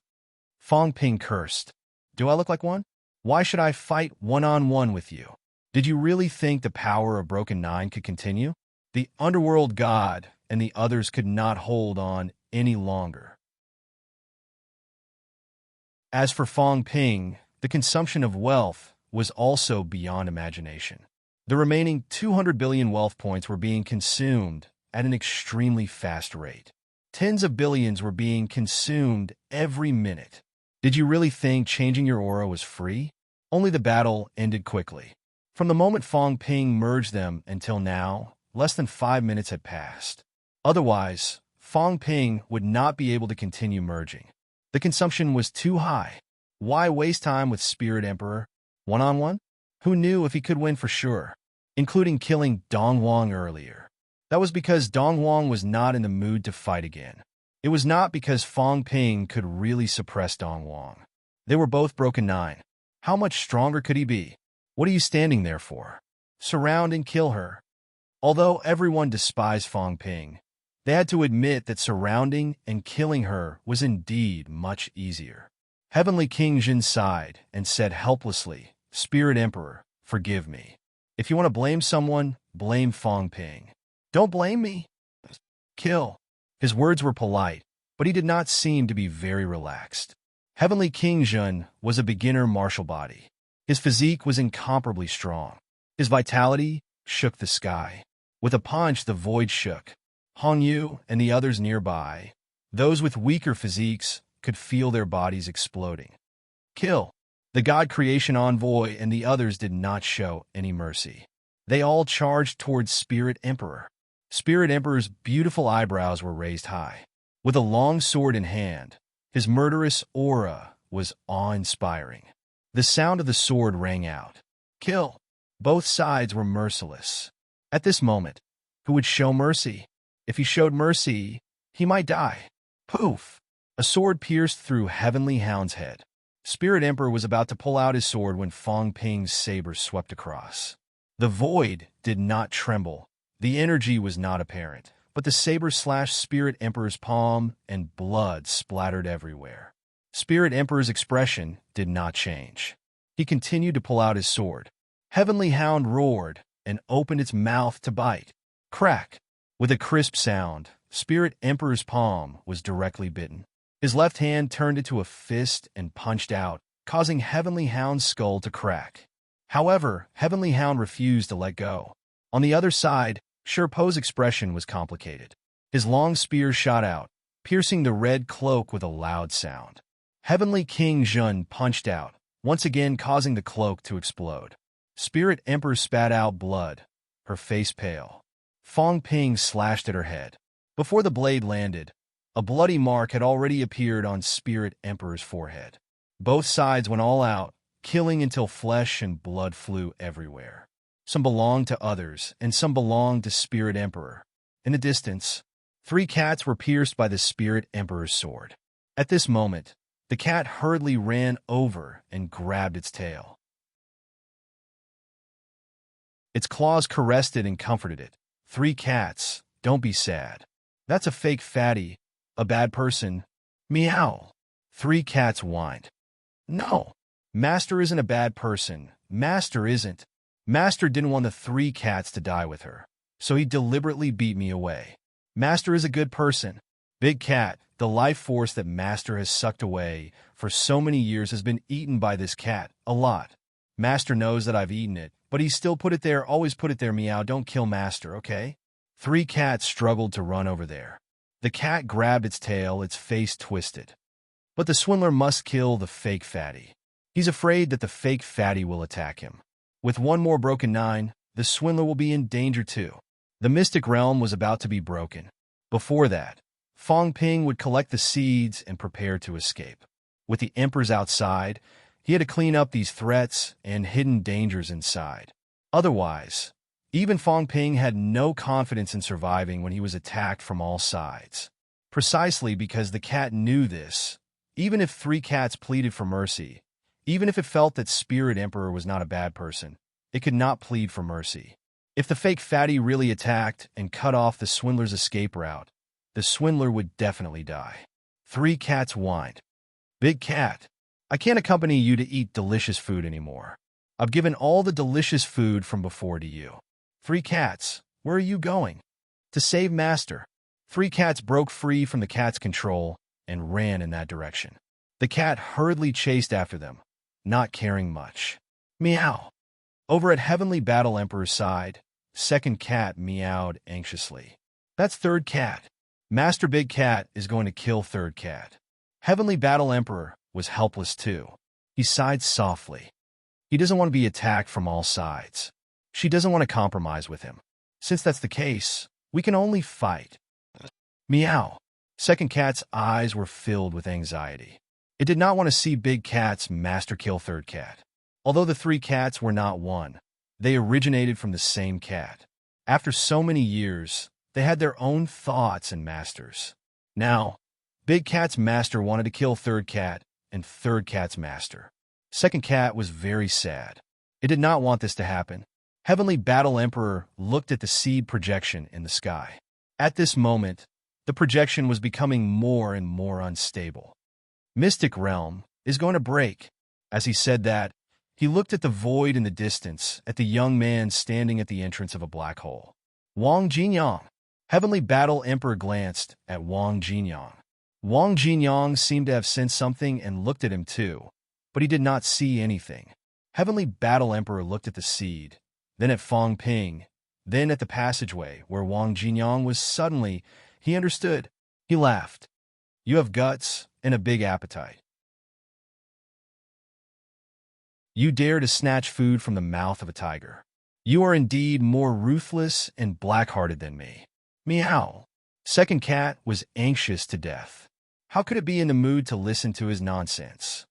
Fong Ping cursed. Do I look like one? Why should I fight one-on-one with you? Did you really think the power of Broken Nine could continue? The underworld god and the others could not hold on any longer. As for Fong Ping, the consumption of wealth was also beyond imagination. The remaining 200 billion wealth points were being consumed at an extremely fast rate. Tens of billions were being consumed every minute. Did you really think changing your aura was free? Only the battle ended quickly. From the moment Fong Ping merged them until now, less than 5 minutes had passed. Otherwise, Fong Ping would not be able to continue merging. The consumption was too high. Why waste time with Spirit Emperor? One-on-one? Who knew if he could win for sure? Including killing Dong Huang earlier. That was because Dong Huang was not in the mood to fight again. It was not because Fong Ping could really suppress Dong Huang. They were both Broken Nine. How much stronger could he be? What are you standing there for? Surround and kill her. Although everyone despised Fong Ping, they had to admit that surrounding and killing her was indeed much easier. Heavenly King Jin sighed and said helplessly, Spirit Emperor, forgive me. If you want to blame someone, blame Fong Ping. Don't blame me. Kill. His words were polite, but he did not seem to be very relaxed. Heavenly King Jun was a beginner martial body. His physique was incomparably strong. His vitality shook the sky. With a punch, the void shook. Hong Yu and the others nearby, those with weaker physiques, could feel their bodies exploding. Kill. The God Creation Envoy and the others did not show any mercy. They all charged towards Spirit Emperor. Spirit Emperor's beautiful eyebrows were raised high. With a long sword in hand, his murderous aura was awe-inspiring. The sound of the sword rang out. Kill. Both sides were merciless. At this moment, who would show mercy? If he showed mercy, he might die. Poof! A sword pierced through Heavenly Hound's head. Spirit Emperor was about to pull out his sword when Fong Ping's saber swept across. The void did not tremble. The energy was not apparent, but the saber slashed Spirit Emperor's palm and blood splattered everywhere. Spirit Emperor's expression did not change. He continued to pull out his sword. Heavenly Hound roared and opened its mouth to bite. Crack! With a crisp sound, Spirit Emperor's palm was directly bitten. His left hand turned into a fist and punched out, causing Heavenly Hound's skull to crack. However, Heavenly Hound refused to let go. On the other side, Sherpo's expression was complicated. His long spear shot out, piercing the red cloak with a loud sound. Heavenly King Jun punched out, once again causing the cloak to explode. Spirit Emperor spat out blood, her face pale. Fong Ping slashed at her head. Before the blade landed, a bloody mark had already appeared on Spirit Emperor's forehead. Both sides went all out, killing until flesh and blood flew everywhere. Some belonged to others, and some belonged to Spirit Emperor. In the distance, 3 cats were pierced by the Spirit Emperor's sword. At this moment, the cat hurriedly ran over and grabbed its tail. Its claws caressed it and comforted it. 3 cats, don't be sad. That's a fake fatty, a bad person. Meow. 3 cats whined. No, Master isn't a bad person. Master isn't. Master didn't want the 3 cats to die with her, so he deliberately beat me away. Master is a good person. Big Cat, the life force that Master has sucked away for so many years, has been eaten by this cat, a lot. Master knows that I've eaten it, but he still put it there, always put it there, meow, don't kill Master, okay? 3 cats struggled to run over there. The cat grabbed its tail, its face twisted. But the swindler must kill the fake fatty. He's afraid that the fake fatty will attack him. With one more broken 9, the swindler will be in danger too. The mystic realm was about to be broken. Before that, Fong Ping would collect the seeds and prepare to escape. With the emperors outside, he had to clean up these threats and hidden dangers inside. Otherwise, even Fong Ping had no confidence in surviving when he was attacked from all sides. Precisely because the cat knew this, even if 3 cats pleaded for mercy, even if it felt that Spirit Emperor was not a bad person, it could not plead for mercy. If the fake fatty really attacked and cut off the swindler's escape route, the swindler would definitely die. 3 cats whined. Big Cat, I can't accompany you to eat delicious food anymore. I've given all the delicious food from before to you. 3 cats, where are you going? To save Master. 3 cats broke free from the cat's control and ran in that direction. The cat hurriedly chased after them, not caring much. Meow. Over at Heavenly Battle Emperor's side, 2nd cat meowed anxiously. That's 3rd cat. Master Big Cat is going to kill 3rd cat. Heavenly Battle Emperor was helpless too. He sighed softly. He doesn't want to be attacked from all sides. She doesn't want to compromise with him. Since that's the case, we can only fight. Meow. 2nd cat's eyes were filled with anxiety. It did not want to see Big Cat's master kill 3rd cat. Although the 3 cats were not one, they originated from the same cat. After so many years, they had their own thoughts and masters. Now, Big Cat's master wanted to kill 3rd cat and 3rd cat's master. 2nd cat was very sad. It did not want this to happen. Heavenly Battle Emperor looked at the seed projection in the sky. At this moment, the projection was becoming more and more unstable. Mystic realm is going to break. As he said that, he looked at the void in the distance, at the young man standing at the entrance of a black hole. Wang Jinyang. Heavenly Battle Emperor glanced at Wang Jinyang. Wang Jinyang seemed to have sensed something and looked at him too, but he did not see anything. Heavenly Battle Emperor looked at the seed, then at Fang Ping, then at the passageway where Wang Jinyang was. Suddenly, he understood. He laughed. You have guts and a big appetite. You dare to snatch food from the mouth of a tiger. You are indeed more ruthless and black-hearted than me. Meow. Second cat was anxious to death. How could it be in the mood to listen to his nonsense?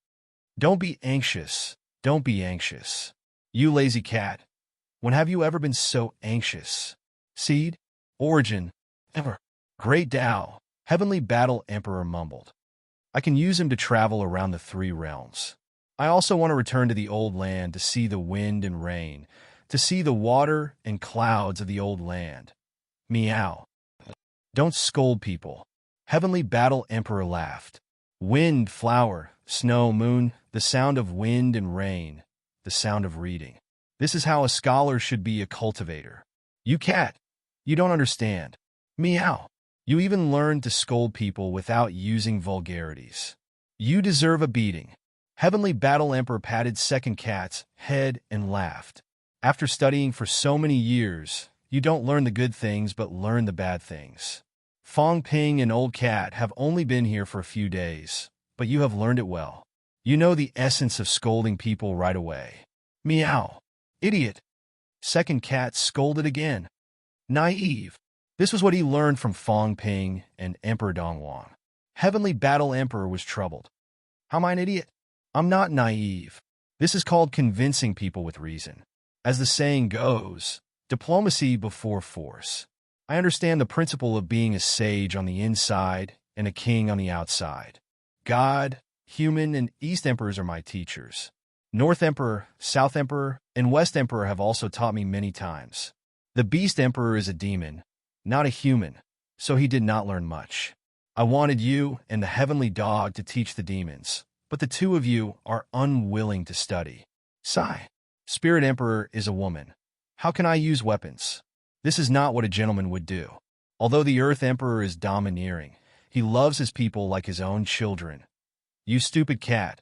Don't be anxious. Don't be anxious. You lazy cat. When have you ever been so anxious? Seed? Origin? Ever. Great Tao. Heavenly Battle Emperor mumbled. I can use him to travel around the 3 realms. I also want to return to the old land to see the wind and rain, to see the water and clouds of the old land. Meow. Don't scold people. Heavenly Battle Emperor laughed. Wind, flower, snow, moon, the sound of wind and rain, the sound of reading. This is how a scholar should be a cultivator. You cat, you don't understand. Meow. You even learned to scold people without using vulgarities. You deserve a beating. Heavenly Battle Emperor patted second cat's head and laughed. After studying for so many years, you don't learn the good things but learn the bad things. Fang Ping and Old Cat have only been here for a few days, but you have learned it well. You know the essence of scolding people right away. Meow. Idiot. Second cat scolded again. Naive. This was what he learned from Fang Ping and Emperor Dongwang. Heavenly Battle Emperor was troubled. How am I an idiot? I'm not naive. This is called convincing people with reason. As the saying goes, diplomacy before force. I understand the principle of being a sage on the inside and a king on the outside. God, human, and East Emperors are my teachers. North Emperor, South Emperor, and West Emperor have also taught me many times. The Beast Emperor is a demon, not a human, so he did not learn much. I wanted you and the Heavenly Dog to teach the demons, but the 2 of you are unwilling to study. Sigh. Spirit Emperor is a woman. How can I use weapons? This is not what a gentleman would do. Although the Earth Emperor is domineering, he loves his people like his own children. You stupid cat.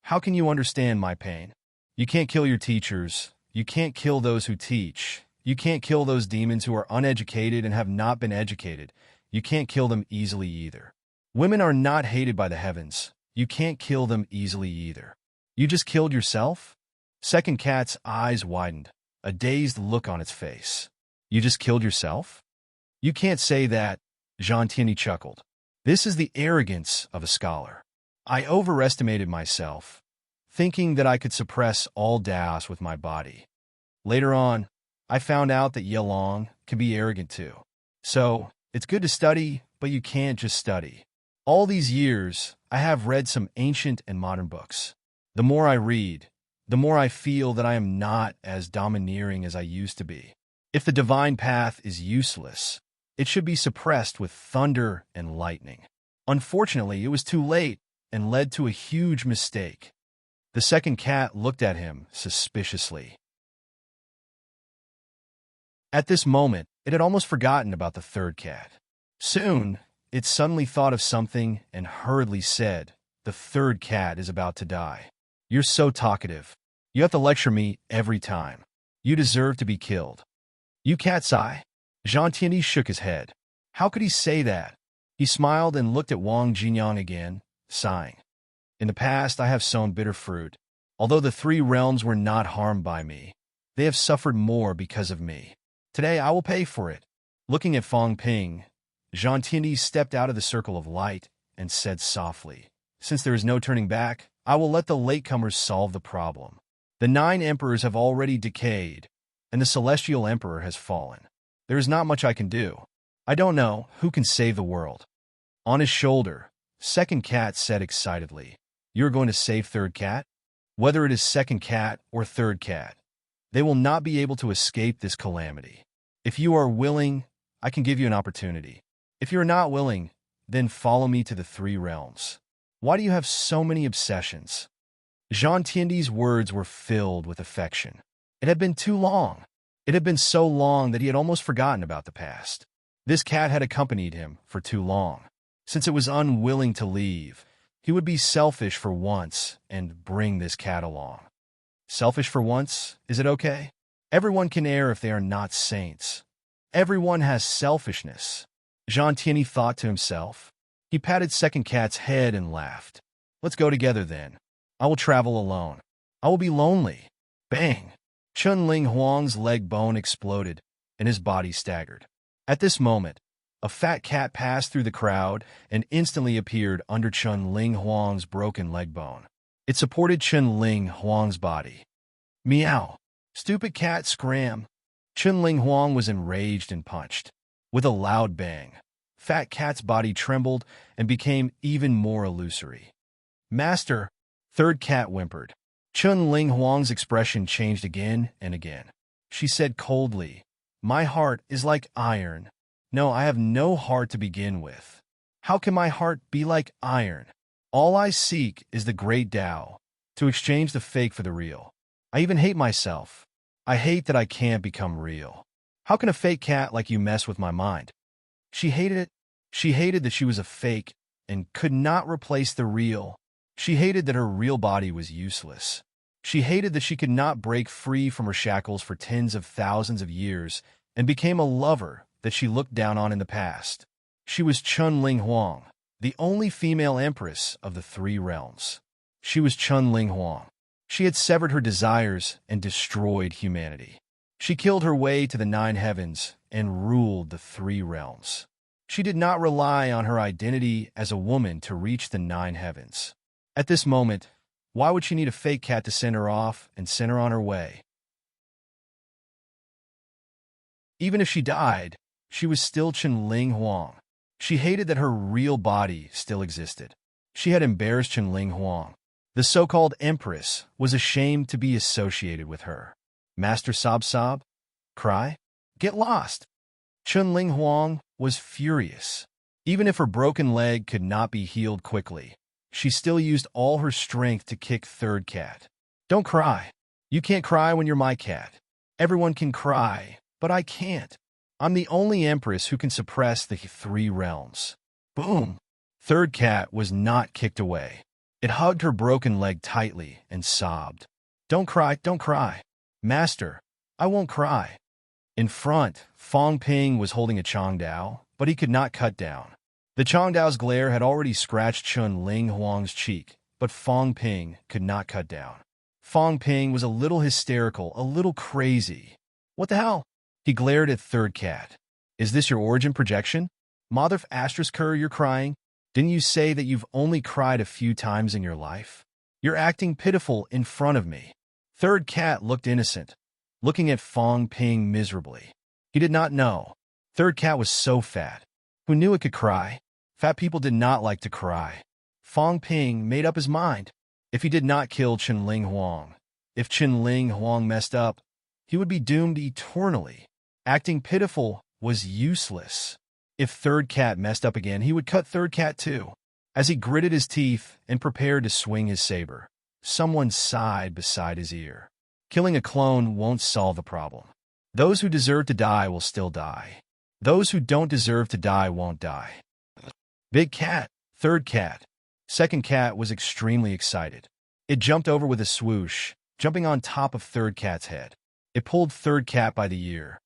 How can you understand my pain? You can't kill your teachers. You can't kill those who teach. You can't kill those demons who are uneducated and have not been educated. You can't kill them easily either. Women are not hated by the heavens. You can't kill them easily either. You just killed yourself? Second cat's eyes widened, a dazed look on its face. You just killed yourself? You can't say that, Jean Tierney chuckled. This is the arrogance of a scholar. I overestimated myself, thinking that I could suppress all Daos with my body. Later on, I found out that Yelong can be arrogant too. So, it's good to study, but you can't just study. All these years, I have read some ancient and modern books. The more I read, the more I feel that I am not as domineering as I used to be. If the divine path is useless, it should be suppressed with thunder and lightning. Unfortunately, it was too late and led to a huge mistake. The second cat looked at him suspiciously. At this moment, it had almost forgotten about the third cat. Soon, it suddenly thought of something and hurriedly said, "The third cat is about to die. You're so talkative. You have to lecture me every time. You deserve to be killed." You cat's eye? Jean Tierney shook his head. How could he say that? He smiled and looked at Wang Jinyang again, sighing. In the past, I have sown bitter fruit. Although the 3 realms were not harmed by me, they have suffered more because of me. Today, I will pay for it. Looking at Fang Ping, Jean Tierney stepped out of the circle of light and said softly, "Since there is no turning back, I will let the latecomers solve the problem. The 9 emperors have already decayed, and the celestial emperor has fallen. There is not much I can do. I don't know who can save the world." On his shoulder, second cat said excitedly, "You're going to save third cat? Whether it is second cat or third cat, they will not be able to escape this calamity. If you are willing, I can give you an opportunity. If you are not willing, then follow me to the 3 realms. Why do you have so many obsessions?" Jean Tierney's words were filled with affection. It had been too long. It had been so long that he had almost forgotten about the past. This cat had accompanied him for too long. Since it was unwilling to leave, he would be selfish for once and bring this cat along. Selfish for once, is it okay? Everyone can err if they are not saints. Everyone has selfishness, Jean Tierney thought to himself. He patted second cat's head and laughed. Let's go together then. I will travel alone. I will be lonely. Bang! Chun Ling Huang's leg bone exploded, and his body staggered. At this moment, a fat cat passed through the crowd and instantly appeared under Chun Ling Huang's broken leg bone. It supported Chun Ling Huang's body. Meow! Stupid cat scram! Chun Ling Huang was enraged and punched. With a loud bang, Fat Cat's body trembled and became even more illusory. Master, third cat whimpered. Chun Ling Huang's expression changed again and again. She said coldly, My heart is like iron. No, I have no heart to begin with. How can my heart be like iron? All I seek is the great Tao, to exchange the fake for the real. I even hate myself. I hate that I can't become real. How can a fake cat like you mess with my mind? She hated it. She hated that she was a fake and could not replace the real. She hated that her real body was useless. She hated that she could not break free from her shackles for tens of thousands of years and became a lover that she looked down on in the past. She was Chun Ling Huang, the only female empress of the three realms. She was Chun Ling Huang. She had severed her desires and destroyed humanity. She killed her way to the 9 heavens and ruled the 3 realms. She did not rely on her identity as a woman to reach the 9 heavens. At this moment, why would she need a fake cat to send her off and send her on her way? Even if she died, she was still Chun Ling Huang. She hated that her real body still existed. She had embarrassed Chun Ling Huang. The so-called empress was ashamed to be associated with her. Master sob? Cry? Get lost! Chun Ling Huang was furious. Even if her broken leg could not be healed quickly, she still used all her strength to kick third cat. Don't cry. You can't cry when you're my cat. Everyone can cry, but I can't. I'm the only empress who can suppress the 3 realms. Boom! Third cat was not kicked away. It hugged her broken leg tightly and sobbed. Don't cry, don't cry. Master, I won't cry. In front, Fong Ping was holding a Changdao, but he could not cut down. The Changdao's glare had already scratched Chun Ling Huang's cheek, but Fong Ping could not cut down. Fong Ping was a little hysterical, a little crazy. What the hell? He glared at third cat. Is this your origin projection? Mother of Astrasker, you're crying? Didn't you say that you've only cried a few times in your life? You're acting pitiful in front of me. Third cat looked innocent, looking at Fong Ping miserably. He did not know. Third cat was so fat. Who knew it could cry? Fat people did not like to cry. Fong Ping made up his mind. If he did not kill Chun Ling Huang, if Chun Ling Huang messed up, he would be doomed eternally. Acting pitiful was useless. If third cat messed up again, he would cut third cat too. As he gritted his teeth and prepared to swing his saber, someone sighed beside his ear. Killing a clone won't solve the problem. Those who deserve to die will still die. Those who don't deserve to die won't die. Big cat, third cat. Second cat was extremely excited. It jumped over with a swoosh, jumping on top of third cat's head. It pulled third cat by the ear.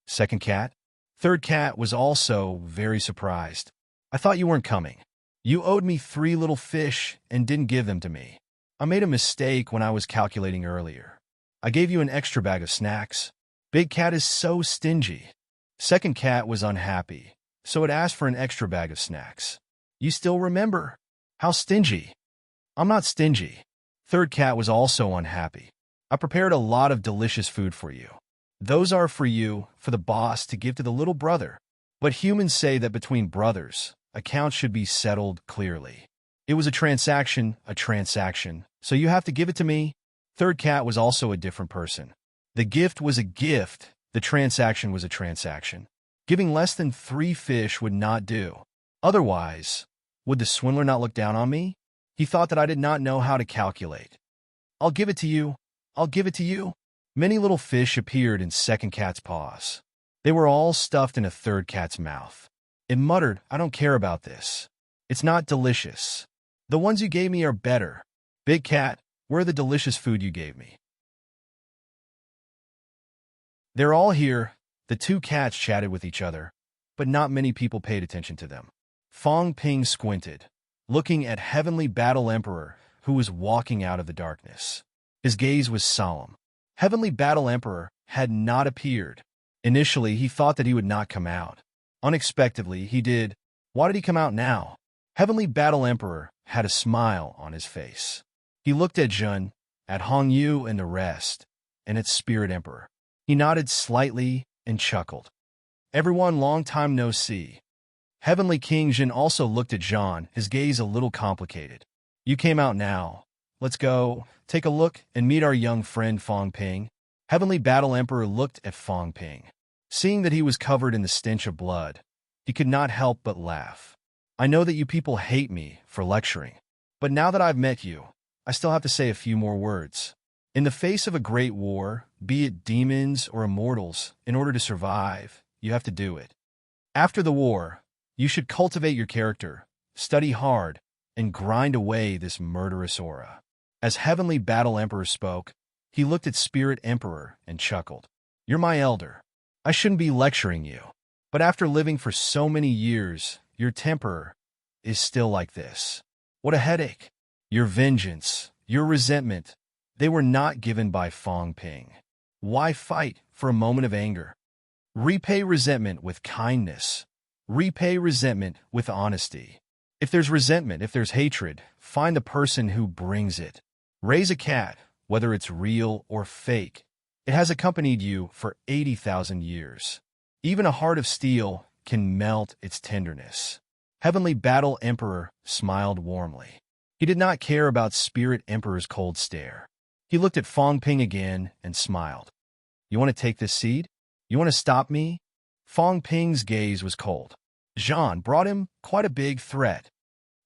Second cat? Third cat was also very surprised. I thought you weren't coming. You owed me 3 little fish and didn't give them to me. I made a mistake when I was calculating earlier. I gave you an extra bag of snacks. Big cat is so stingy. Second cat was unhappy, so it asked for an extra bag of snacks. You still remember? How stingy? I'm not stingy. Third cat was also unhappy. I prepared a lot of delicious food for you. Those are for you, for the boss to give to the little brother. But humans say that between brothers, accounts should be settled clearly. It was a transaction, so you have to give it to me. Third cat was also a different person. The gift was a gift, the transaction was a transaction. Giving less than 3 fish would not do. Otherwise, would the swindler not look down on me? He thought that I did not know how to calculate. I'll give it to you. I'll give it to you. Many little fish appeared in second cat's paws. They were all stuffed in a third cat's mouth. It muttered, "I don't care about this. It's not delicious. The ones you gave me are better. Big cat, where the delicious food you gave me?" "They're all here." The two cats chatted with each other, but not many people paid attention to them. Fong Ping squinted, looking at Heavenly Battle Emperor, who was walking out of the darkness. His gaze was solemn. Heavenly Battle Emperor had not appeared. Initially, he thought that he would not come out. Unexpectedly, he did. Why did he come out now? Heavenly Battle Emperor had a smile on his face. He looked at Jun, at Hong Yu and the rest, and at Spirit Emperor. He nodded slightly and chuckled. "Everyone, long time no see." Heavenly King Jin also looked at Jean, his gaze a little complicated. "You came out now. Let's go, take a look, and meet our young friend Fong Ping." Heavenly Battle Emperor looked at Fong Ping. Seeing that he was covered in the stench of blood, he could not help but laugh. "I know that you people hate me for lecturing, but now that I've met you, I still have to say a few more words. In the face of a great war, be it demons or immortals, in order to survive, you have to do it. After the war, you should cultivate your character, study hard, and grind away this murderous aura." As Heavenly Battle Emperor spoke, he looked at Spirit Emperor and chuckled. "You're my elder. I shouldn't be lecturing you. But after living for so many years, your temper is still like this. What a headache. Your vengeance, your resentment, they were not given by Fong Ping. Why fight for a moment of anger? Repay resentment with kindness. Repay resentment with honesty. If there's resentment, if there's hatred, find the person who brings it. Raise a cat, whether it's real or fake. It has accompanied you for 80,000 years. Even a heart of steel can melt its tenderness." Heavenly Battle Emperor smiled warmly. He did not care about Spirit Emperor's cold stare. He looked at Fong Ping again and smiled. "You want to take this seed? You want to stop me?" Fong Ping's gaze was cold. Jean brought him quite a big threat.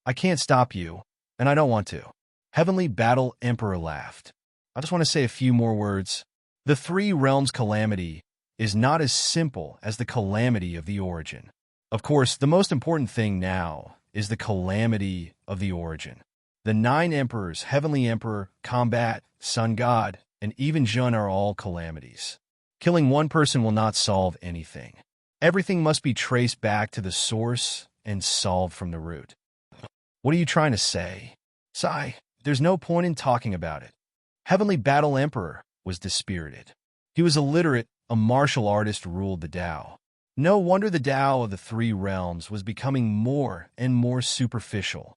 "I can't stop you, and I don't want to." Heavenly Battle Emperor laughed. "I just want to say a few more words. The Three Realms calamity is not as simple as the calamity of the origin. Of course, the most important thing now is the calamity of the origin. The 9 emperors, Heavenly Emperor, Combat, Sun God, and even Jun are all calamities. Killing one person will not solve anything. Everything must be traced back to the source and solved from the root." "What are you trying to say?" "Sigh, there's no point in talking about it." Heavenly Battle Emperor was dispirited. He was illiterate, a martial artist ruled the Tao. No wonder the Tao of the Three Realms was becoming more and more superficial.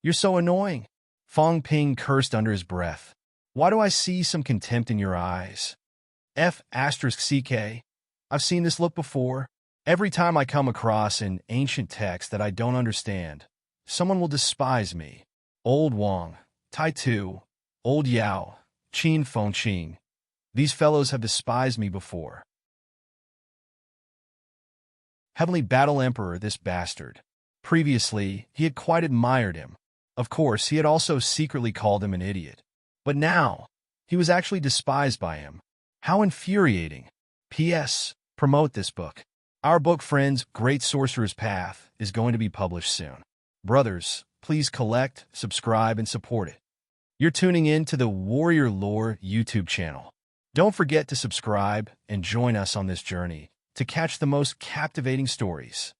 "You're so annoying." Fong Ping cursed under his breath. "Why do I see some contempt in your eyes? F***CK. I've seen this look before. Every time I come across an ancient text that I don't understand, someone will despise me. Old Wang, Tai Tu, Old Yao, Qin Fengqin. These fellows have despised me before." Heavenly Battle Emperor, this bastard. Previously, he had quite admired him. Of course, he had also secretly called him an idiot. But now, he was actually despised by him. How infuriating. P.S. Promote this book. Our book, friends, Great Sorcerer's Path, is going to be published soon. Brothers, please collect, subscribe, and support it. You're tuning in to the Warrior Lore YouTube channel. Don't forget to subscribe and join us on this journey to catch the most captivating stories.